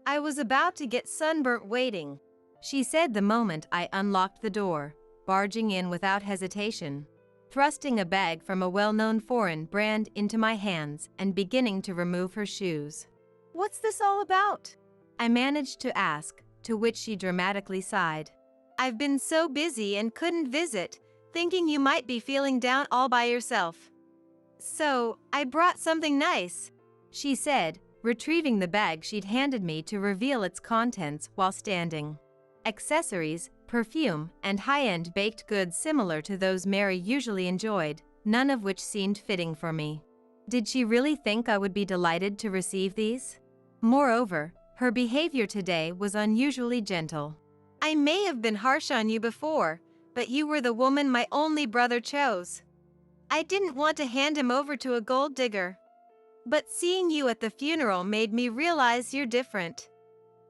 I was about to get sunburnt waiting, she said the moment I unlocked the door, barging in without hesitation, thrusting a bag from a well-known foreign brand into my hands and beginning to remove her shoes. What's this all about? I managed to ask, to which she dramatically sighed. I've been so busy and couldn't visit, thinking you might be feeling down all by yourself. So, I brought something nice, she said, retrieving the bag she'd handed me to reveal its contents while standing. Accessories, perfume, and high-end baked goods similar to those Mary usually enjoyed, none of which seemed fitting for me. Did she really think I would be delighted to receive these? Moreover, her behavior today was unusually gentle. I may have been harsh on you before, but you were the woman my only brother chose. I didn't want to hand him over to a gold digger. But seeing you at the funeral made me realize you're different.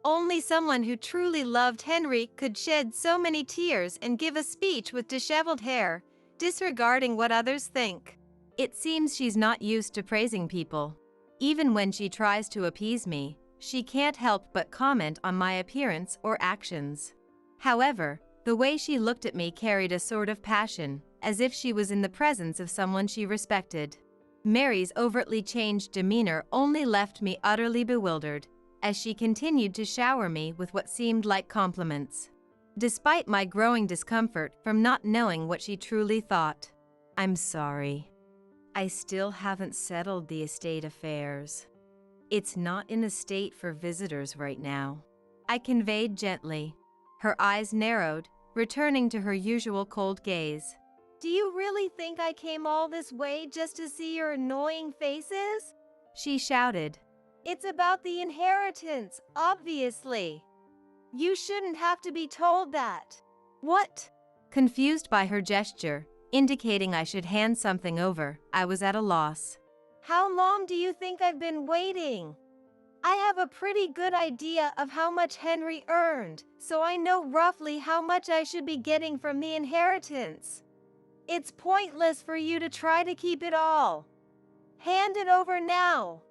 Only someone who truly loved Henry could shed so many tears and give a speech with disheveled hair, disregarding what others think. It seems she's not used to praising people. Even when she tries to appease me, she can't help but comment on my appearance or actions. However, the way she looked at me carried a sort of passion, as if she was in the presence of someone she respected. Mary's overtly changed demeanor only left me utterly bewildered, as she continued to shower me with what seemed like compliments. Despite my growing discomfort from not knowing what she truly thought. I'm sorry. I still haven't settled the estate affairs. It's not in a state for visitors right now, I conveyed gently. Her eyes narrowed, returning to her usual cold gaze. Do you really think I came all this way just to see your annoying faces? She shouted. It's about the inheritance, obviously. You shouldn't have to be told that. What? Confused by her gesture, indicating I should hand something over, I was at a loss. How long do you think I've been waiting? I have a pretty good idea of how much Henry earned, so I know roughly how much I should be getting from the inheritance. It's pointless for you to try to keep it all. Hand it over now.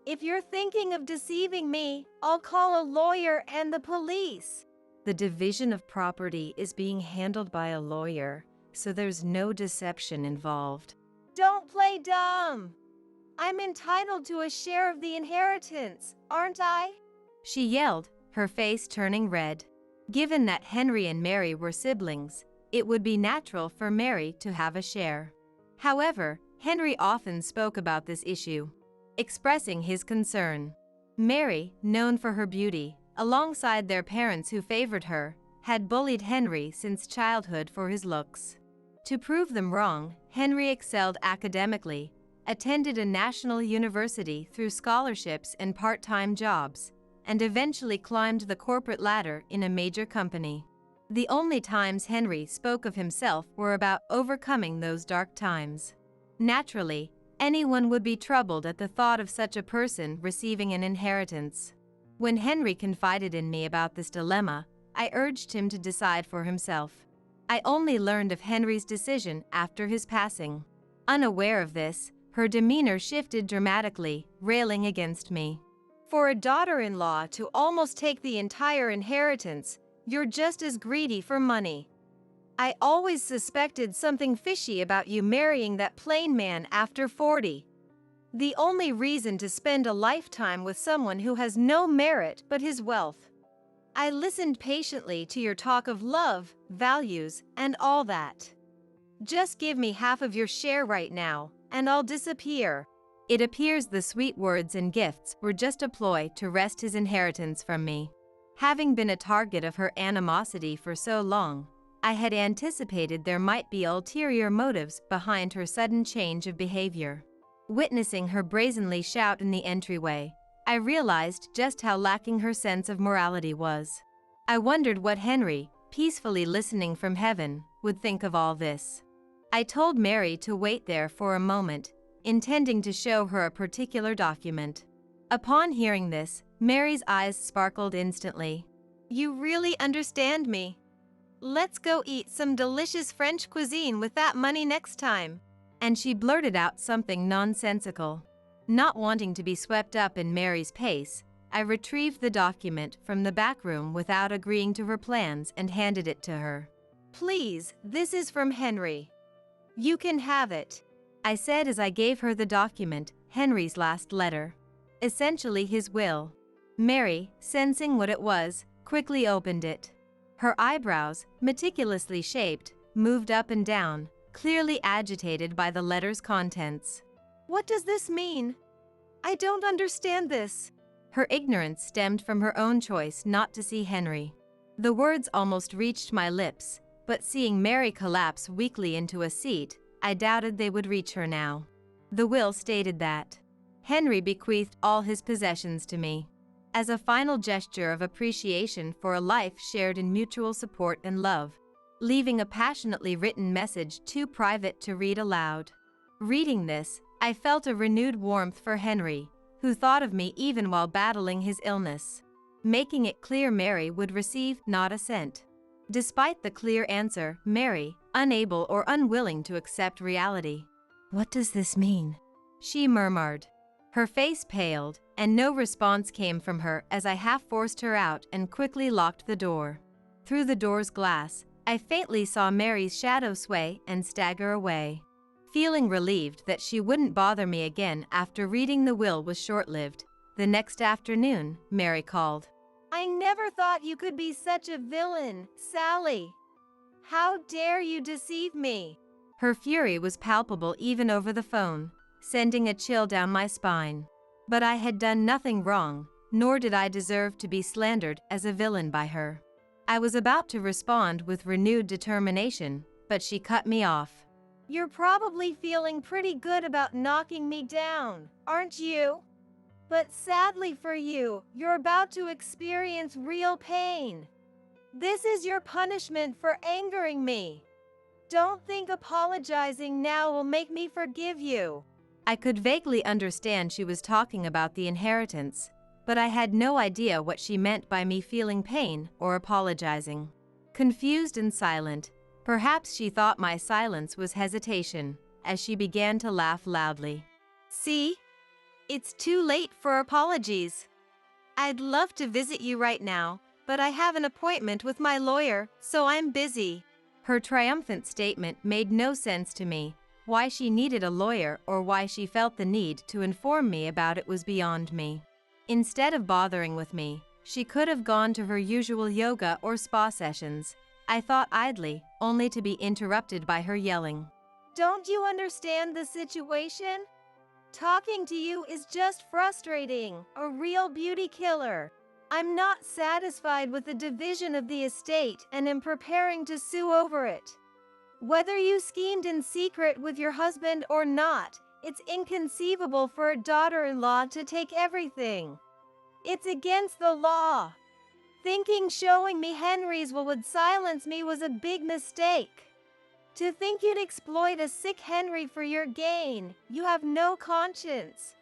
If you're thinking of deceiving me, I'll call a lawyer and the police. The division of property is being handled by a lawyer, so there's no deception involved. Don't play dumb. I'm entitled to a share of the inheritance, aren't I? She yelled, her face turning red. Given that Henry and Mary were siblings, it would be natural for Mary to have a share. However, Henry often spoke about this issue, expressing his concern. Mary, known for her beauty, alongside their parents who favored her, had bullied Henry since childhood for his looks. To prove them wrong, Henry excelled academically, attended a national university through scholarships and part-time jobs, and eventually climbed the corporate ladder in a major company. The only times Henry spoke of himself were about overcoming those dark times. Naturally, anyone would be troubled at the thought of such a person receiving an inheritance. When Henry confided in me about this dilemma, I urged him to decide for himself. I only learned of Henry's decision after his passing. Unaware of this, her demeanor shifted dramatically, railing against me. For a daughter-in-law to almost take the entire inheritance, you're just as greedy for money. I always suspected something fishy about you marrying that plain man after 40. The only reason to spend a lifetime with someone who has no merit but his wealth. I listened patiently to your talk of love, values, and all that. Just give me half of your share right now, and I'll disappear. It appears the sweet words and gifts were just a ploy to wrest his inheritance from me. Having been a target of her animosity for so long, I had anticipated there might be ulterior motives behind her sudden change of behavior. Witnessing her brazenly shout in the entryway, I realized just how lacking her sense of morality was. I wondered what Henry, peacefully listening from heaven, would think of all this. I told Mary to wait there for a moment, intending to show her a particular document. Upon hearing this, Mary's eyes sparkled instantly. You really understand me. Let's go eat some delicious French cuisine with that money next time. And she blurted out something nonsensical. Not wanting to be swept up in Mary's pace, I retrieved the document from the back room without agreeing to her plans and handed it to her. Please, this is from Henry. You can have it, I said as I gave her the document, Henry's last letter. Essentially his will. Mary, sensing what it was, quickly opened it. Her eyebrows, meticulously shaped, moved up and down, clearly agitated by the letter's contents. What does this mean? I don't understand this. Her ignorance stemmed from her own choice not to see Henry. The words almost reached my lips, but seeing Mary collapse weakly into a seat, I doubted they would reach her now. The will stated that Henry bequeathed all his possessions to me, as a final gesture of appreciation for a life shared in mutual support and love, leaving a passionately written message too private to read aloud. Reading this, I felt a renewed warmth for Henry, who thought of me even while battling his illness, making it clear Mary would receive not a cent. Despite the clear answer, Mary, unable or unwilling to accept reality. What does this mean? She murmured. Her face paled, and no response came from her as I half forced her out and quickly locked the door. Through the door's glass, I faintly saw Mary's shadow sway and stagger away. Feeling relieved that she wouldn't bother me again after reading the will was short-lived, the next afternoon, Mary called. I never thought you could be such a villain, Sally. How dare you deceive me? Her fury was palpable even over the phone, sending a chill down my spine. But I had done nothing wrong, nor did I deserve to be slandered as a villain by her. I was about to respond with renewed determination, but she cut me off. You're probably feeling pretty good about knocking me down, aren't you? But sadly for you, you're about to experience real pain. This is your punishment for angering me. Don't think apologizing now will make me forgive you. I could vaguely understand she was talking about the inheritance, but I had no idea what she meant by me feeling pain or apologizing. Confused and silent, perhaps she thought my silence was hesitation, as she began to laugh loudly. See? It's too late for apologies. I'd love to visit you right now, but I have an appointment with my lawyer, so I'm busy. Her triumphant statement made no sense to me. Why she needed a lawyer or why she felt the need to inform me about it was beyond me. Instead of bothering with me, she could have gone to her usual yoga or spa sessions, I thought idly, only to be interrupted by her yelling. Don't you understand the situation? Talking to you is just frustrating, a real beauty killer. I'm not satisfied with the division of the estate and am preparing to sue over it. Whether you schemed in secret with your husband or not, it's inconceivable for a daughter-in-law to take everything. It's against the law. Thinking showing me Henry's will would silence me was a big mistake. To think you'd exploit a sick Henry for your gain, you have no conscience.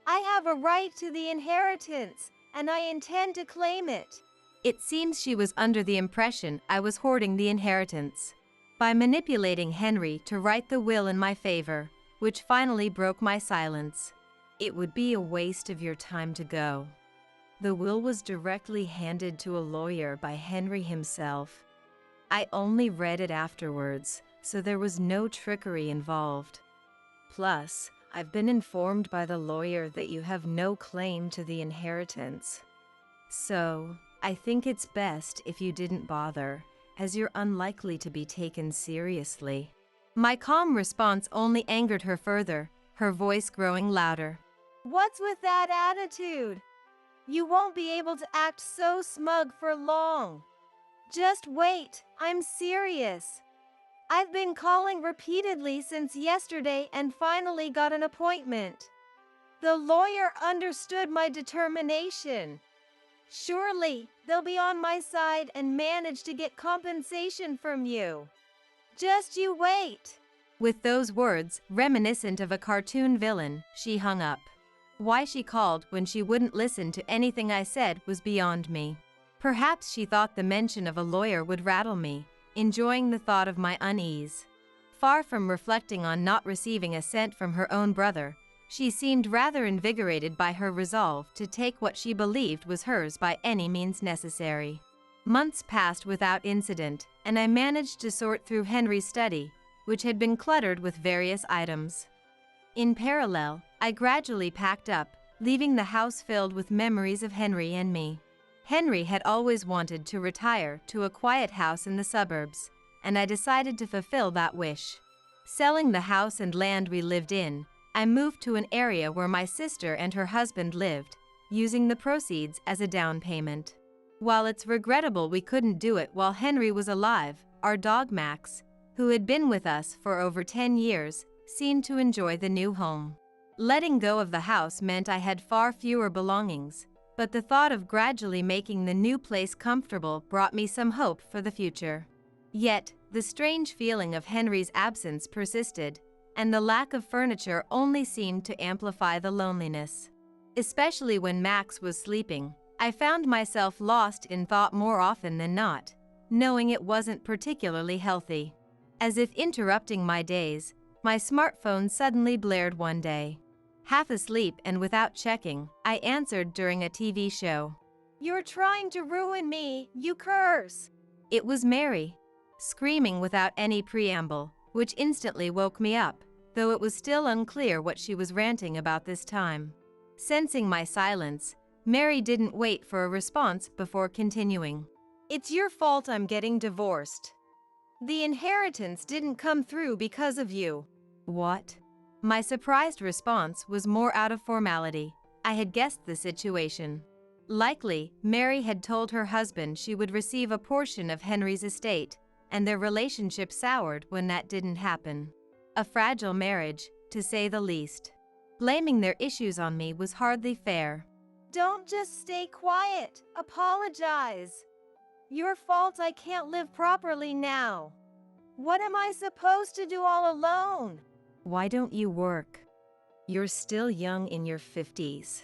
I have a right to the inheritance, and I intend to claim it. It seems she was under the impression I was hoarding the inheritance. By manipulating Henry to write the will in my favor, which finally broke my silence. It would be a waste of your time to go. The will was directly handed to a lawyer by Henry himself. I only read it afterwards, so there was no trickery involved. Plus, I've been informed by the lawyer that you have no claim to the inheritance. So, I think it's best if you didn't bother, as you're unlikely to be taken seriously. My calm response only angered her further, her voice growing louder. What's with that attitude? You won't be able to act so smug for long. Just wait, I'm serious. I've been calling repeatedly since yesterday and finally got an appointment. The lawyer understood my determination. Surely, they'll be on my side and manage to get compensation from you. Just you wait. With those words, reminiscent of a cartoon villain, she hung up. Why she called when she wouldn't listen to anything I said was beyond me. Perhaps she thought the mention of a lawyer would rattle me, enjoying the thought of my unease. Far from reflecting on not receiving a cent from her own brother, she seemed rather invigorated by her resolve to take what she believed was hers by any means necessary. Months passed without incident, and I managed to sort through Henry's study, which had been cluttered with various items. In parallel, I gradually packed up, leaving the house filled with memories of Henry and me. Henry had always wanted to retire to a quiet house in the suburbs, and I decided to fulfill that wish. Selling the house and land we lived in, I moved to an area where my sister and her husband lived, using the proceeds as a down payment. While it's regrettable we couldn't do it while Henry was alive, our dog Max, who had been with us for over 10 years, seemed to enjoy the new home. Letting go of the house meant I had far fewer belongings, but the thought of gradually making the new place comfortable brought me some hope for the future. Yet, the strange feeling of Henry's absence persisted, and the lack of furniture only seemed to amplify the loneliness. Especially when Max was sleeping, I found myself lost in thought more often than not, knowing it wasn't particularly healthy. As if interrupting my days, my smartphone suddenly blared one day. Half asleep and without checking, I answered during a TV show. You're trying to ruin me, you curse. It was Mary, screaming without any preamble, which instantly woke me up, though it was still unclear what she was ranting about this time. Sensing my silence, Mary didn't wait for a response before continuing. It's your fault I'm getting divorced. The inheritance didn't come through because of you. What? My surprised response was more out of formality. I had guessed the situation. Likely, Mary had told her husband she would receive a portion of Henry's estate, and their relationship soured when that didn't happen. A fragile marriage, to say the least. Blaming their issues on me was hardly fair. Don't just stay quiet. Apologize. Your fault I can't live properly now. What am I supposed to do all alone? Why don't you work? You're still young in your 50s.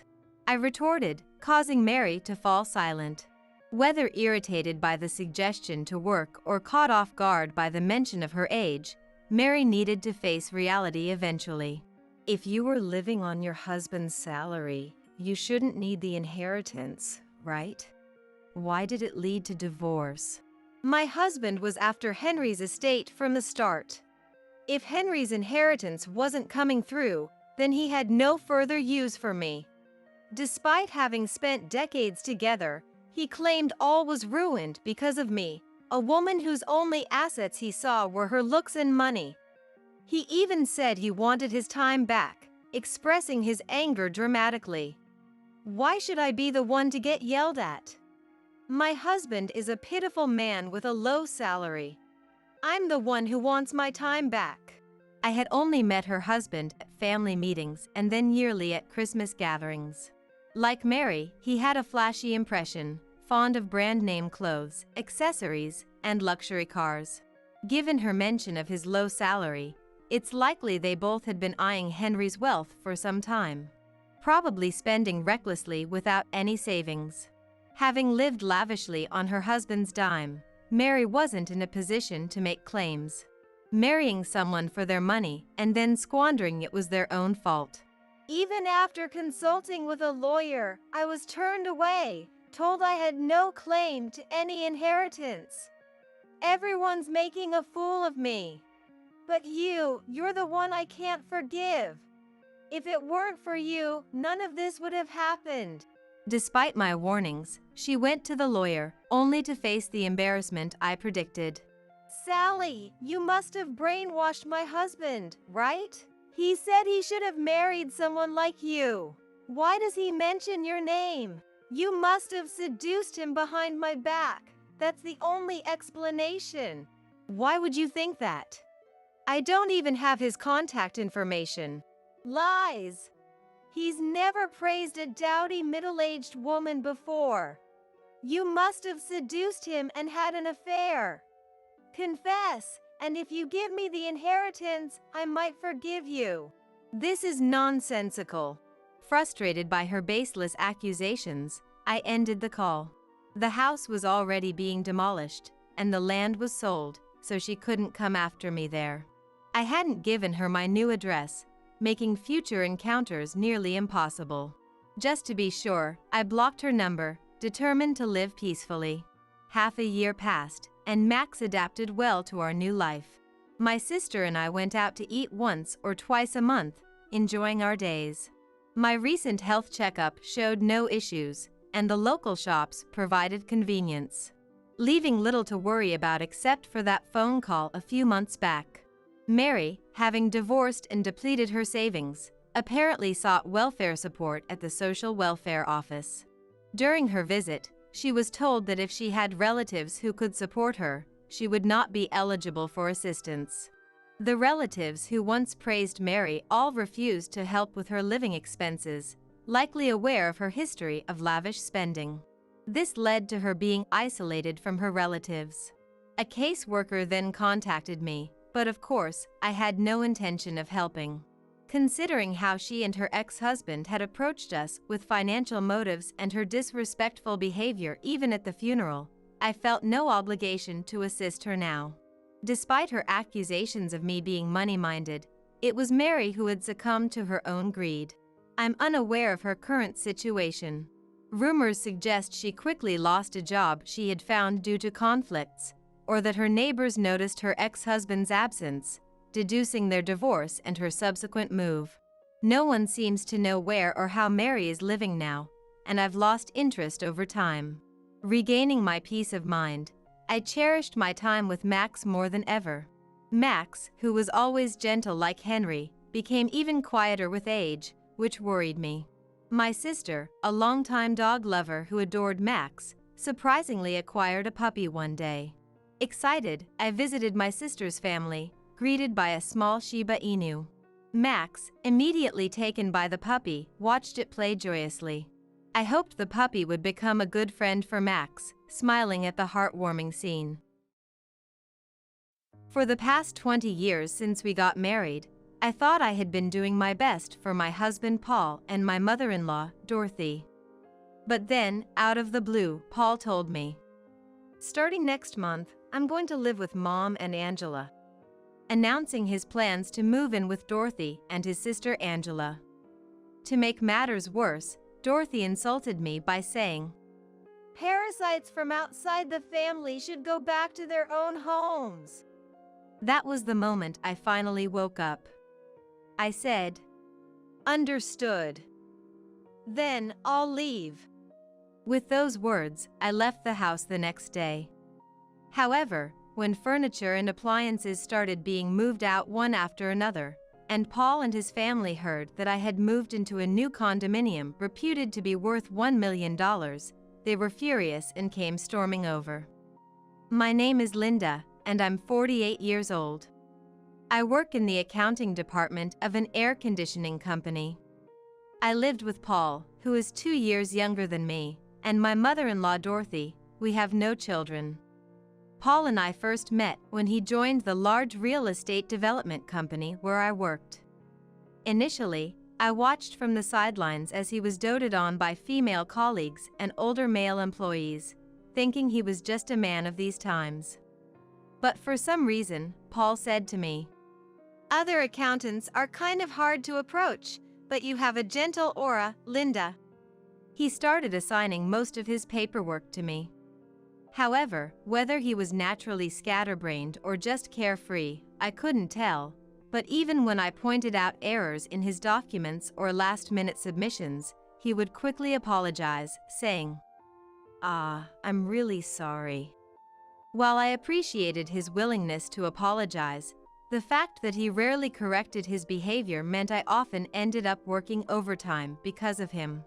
I retorted, causing Mary to fall silent. Whether irritated by the suggestion to work or caught off guard by the mention of her age, Mary needed to face reality eventually. If you were living on your husband's salary, you shouldn't need the inheritance, right? Why did it lead to divorce? My husband was after Henry's estate from the start. If Henry's inheritance wasn't coming through, then he had no further use for me. Despite having spent decades together, he claimed all was ruined because of me, a woman whose only assets he saw were her looks and money. He even said he wanted his time back, expressing his anger dramatically. Why should I be the one to get yelled at? My husband is a pitiful man with a low salary. I'm the one who wants my time back. I had only met her husband at family meetings and then yearly at Christmas gatherings. Like Mary, he had a flashy impression, fond of brand-name clothes, accessories, and luxury cars. Given her mention of his low salary, it's likely they both had been eyeing Henry's wealth for some time, probably spending recklessly without any savings. Having lived lavishly on her husband's dime, Mary wasn't in a position to make claims. Marrying someone for their money and then squandering it was their own fault. Even after consulting with a lawyer, I was turned away, told I had no claim to any inheritance. Everyone's making a fool of me. But you're the one I can't forgive. If it weren't for you, none of this would have happened. Despite my warnings, she went to the lawyer, only to face the embarrassment I predicted. Sally, you must have brainwashed my husband, right? He said he should have married someone like you. Why does he mention your name? You must have seduced him behind my back. That's the only explanation. Why would you think that? I don't even have his contact information. Lies. He's never praised a dowdy middle-aged woman before. You must have seduced him and had an affair. Confess, and if you give me the inheritance, I might forgive you. This is nonsensical. Frustrated by her baseless accusations, I ended the call. The house was already being demolished, and the land was sold, so she couldn't come after me there. I hadn't given her my new address, making future encounters nearly impossible. Just to be sure, I blocked her number, determined to live peacefully. Half a year passed, and Max adapted well to our new life. My sister and I went out to eat once or twice a month, enjoying our days. My recent health checkup showed no issues, and the local shops provided convenience, leaving little to worry about except for that phone call a few months back. Mary, having divorced and depleted her savings, apparently sought welfare support at the social welfare office. During her visit, she was told that if she had relatives who could support her, she would not be eligible for assistance. The relatives who once praised Mary all refused to help with her living expenses, likely aware of her history of lavish spending. This led to her being isolated from her relatives. A caseworker then contacted me, but of course, I had no intention of helping. Considering how she and her ex-husband had approached us with financial motives and her disrespectful behavior even at the funeral, I felt no obligation to assist her now. Despite her accusations of me being money-minded, it was Mary who had succumbed to her own greed. I'm unaware of her current situation. Rumors suggest she quickly lost a job she had found due to conflicts, or that her neighbors noticed her ex-husband's absence, deducing their divorce and her subsequent move. No one seems to know where or how Mary is living now, and I've lost interest over time. Regaining my peace of mind, I cherished my time with Max more than ever. Max, who was always gentle like Henry, became even quieter with age, which worried me. My sister, a longtime dog lover who adored Max, surprisingly acquired a puppy one day. Excited, I visited my sister's family, greeted by a small Shiba Inu. Max, immediately taken by the puppy, watched it play joyously. I hoped the puppy would become a good friend for Max, smiling at the heartwarming scene. For the past 20 years since we got married, I thought I had been doing my best for my husband Paul and my mother-in-law, Dorothy. But then, out of the blue, Paul told me, "Starting next month, I'm going to live with Mom and Angela," announcing his plans to move in with Dorothy and his sister Angela. To make matters worse, Dorothy insulted me by saying, "Parasites from outside the family should go back to their own homes." That was the moment I finally woke up. I said, "Understood. Then I'll leave." With those words, I left the house the next day. However, when furniture and appliances started being moved out one after another, and Paul and his family heard that I had moved into a new condominium reputed to be worth $1 million, they were furious and came storming over. My name is Linda, and I'm 48 years old. I work in the accounting department of an air conditioning company. I lived with Paul, who is 2 years younger than me, and my mother-in-law Dorothy. We have no children. Paul and I first met when he joined the large real estate development company where I worked. Initially, I watched from the sidelines as he was doted on by female colleagues and older male employees, thinking he was just a man of these times. But for some reason, Paul said to me, "Other accountants are kind of hard to approach, but you have a gentle aura, Linda." He started assigning most of his paperwork to me. However, whether he was naturally scatterbrained or just carefree, I couldn't tell, but even when I pointed out errors in his documents or last-minute submissions, he would quickly apologize, saying, I'm really sorry." While I appreciated his willingness to apologize, the fact that he rarely corrected his behavior meant I often ended up working overtime because of him.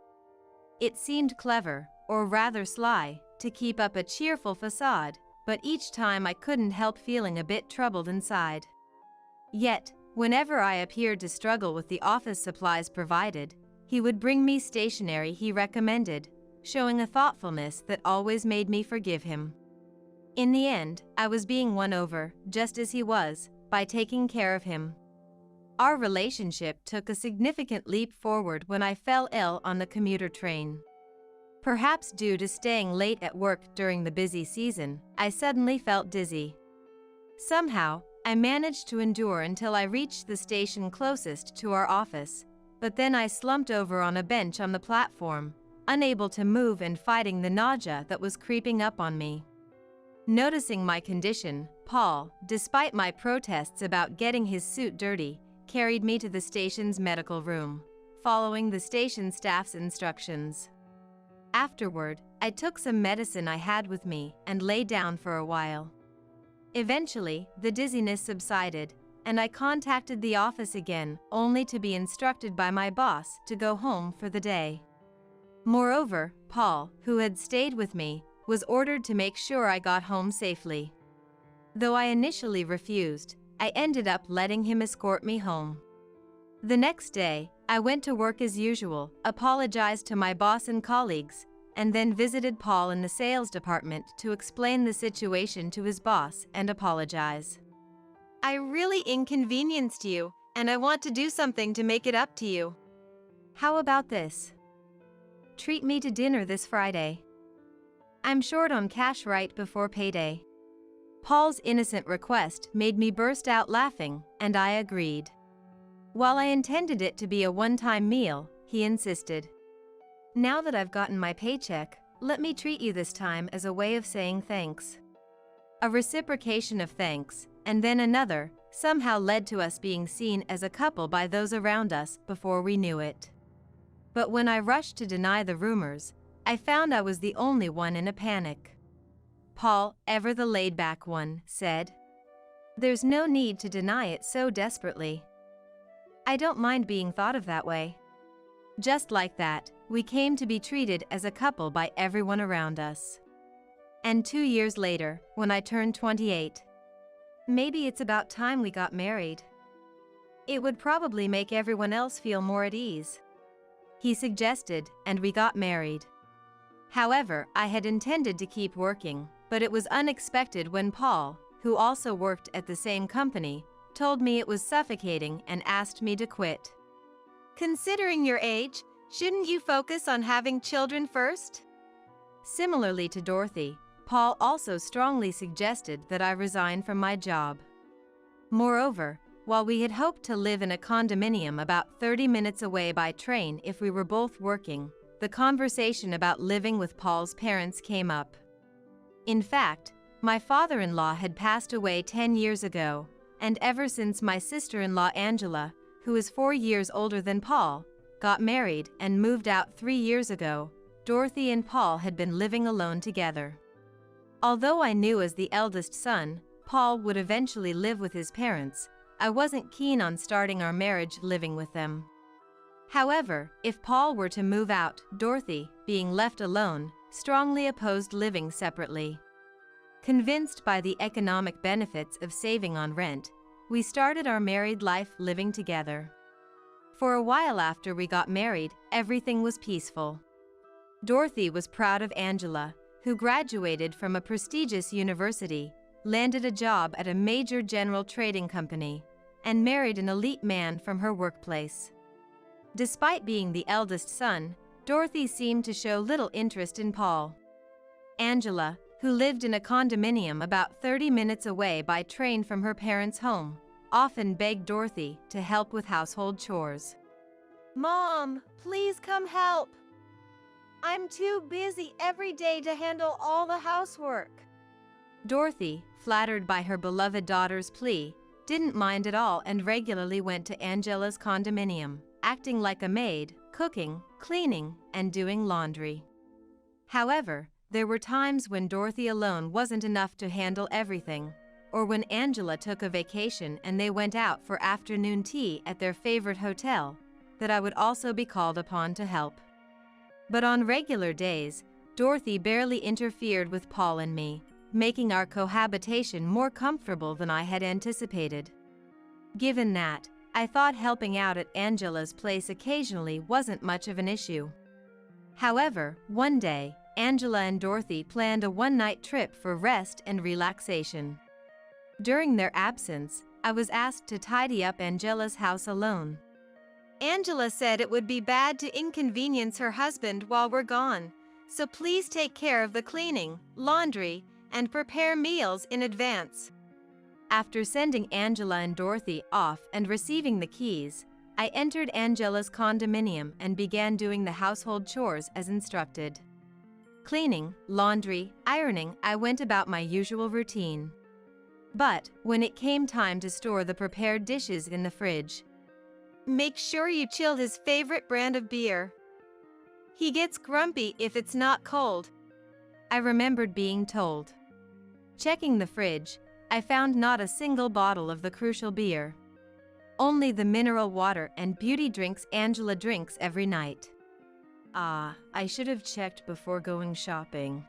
It seemed clever, or rather sly, to keep up a cheerful facade, but each time I couldn't help feeling a bit troubled inside. Yet, whenever I appeared to struggle with the office supplies provided, he would bring me stationery he recommended, showing a thoughtfulness that always made me forgive him. In the end, I was being won over, just as he was, by taking care of him. Our relationship took a significant leap forward when I fell ill on the commuter train. Perhaps due to staying late at work during the busy season, I suddenly felt dizzy. Somehow, I managed to endure until I reached the station closest to our office, but then I slumped over on a bench on the platform, unable to move and fighting the nausea that was creeping up on me. Noticing my condition, Paul, despite my protests about getting his suit dirty, carried me to the station's medical room, following the station staff's instructions. Afterward, I took some medicine I had with me and lay down for a while. Eventually, the dizziness subsided, and I contacted the office again, only to be instructed by my boss to go home for the day. Moreover, Paul, who had stayed with me, was ordered to make sure I got home safely. Though I initially refused, I ended up letting him escort me home. The next day, I went to work as usual, apologized to my boss and colleagues, and then visited Paul in the sales department to explain the situation to his boss and apologize. "I really inconvenienced you, and I want to do something to make it up to you. How about this? Treat me to dinner this Friday. I'm short on cash right before payday." Paul's innocent request made me burst out laughing, and I agreed. While I intended it to be a one-time meal, he insisted. "Now that I've gotten my paycheck, let me treat you this time as a way of saying thanks." A reciprocation of thanks, and then another, somehow led to us being seen as a couple by those around us before we knew it. But when I rushed to deny the rumors, I found I was the only one in a panic. Paul, ever the laid-back one, said, "There's no need to deny it so desperately. I don't mind being thought of that way." Just like that, we came to be treated as a couple by everyone around us. And 2 years later, when I turned 28, "Maybe it's about time we got married. It would probably make everyone else feel more at ease," he suggested, and we got married. However, I had intended to keep working, but it was unexpected when Paul, who also worked at the same company, told me it was suffocating and asked me to quit. "Considering your age, shouldn't you focus on having children first?" Similarly to Dorothy, Paul also strongly suggested that I resign from my job. Moreover, while we had hoped to live in a condominium about 30 minutes away by train if we were both working, the conversation about living with Paul's parents came up. In fact, my father-in-law had passed away 10 years ago, and ever since my sister-in-law Angela, who is 4 years older than Paul, got married and moved out 3 years ago, Dorothy and Paul had been living alone together. Although I knew as the eldest son, Paul would eventually live with his parents, I wasn't keen on starting our marriage living with them. However, if Paul were to move out, Dorothy, being left alone, strongly opposed living separately. Convinced by the economic benefits of saving on rent, we started our married life living together. For a while after we got married, everything was peaceful. Dorothy was proud of Angela, who graduated from a prestigious university, landed a job at a major general trading company, and married an elite man from her workplace. Despite being the eldest son, Dorothy seemed to show little interest in Paul. Angela, who lived in a condominium about 30 minutes away by train from her parents' home, often begged Dorothy to help with household chores. "Mom, please come help. I'm too busy every day to handle all the housework." Dorothy, flattered by her beloved daughter's plea, didn't mind at all and regularly went to Angela's condominium, acting like a maid, cooking, cleaning, and doing laundry. However, there were times when Dorothy alone wasn't enough to handle everything, or when Angela took a vacation and they went out for afternoon tea at their favorite hotel, that I would also be called upon to help. But on regular days, Dorothy barely interfered with Paul and me, making our cohabitation more comfortable than I had anticipated. Given that, I thought helping out at Angela's place occasionally wasn't much of an issue. However, one day, Angela and Dorothy planned a one-night trip for rest and relaxation. During their absence, I was asked to tidy up Angela's house alone. Angela said it would be bad to inconvenience her husband while we're gone, so please take care of the cleaning, laundry, and prepare meals in advance. After sending Angela and Dorothy off and receiving the keys, I entered Angela's condominium and began doing the household chores as instructed. Cleaning, laundry, ironing, I went about my usual routine. But when it came time to store the prepared dishes in the fridge, make sure you chill his favorite brand of beer. He gets grumpy if it's not cold, I remembered being told. Checking the fridge, I found not a single bottle of the crucial beer. Only the mineral water and beauty drinks Angela drinks every night. I should have checked before going shopping.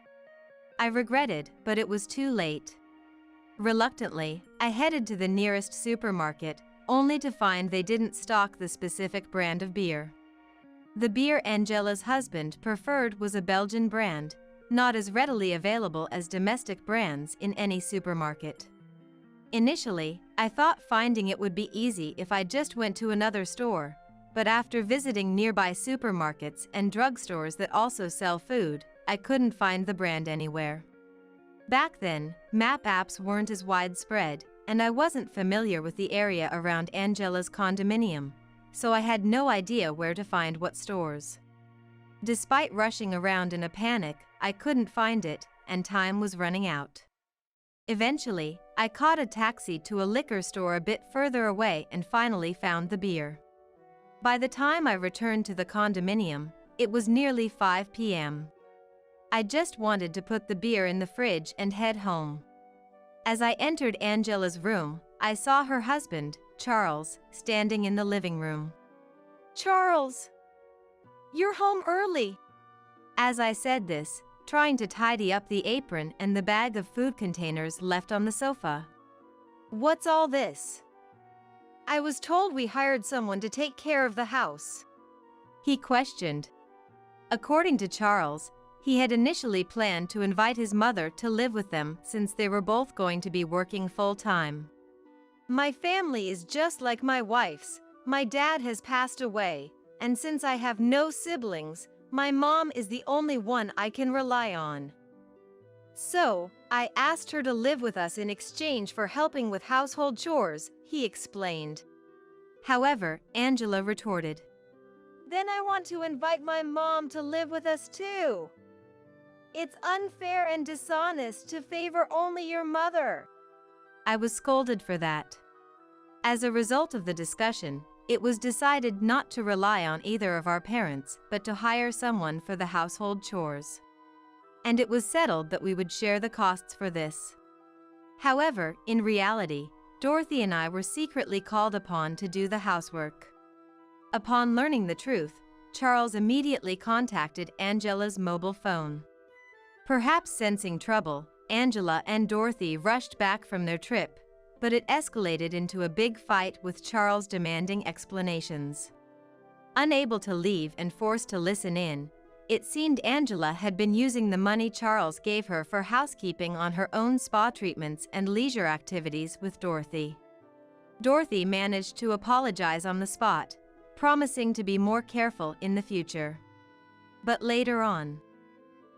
I regretted, but it was too late. Reluctantly, I headed to the nearest supermarket, only to find they didn't stock the specific brand of beer. The beer Angela's husband preferred was a Belgian brand, not as readily available as domestic brands in any supermarket. Initially, I thought finding it would be easy if I just went to another store, but after visiting nearby supermarkets and drugstores that also sell food, I couldn't find the brand anywhere. Back then, map apps weren't as widespread, and I wasn't familiar with the area around Angela's condominium, so I had no idea where to find what stores. Despite rushing around in a panic, I couldn't find it, and time was running out. Eventually, I caught a taxi to a liquor store a bit further away and finally found the beer. By the time I returned to the condominium, it was nearly 5 p.m. I just wanted to put the beer in the fridge and head home. As I entered Angela's room, I saw her husband, Charles, standing in the living room. Charles, you're home early. As I said this, trying to tidy up the apron and the bag of food containers left on the sofa. What's all this? I was told we hired someone to take care of the house, he questioned. According to Charles, he had initially planned to invite his mother to live with them since they were both going to be working full-time. My family is just like my wife's. My dad has passed away, and since I have no siblings, my mom is the only one I can rely on. So, I asked her to live with us in exchange for helping with household chores, he explained. However, Angela retorted, Then I want to invite my mom to live with us too. It's unfair and dishonest to favor only your mother. I was scolded for that. As a result of the discussion, it was decided not to rely on either of our parents, but to hire someone for the household chores. And it was settled that we would share the costs for this. However, in reality, Dorothy and I were secretly called upon to do the housework. Upon learning the truth, Charles immediately contacted Angela's mobile phone. Perhaps sensing trouble, Angela and Dorothy rushed back from their trip, but it escalated into a big fight with Charles demanding explanations. Unable to leave and forced to listen in, it seemed Angela had been using the money Charles gave her for housekeeping on her own spa treatments and leisure activities with Dorothy. Dorothy managed to apologize on the spot, promising to be more careful in the future. But later on,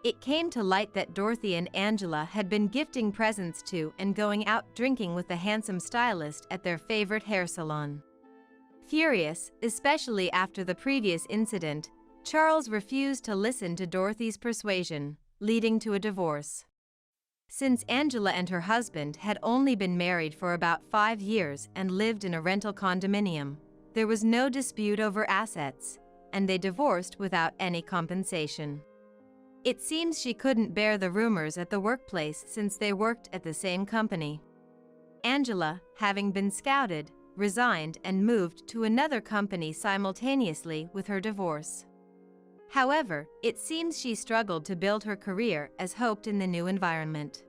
it came to light that Dorothy and Angela had been gifting presents to and going out drinking with the handsome stylist at their favorite hair salon. Furious, especially after the previous incident, Charles refused to listen to Dorothy's persuasion, leading to a divorce. Since Angela and her husband had only been married for about 5 years and lived in a rental condominium, there was no dispute over assets, and they divorced without any compensation. It seems she couldn't bear the rumors at the workplace since they worked at the same company. Angela, having been scouted, resigned and moved to another company simultaneously with her divorce. However, it seems she struggled to build her career as hoped in the new environment.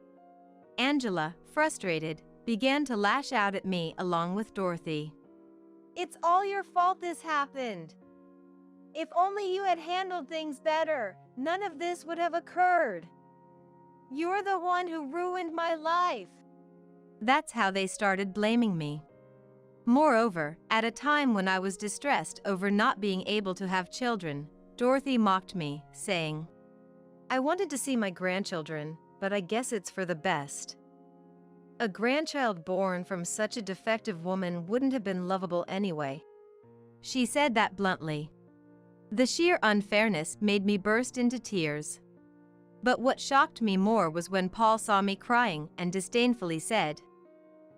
Angela, frustrated, began to lash out at me along with Dorothy. It's all your fault this happened. If only you had handled things better, none of this would have occurred. You're the one who ruined my life. That's how they started blaming me. Moreover, at a time when I was distressed over not being able to have children, Dorothy mocked me, saying, I wanted to see my grandchildren, but I guess it's for the best. A grandchild born from such a defective woman wouldn't have been lovable anyway. She said that bluntly. The sheer unfairness made me burst into tears. But what shocked me more was when Paul saw me crying and disdainfully said,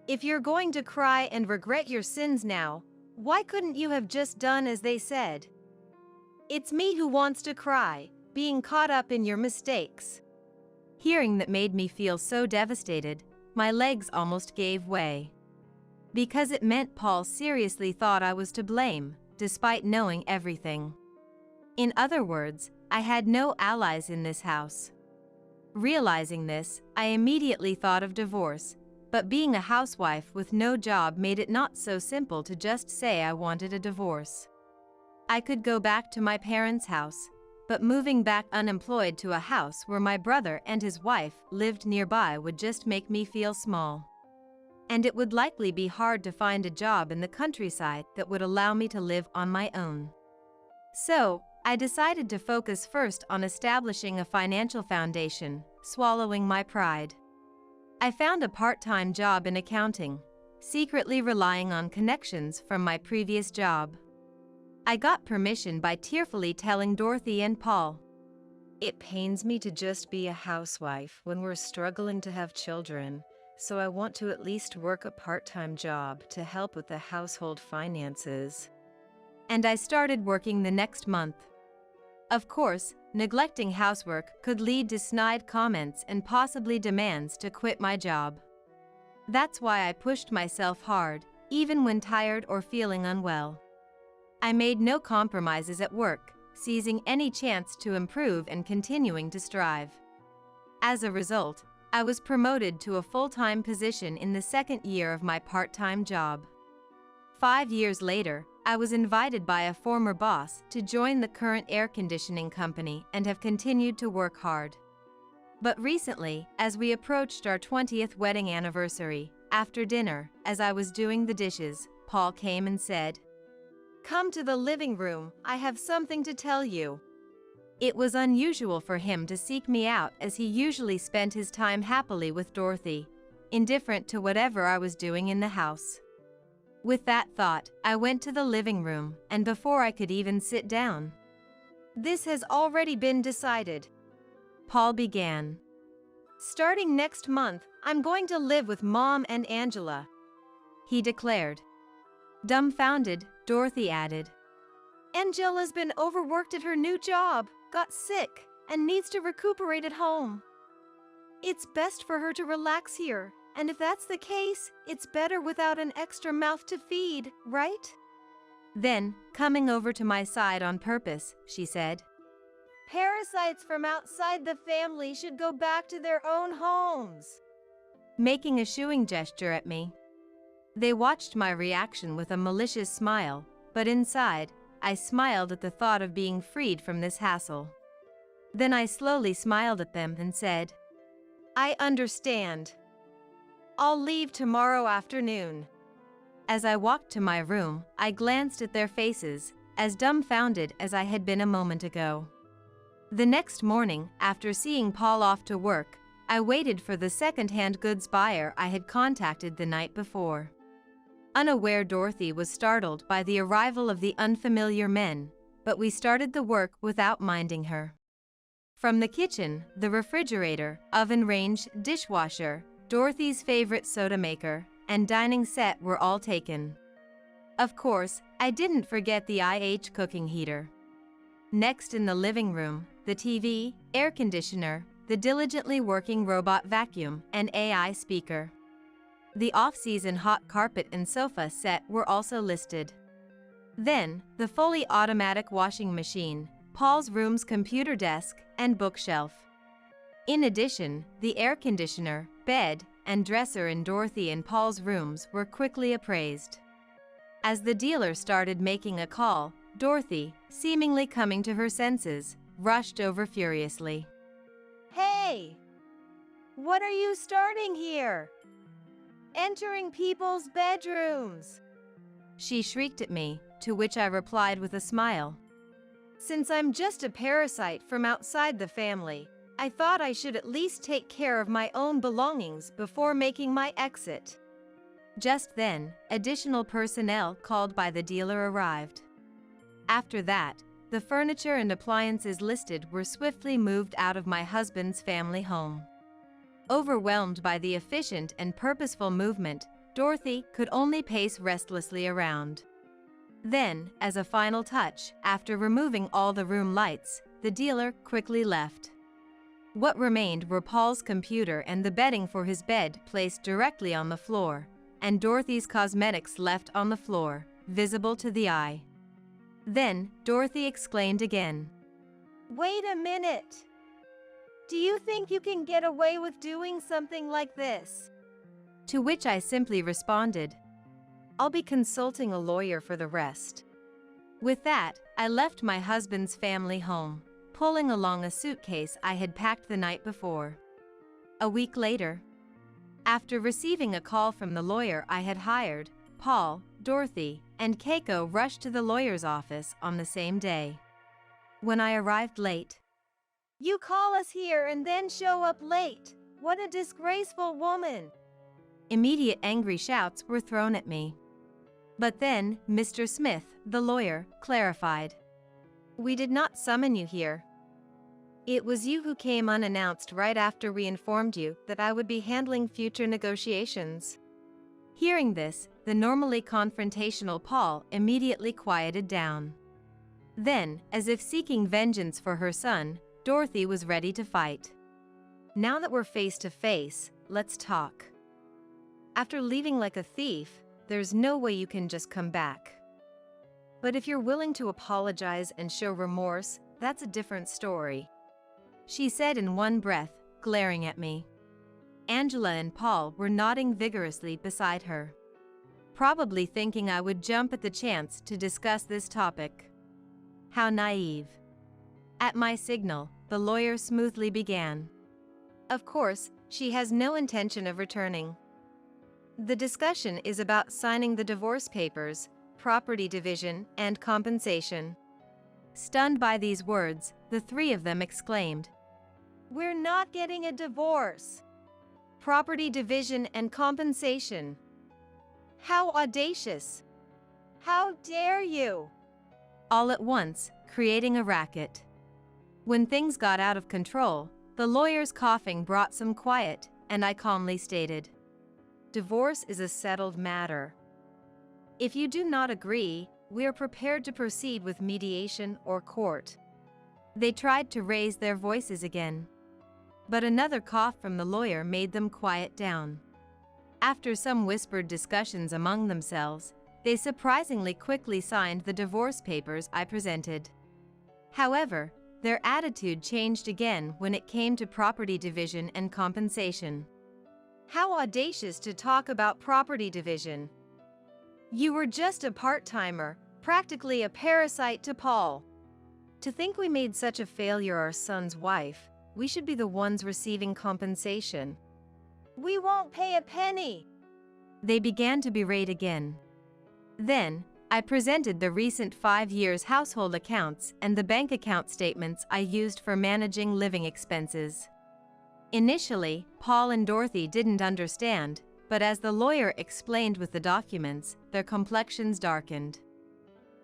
If you're going to cry and regret your sins now, why couldn't you have just done as they said? It's me who wants to cry, being caught up in your mistakes. Hearing that made me feel so devastated, my legs almost gave way. Because it meant Paul seriously thought I was to blame, despite knowing everything. In other words, I had no allies in this house. Realizing this, I immediately thought of divorce, but being a housewife with no job made it not so simple to just say I wanted a divorce. I could go back to my parents' house, but moving back unemployed to a house where my brother and his wife lived nearby would just make me feel small. And it would likely be hard to find a job in the countryside that would allow me to live on my own. So, I decided to focus first on establishing a financial foundation, swallowing my pride. I found a part-time job in accounting, secretly relying on connections from my previous job. I got permission by tearfully telling Dorothy and Paul. It pains me to just be a housewife when we're struggling to have children, so I want to at least work a part-time job to help with the household finances. And I started working the next month. Of course, neglecting housework could lead to snide comments and possibly demands to quit my job. That's why I pushed myself hard, even when tired or feeling unwell. I made no compromises at work, seizing any chance to improve and continuing to strive. As a result, I was promoted to a full-time position in the second year of my part-time job. 5 years later, I was invited by a former boss to join the current air conditioning company and have continued to work hard. But recently, as we approached our 20th wedding anniversary, after dinner, as I was doing the dishes, Paul came and said, Come to the living room, I have something to tell you. It was unusual for him to seek me out as he usually spent his time happily with Dorothy, indifferent to whatever I was doing in the house. With that thought, I went to the living room, and before I could even sit down, This has already been decided. Paul began. Starting next month, I'm going to live with Mom and Angela, he declared. Dumbfounded, Dorothy added, Angela's been overworked at her new job, got sick, and needs to recuperate at home. It's best for her to relax here, and if that's the case, it's better without an extra mouth to feed, right? Then, coming over to my side on purpose, she said, Parasites from outside the family should go back to their own homes, making a shooing gesture at me. They watched my reaction with a malicious smile, but inside, I smiled at the thought of being freed from this hassle. Then I slowly smiled at them and said, I understand. I'll leave tomorrow afternoon. As I walked to my room, I glanced at their faces, as dumbfounded as I had been a moment ago. The next morning, after seeing Paul off to work, I waited for the second-hand goods buyer I had contacted the night before. Unaware, Dorothy was startled by the arrival of the unfamiliar men, but we started the work without minding her. From the kitchen, the refrigerator, oven range, dishwasher, Dorothy's favorite soda maker, and dining set were all taken. Of course, I didn't forget the IH cooking heater. Next, in the living room, the TV, air conditioner, the diligently working robot vacuum, and AI speaker. The off-season hot carpet and sofa set were also listed. Then, the fully automatic washing machine, Paul's room's computer desk, and bookshelf. In addition, the air conditioner, bed, and dresser in Dorothy and Paul's rooms were quickly appraised. As the dealer started making a call, Dorothy, seemingly coming to her senses, rushed over furiously. Hey! What are you starting here? Entering people's bedrooms! She shrieked at me, to which I replied with a smile. Since I'm just a parasite from outside the family, I thought I should at least take care of my own belongings before making my exit. Just then, additional personnel called by the dealer arrived. After that, the furniture and appliances listed were swiftly moved out of my husband's family home. Overwhelmed by the efficient and purposeful movement, Dorothy could only pace restlessly around. Then, as a final touch, after removing all the room lights, the dealer quickly left. What remained were Paul's computer and the bedding for his bed placed directly on the floor, and Dorothy's cosmetics left on the floor, visible to the eye. Then, Dorothy exclaimed again. Wait a minute! Do you think you can get away with doing something like this? To which I simply responded, I'll be consulting a lawyer for the rest. With that, I left my husband's family home, pulling along a suitcase I had packed the night before. A week later, after receiving a call from the lawyer I had hired, Paul, Dorothy, and Keiko rushed to the lawyer's office on the same day. When I arrived late, You call us here and then show up late. What a disgraceful woman! immediate angry shouts were thrown at me. But then, Mr. Smith, the lawyer, clarified. We did not summon you here. It was you who came unannounced right after we informed you that I would be handling future negotiations. Hearing this, the normally confrontational Paul immediately quieted down. Then, as if seeking vengeance for her son, Dorothy was ready to fight. Now that we're face to face, let's talk. After leaving like a thief, there's no way you can just come back. But if you're willing to apologize and show remorse, that's a different story. She said in one breath, glaring at me. Angela and Paul were nodding vigorously beside her, probably thinking I would jump at the chance to discuss this topic. How naive. At my signal, the lawyer smoothly began. Of course, she has no intention of returning. The discussion is about signing the divorce papers, property division, and compensation. Stunned by these words, the three of them exclaimed, We're not getting a divorce. Property division and compensation. How audacious! How dare you! All at once, creating a racket. When things got out of control, the lawyer's coughing brought some quiet, and I calmly stated, Divorce is a settled matter. If you do not agree, we are prepared to proceed with mediation or court. They tried to raise their voices again, but another cough from the lawyer made them quiet down. After some whispered discussions among themselves, they surprisingly quickly signed the divorce papers I presented. However, their attitude changed again when it came to property division and compensation. How audacious to talk about property division. You were just a part-timer, practically a parasite to Paul. To think we made such a failure our son's wife, we should be the ones receiving compensation. We won't pay a penny. They began to berate again. Then, I presented the recent 5 years household accounts and the bank account statements I used for managing living expenses. Initially, Paul and Dorothy didn't understand, but as the lawyer explained with the documents, their complexions darkened.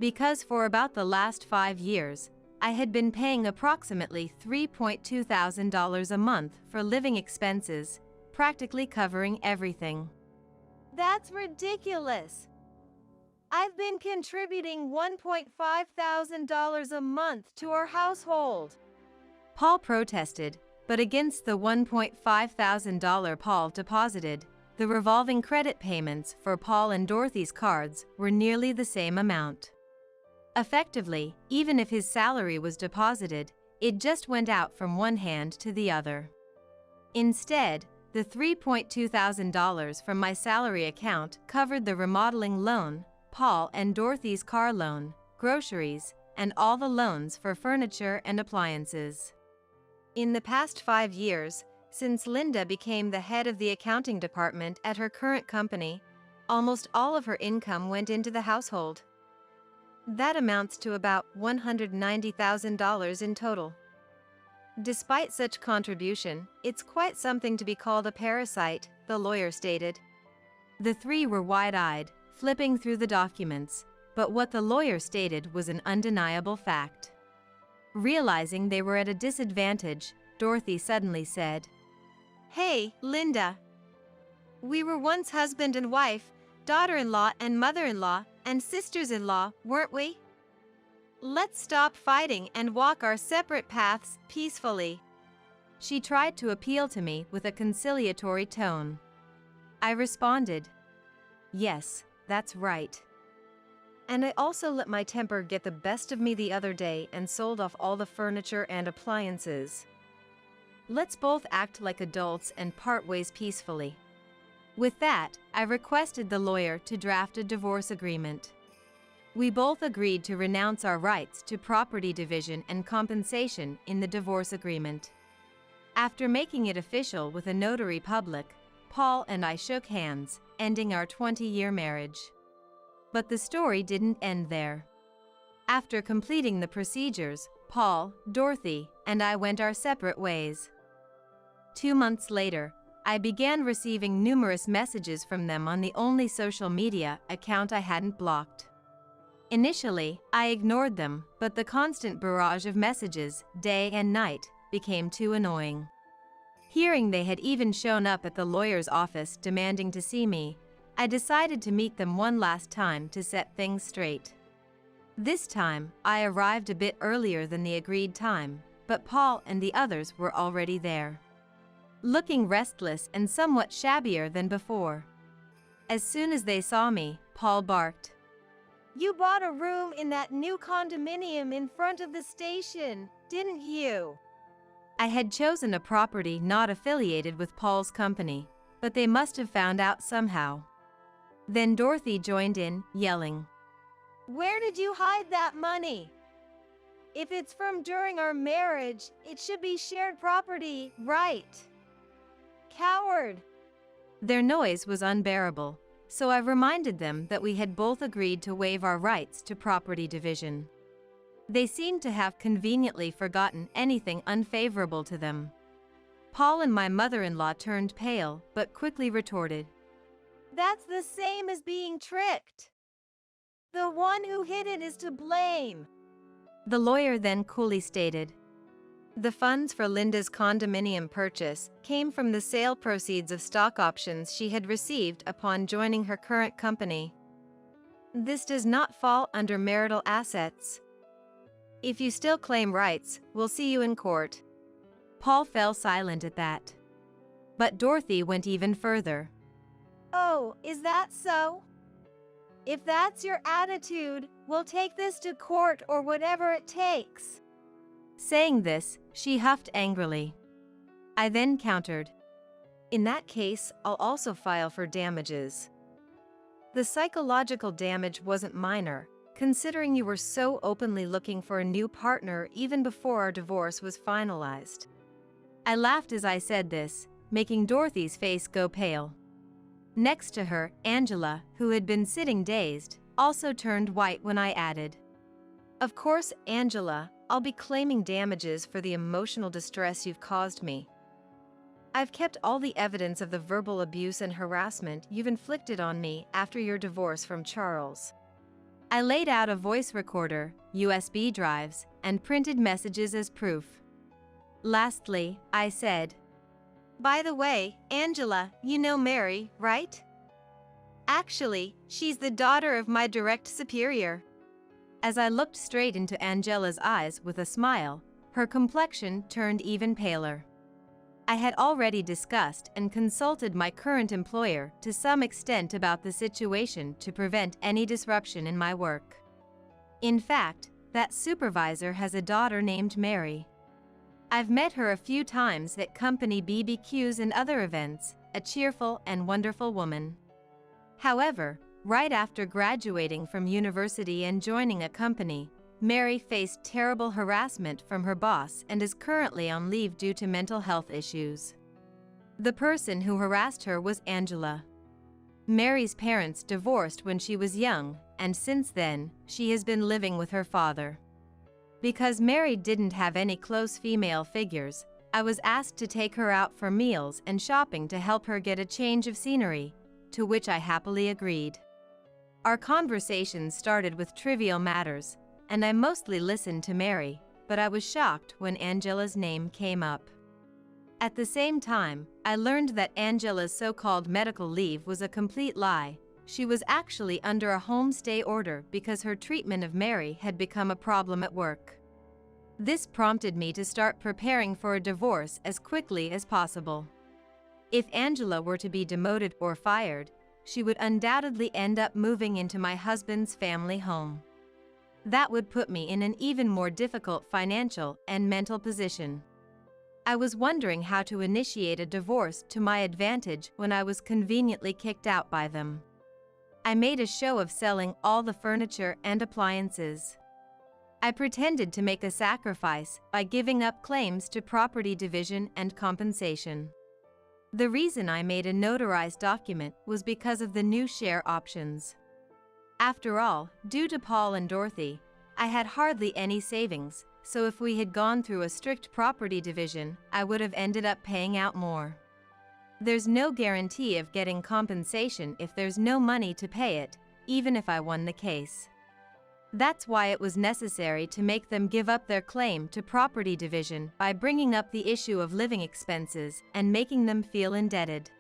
Because for about the last 5 years, I had been paying approximately $3,200 a month for living expenses, practically covering everything. That's ridiculous. I've been contributing $1,500 a month to our household. Paul protested, but against the $1,500 Paul deposited, the revolving credit payments for Paul and Dorothy's cards were nearly the same amount. Effectively, even if his salary was deposited, it just went out from one hand to the other. Instead, the $3,200 from my salary account covered the remodeling loan, Paul and Dorothy's car loan, groceries, and all the loans for furniture and appliances. In the past 5 years, since Linda became the head of the accounting department at her current company, almost all of her income went into the household. That amounts to about $190,000 in total. Despite such contribution, it's quite something to be called a parasite, the lawyer stated. The three were wide-eyed, flipping through the documents, but what the lawyer stated was an undeniable fact. Realizing they were at a disadvantage, Dorothy suddenly said, "Hey, Linda. We were once husband and wife, daughter-in-law and mother-in-law, and sisters-in-law, weren't we? Let's stop fighting and walk our separate paths peacefully." She tried to appeal to me with a conciliatory tone. I responded, "Yes, that's right. And I also let my temper get the best of me the other day and sold off all the furniture and appliances. Let's both act like adults and part ways peacefully." With that, I requested the lawyer to draft a divorce agreement. We both agreed to renounce our rights to property division and compensation in the divorce agreement. After making it official with a notary public, Paul and I shook hands, ending our 20-year marriage. But the story didn't end there. After completing the procedures, Paul, Dorothy, and I went our separate ways. 2 months later, I began receiving numerous messages from them on the only social media account I hadn't blocked. Initially, I ignored them, but the constant barrage of messages, day and night, became too annoying. Hearing they had even shown up at the lawyer's office demanding to see me, I decided to meet them one last time to set things straight. This time, I arrived a bit earlier than the agreed time, but Paul and the others were already there, looking restless and somewhat shabbier than before. As soon as they saw me, Paul barked, "You bought a room in that new condominium in front of the station, didn't you?" I had chosen a property not affiliated with Paul's company, but they must have found out somehow. Then Dorothy joined in, yelling, "Where did you hide that money? If it's from during our marriage, it should be shared property, right? Coward!" Their noise was unbearable, so I reminded them that we had both agreed to waive our rights to property division. They seemed to have conveniently forgotten anything unfavorable to them. Paul and my mother-in-law turned pale, but quickly retorted, "That's the same as being tricked. The one who hid it is to blame." The lawyer then coolly stated, The funds for Linda's condominium purchase came from the sale proceeds of stock options she had received upon joining her current company. This does not fall under marital assets. If you still claim rights, we'll see you in court. Paul fell silent at that. But Dorothy went even further. "Oh, is that so? If that's your attitude, we'll take this to court or whatever it takes." Saying this, she huffed angrily. I then countered, "In that case, I'll also file for damages." The psychological damage wasn't minor, considering you were so openly looking for a new partner even before our divorce was finalized. I laughed as I said this, making Dorothy's face go pale. Next to her, Angela, who had been sitting dazed, also turned white when I added, "Of course, Angela, I'll be claiming damages for the emotional distress you've caused me. I've kept all the evidence of the verbal abuse and harassment you've inflicted on me after your divorce from Charles." I laid out a voice recorder, USB drives, and printed messages as proof. Lastly, I said, "By the way, Angela, you know Mary, right? Actually, she's the daughter of my direct superior. As I looked straight into Angela's eyes with a smile, her complexion turned even paler. I had already discussed and consulted my current employer to some extent about the situation to prevent any disruption in my work. In fact, that supervisor has a daughter named Mary. I've met her a few times at company BBQs and other events, a cheerful and wonderful woman. However, right after graduating from university and joining a company, Mary faced terrible harassment from her boss and is currently on leave due to mental health issues. The person who harassed her was Angela. Mary's parents divorced when she was young, and since then, she has been living with her father. Because Mary didn't have any close female figures, I was asked to take her out for meals and shopping to help her get a change of scenery, to which I happily agreed. Our conversation started with trivial matters, and I mostly listened to Mary, but I was shocked when Angela's name came up. At the same time, I learned that Angela's so-called medical leave was a complete lie. She was actually under a home stay order because her treatment of Mary had become a problem at work. This prompted me to start preparing for a divorce as quickly as possible. If Angela were to be demoted or fired, she would undoubtedly end up moving into my husband's family home. That would put me in an even more difficult financial and mental position. I was wondering how to initiate a divorce to my advantage when I was conveniently kicked out by them. I made a show of selling all the furniture and appliances. I pretended to make a sacrifice by giving up claims to property division and compensation. The reason I made a notarized document was because of the new share options. After all, due to Paul and Dorothy, I had hardly any savings, so if we had gone through a strict property division, I would have ended up paying out more. There's no guarantee of getting compensation if there's no money to pay it, even if I won the case. That's why it was necessary to make them give up their claim to property division by bringing up the issue of living expenses and making them feel indebted.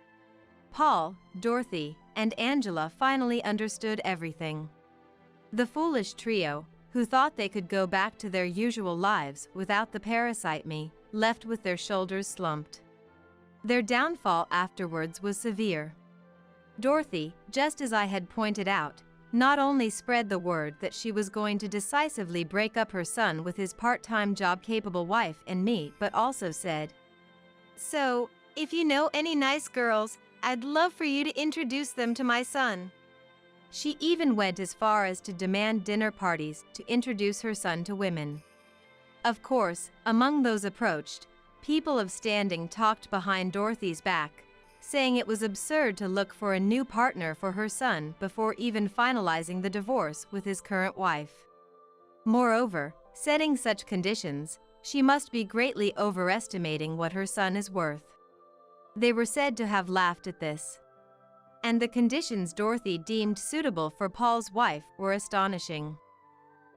Paul, Dorothy, and Angela finally understood everything. The foolish trio, who thought they could go back to their usual lives without the parasite me, left with their shoulders slumped. Their downfall afterwards was severe. Dorothy, just as I had pointed out, not only spread the word that she was going to decisively break up her son with his part-time job-capable wife and me, but also said, "So, if you know any nice girls, I'd love for you to introduce them to my son." She even went as far as to demand dinner parties to introduce her son to women. Of course, among those approached, people of standing talked behind Dorothy's back, saying it was absurd to look for a new partner for her son before even finalizing the divorce with his current wife. Moreover, setting such conditions, she must be greatly overestimating what her son is worth. They were said to have laughed at this. And the conditions Dorothy deemed suitable for Paul's wife were astonishing.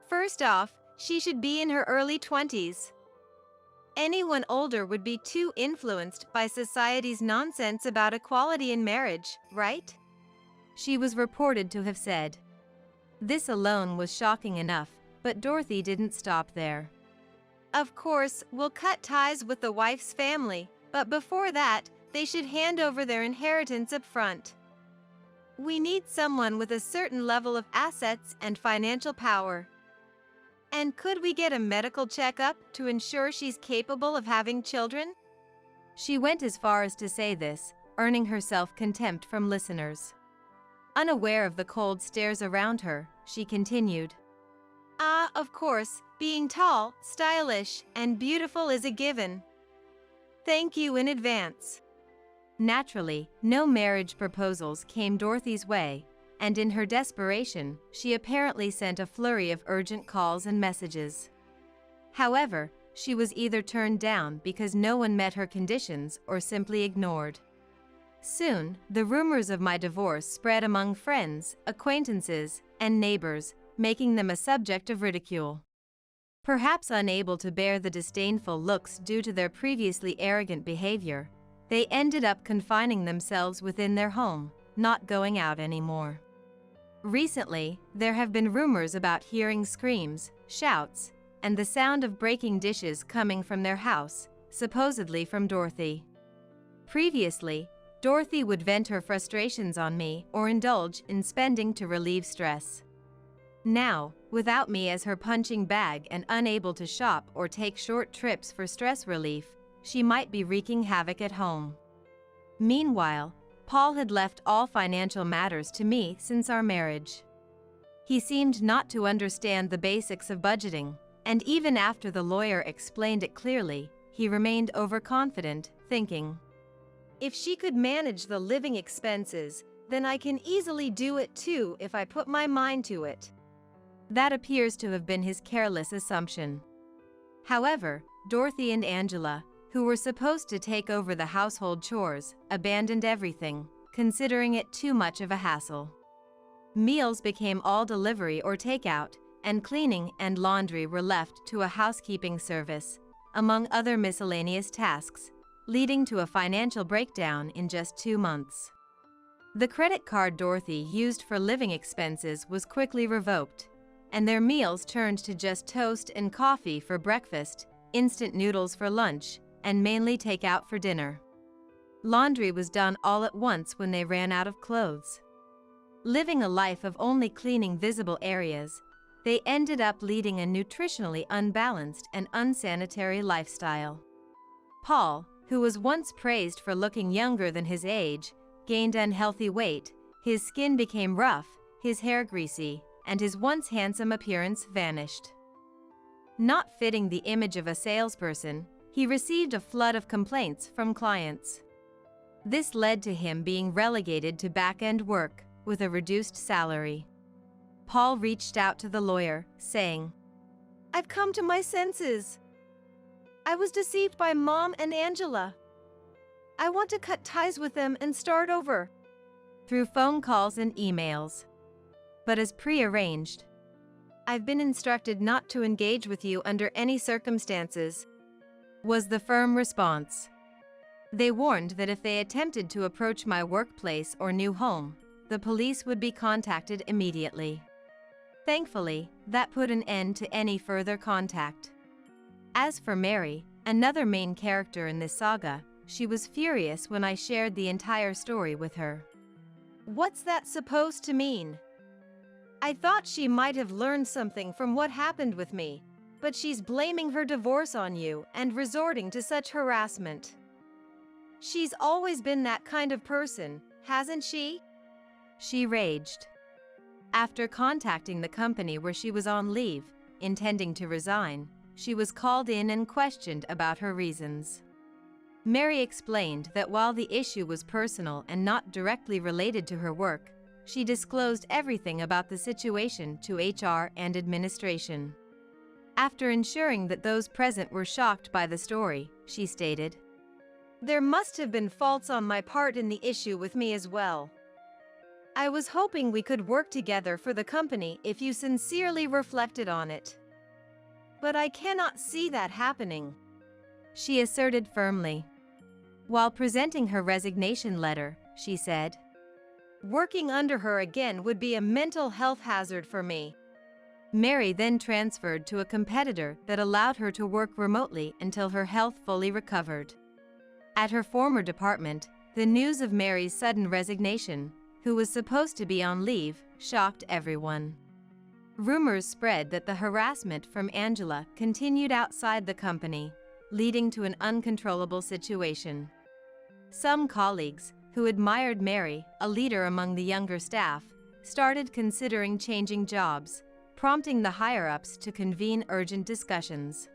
First off, she should be in her early 20s. Anyone older would be too influenced by society's nonsense about equality in marriage, right? She was reported to have said. This alone was shocking enough, but Dorothy didn't stop there. Of course, we'll cut ties with the wife's family, but before that, they should hand over their inheritance up front. We need someone with a certain level of assets and financial power. And could we get a medical checkup to ensure she's capable of having children? She went as far as to say this, earning herself contempt from listeners. Unaware of the cold stares around her, she continued. Of course, being tall, stylish, and beautiful is a given. Thank you in advance. Naturally, no marriage proposals came Dorothy's way, and in her desperation, she apparently sent a flurry of urgent calls and messages. However, she was either turned down because no one met her conditions or simply ignored. Soon, the rumors of my divorce spread among friends, acquaintances, and neighbors, making them a subject of ridicule. Perhaps unable to bear the disdainful looks due to their previously arrogant behavior, they ended up confining themselves within their home, not going out anymore. Recently, there have been rumors about hearing screams, shouts, and the sound of breaking dishes coming from their house, supposedly from Dorothy. Previously, Dorothy would vent her frustrations on me or indulge in spending to relieve stress. Now, without me as her punching bag and unable to shop or take short trips for stress relief, she might be wreaking havoc at home. Meanwhile, Paul had left all financial matters to me since our marriage. He seemed not to understand the basics of budgeting, and even after the lawyer explained it clearly, he remained overconfident, thinking, If she could manage the living expenses, then I can easily do it too if I put my mind to it. That appears to have been his careless assumption. However, Dorothy and Angela, who were supposed to take over the household chores, abandoned everything, considering it too much of a hassle. Meals became all delivery or takeout, and cleaning and laundry were left to a housekeeping service, among other miscellaneous tasks, leading to a financial breakdown in just 2 months. The credit card Dorothy used for living expenses was quickly revoked, and their meals turned to just toast and coffee for breakfast, instant noodles for lunch, and mainly takeout for dinner. Laundry was done all at once when they ran out of clothes. Living a life of only cleaning visible areas, they ended up leading a nutritionally unbalanced and unsanitary lifestyle. Paul, who was once praised for looking younger than his age, gained unhealthy weight, his skin became rough, his hair greasy, and his once handsome appearance vanished. Not fitting the image of a salesperson, he received a flood of complaints from clients. This led to him being relegated to back-end work with a reduced salary. Paul reached out to the lawyer, saying, I've come to my senses. I was deceived by Mom and Angela. I want to cut ties with them and start over. Through phone calls and emails. But as prearranged, I've been instructed not to engage with you under any circumstances, was the firm response. They warned that if they attempted to approach my workplace or new home, the police would be contacted immediately. Thankfully, that put an end to any further contact. As for Mary, another main character in this saga, she was furious when I shared the entire story with her. What's that supposed to mean? I thought she might have learned something from what happened with me, but she's blaming her divorce on you and resorting to such harassment. She's always been that kind of person, hasn't she? She raged. After contacting the company where she was on leave, intending to resign, she was called in and questioned about her reasons. Mary explained that while the issue was personal and not directly related to her work, she disclosed everything about the situation to HR and administration. After ensuring that those present were shocked by the story, she stated, There must have been faults on my part in the issue with me as well. I was hoping we could work together for the company if you sincerely reflected on it. But I cannot see that happening, she asserted firmly. While presenting her resignation letter, she said, Working under her again would be a mental health hazard for me. Mary then transferred to a competitor that allowed her to work remotely until her health fully recovered. At her former department, the news of Mary's sudden resignation, who was supposed to be on leave, shocked everyone. Rumors spread that the harassment from Angela continued outside the company, leading to an uncontrollable situation. Some colleagues, who admired Mary, a leader among the younger staff, started considering changing jobs, prompting the higher-ups to convene urgent discussions.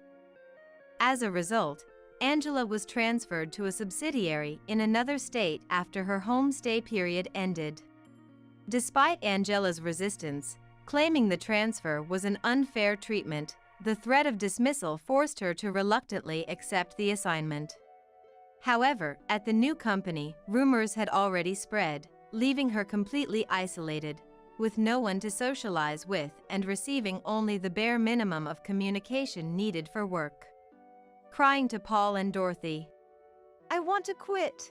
As a result, Angela was transferred to a subsidiary in another state after her home stay period ended. Despite Angela's resistance, claiming the transfer was an unfair treatment, the threat of dismissal forced her to reluctantly accept the assignment. However, at the new company, rumors had already spread, leaving her completely isolated, with no one to socialize with and receiving only the bare minimum of communication needed for work. Crying to Paul and Dorothy, I want to quit.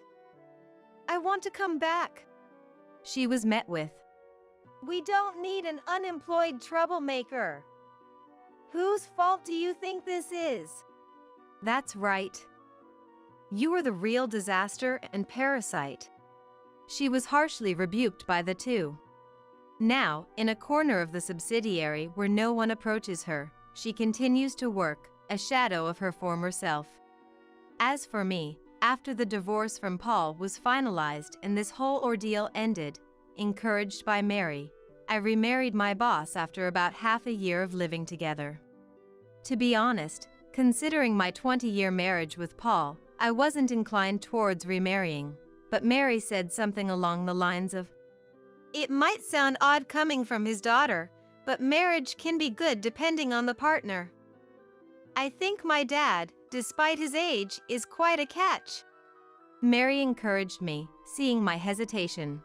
I want to come back. she was met with, "We don't need an unemployed troublemaker. Whose fault do you think this is?" "That's right. You are the real disaster and parasite." She was harshly rebuked by the two. Now, in a corner of the subsidiary where no one approaches her, she continues to work, a shadow of her former self. As for me, after the divorce from Paul was finalized and this whole ordeal ended, encouraged by Mary, I remarried my boss after about half a year of living together. To be honest, considering my 20-year marriage with Paul, I wasn't inclined towards remarrying, but Mary said something along the lines of, "It might sound odd coming from his daughter, but marriage can be good depending on the partner. I think my dad, despite his age, is quite a catch." Mary encouraged me, seeing my hesitation.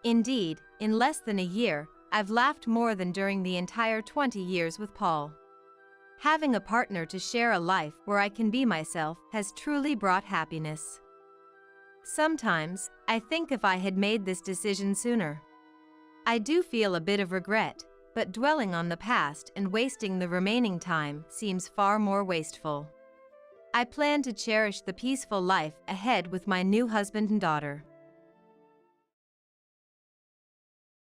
Indeed, in less than a year, I've laughed more than during the entire 20 years with Paul. Having a partner to share a life where I can be myself has truly brought happiness. Sometimes, I think if I had made this decision sooner. I do feel a bit of regret, but dwelling on the past and wasting the remaining time seems far more wasteful. I plan to cherish the peaceful life ahead with my new husband and daughter.